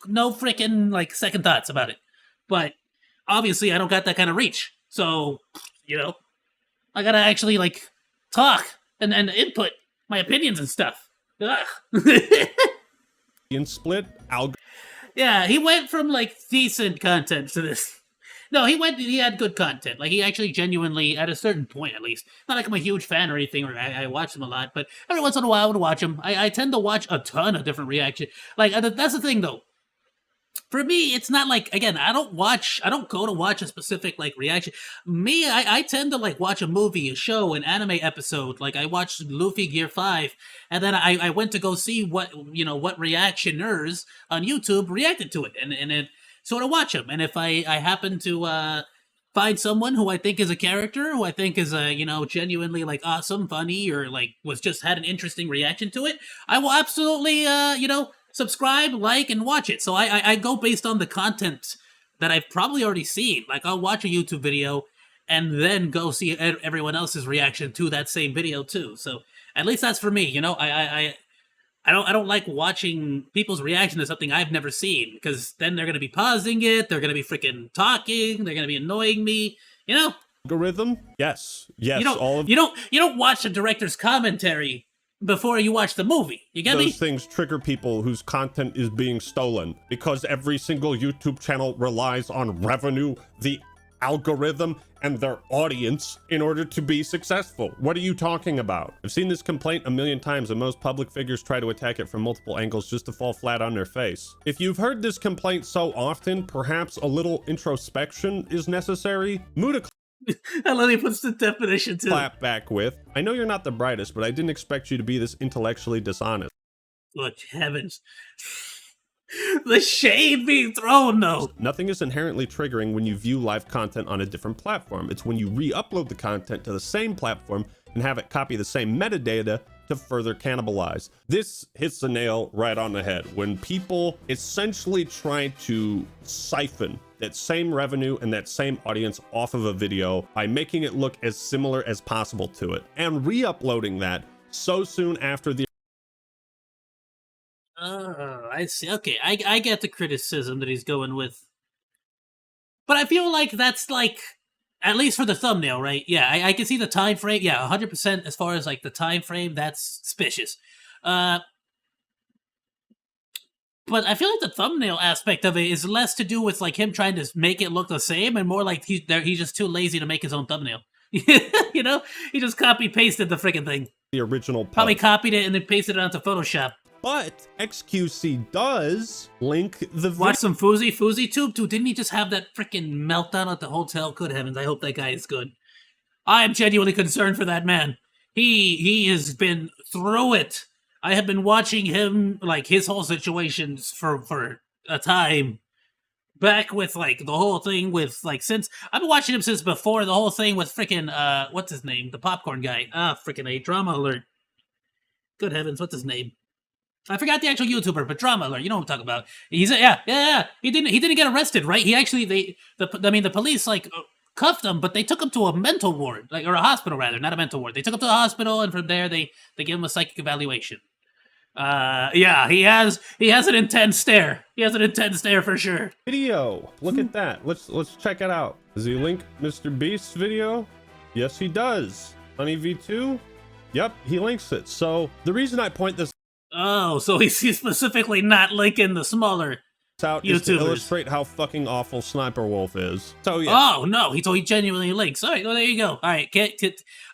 Speaker 1: freaking second thoughts about it. But obviously I don't got that kind of reach. So, I gotta actually talk and input my opinions and stuff.
Speaker 2: in split
Speaker 1: Yeah, he went from decent content to this. No, he had good content. He actually genuinely, at a certain point at least, not like I'm a huge fan or anything, or I watch him a lot, but every once in a while I would watch him. I tend to watch a ton of different reactions. That's the thing though. For me, it's not again, I don't go to watch a specific reaction. Me, I tend to watch a movie, a show, an anime episode. I watched Luffy Gear 5, and then I went to go see what reactioners on YouTube reacted to it, and it sort of watch them. And if I happen to find someone who I think is a character, who I think is genuinely awesome, funny, or was just had an interesting reaction to it, I will absolutely subscribe, and watch it. So I go based on the content that I've probably already seen. I'll watch a YouTube video and then go see everyone else's reaction to that same video too. So at least that's for me. I don't like watching people's reaction to something I've never seen, because then they're gonna be pausing it, they're gonna be freaking talking, they're gonna be annoying me.
Speaker 2: Algorithm? Yes.
Speaker 1: You don't watch the director's commentary before you watch the movie. You get me?
Speaker 2: Those things trigger people whose content is being stolen, because every single YouTube channel relies on revenue, the algorithm, and their audience in order to be successful. What are you talking about? I've seen this complaint a million times, and most public figures try to attack it from multiple angles just to fall flat on their face. If you've heard this complaint so often, perhaps a little introspection is necessary. Muda
Speaker 1: I love he puts the definition too.
Speaker 2: Clap back with, "I know you're not the brightest, but I didn't expect you to be this intellectually dishonest."
Speaker 1: Good heavens. The shade being thrown, though.
Speaker 2: Nothing is inherently triggering when you view live content on a different platform. It's when you re-upload the content to the same platform and have it copy the same metadata to further cannibalize. This hits the nail right on the head. When people essentially try to siphon that same revenue and that same audience off of a video by making it look as similar as possible to it and re-uploading that so soon after the
Speaker 1: I see. Okay, I get the criticism that he's going with. But I feel like that's at least for the thumbnail, right? Yeah, I can see the time frame. Yeah, 100% as far as the time frame, that's suspicious. But I feel like the thumbnail aspect of it is less to do with like him trying to make it look the same, and more like he's just too lazy to make his own thumbnail. You know, he just copy pasted the freaking thing.
Speaker 2: The original post.
Speaker 1: Probably copied it and then pasted it onto Photoshop.
Speaker 2: But XQC does link the
Speaker 1: Watch some Foozy Tube too. Didn't he just have that freaking meltdown at the hotel? Good heavens, I hope that guy is good. I am genuinely concerned for that man. He has been through it. I have been watching him, like, his whole situations for a time. Back with, like, the whole thing with, like, since... I've been watching him since before the whole thing with freaking, what's his name? The popcorn guy. Freaking A. Drama alert. Good heavens, what's his name? I forgot the actual YouTuber, but Drama alert. You know what I'm talking about. He's, yeah. He didn't get arrested, right? He actually, the police, like... cuffed him, but they took him to a mental ward, like, or a hospital rather, not a mental ward. They took him to the hospital, and from there they gave him a psychic evaluation. Yeah, he has an intense stare. He has an intense stare for sure.
Speaker 2: Video. Look at that. Let's check it out. Does he link Mr. Beast's video? Yes, he does. Honey V2? Yep, he links it. So the reason I point this
Speaker 1: so he's specifically not linking the smaller
Speaker 2: out
Speaker 1: YouTubers.
Speaker 2: Is to illustrate how fucking awful Sniper Wolf is. So yeah.
Speaker 1: Oh no, he genuinely links. All right, well there you go. All right,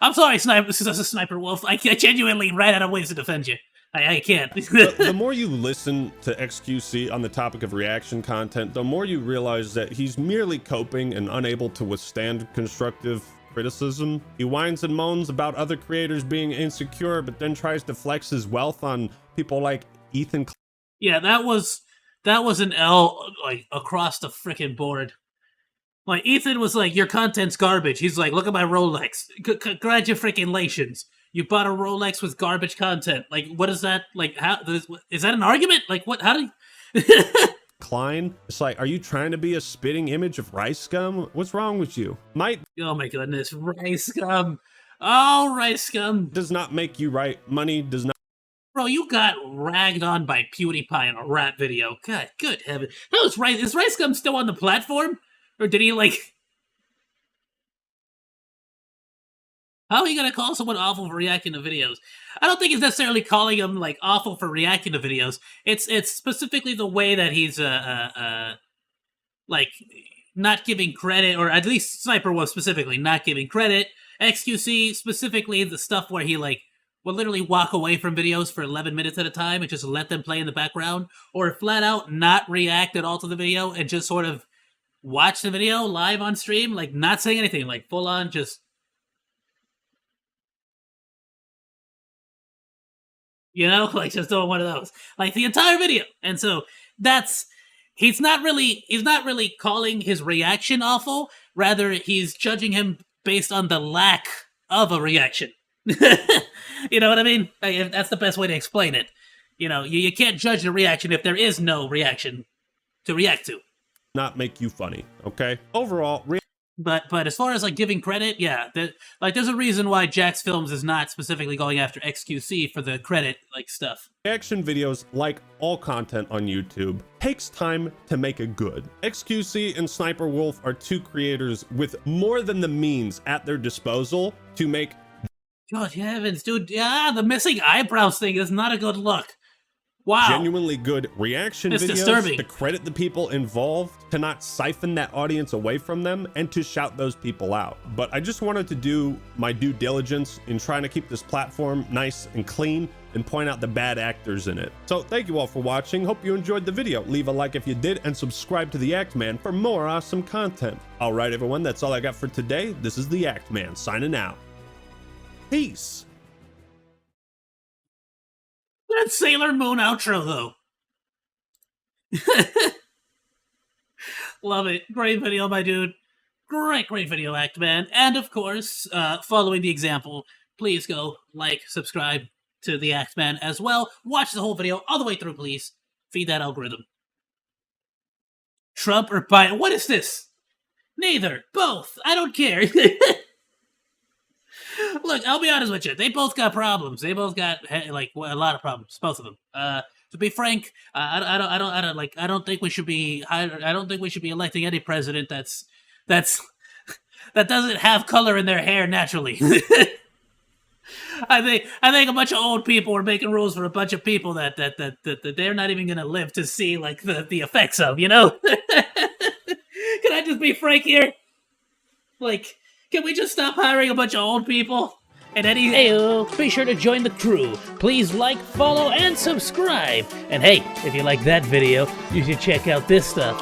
Speaker 1: I'm sorry, Sniper Wolf. I genuinely ran out of ways to defend you. I can't.
Speaker 2: The more you listen to XQC on the topic of reaction content, the more you realize that he's merely coping and unable to withstand constructive criticism. He whines and moans about other creators being insecure, but then tries to flex his wealth on people like Ethan.
Speaker 1: Yeah, that was an L, like, across the freaking board. Like, Ethan was like, your content's garbage. He's like, look at my Rolex. Congratulations. You bought a Rolex with garbage content. Like, what is that? Like, how is that an argument? Like, what? How do you...
Speaker 2: Klein? It's like, are you trying to be a spitting image of rice scum? What's wrong with you?
Speaker 1: Oh my goodness, rice scum. Oh, rice scum.
Speaker 2: Does not make you right. Money does not.
Speaker 1: Bro, you got ragged on by PewDiePie in a rap video. God, good heaven. That was Rice. Is Rice Gum still on the platform? Or did he, like... How are you gonna call someone awful for reacting to videos? I don't think it's necessarily calling him, like, awful for reacting to videos. It's specifically the way that he's, like, not giving credit, or at least Sniper was specifically not giving credit. XQC, specifically the stuff where he, like, will literally walk away from videos for 11 minutes at a time and just let them play in the background, or flat out not react at all to the video and just sort of watch the video live on stream, like not saying anything, like full on just, you know, like just doing one of those, like the entire video. And so he's not really calling his reaction awful, rather he's judging him based on the lack of a reaction. You know what I mean? That's the best way to explain it. You know, you can't judge the reaction if there is no reaction to react to.
Speaker 2: Not make you funny, okay? Overall,
Speaker 1: but as far as like giving credit, yeah, there's a reason why Jax Films is not specifically going after XQC for the credit like stuff.
Speaker 2: Reaction videos, like all content on YouTube, takes time to make a good. XQC and Sniper Wolf are two creators with more than the means at their disposal to make.
Speaker 1: God heavens, dude! Yeah, the missing eyebrows thing is not a good look. Wow.
Speaker 2: Genuinely good reaction
Speaker 1: it's
Speaker 2: videos
Speaker 1: disturbing.
Speaker 2: To credit the people involved, to not siphon that audience away from them, and to shout those people out. But I just wanted to do my due diligence in trying to keep this platform nice and clean and point out the bad actors in it. So thank you all for watching. Hope you enjoyed the video. Leave a like if you did and subscribe to The Act Man for more awesome content. All right, everyone, that's all I got for today. This is The Act Man signing out. Peace.
Speaker 1: That Sailor Moon outro, though. Love it. Great video, my dude. Great video, Act Man. And of course, following the example, please go like, subscribe to the Act Man as well. Watch the whole video all the way through, please. Feed that algorithm. Trump or Biden? What is this? Neither. Both. I don't care. Look, I'll be honest with you. They both got problems. They both got like a lot of problems. Both of them. To be frank, I don't think we should be. I don't think we should be electing any president that doesn't have color in their hair naturally. I think a bunch of old people are making rules for a bunch of people that they're not even gonna live to see like the effects of, you know? Can I just be frank here? Like, can we just stop hiring a bunch of old people? And
Speaker 21: Ayoo, be sure to join the crew. Please like, follow, and subscribe. And hey, if you like that video, you should check out this stuff.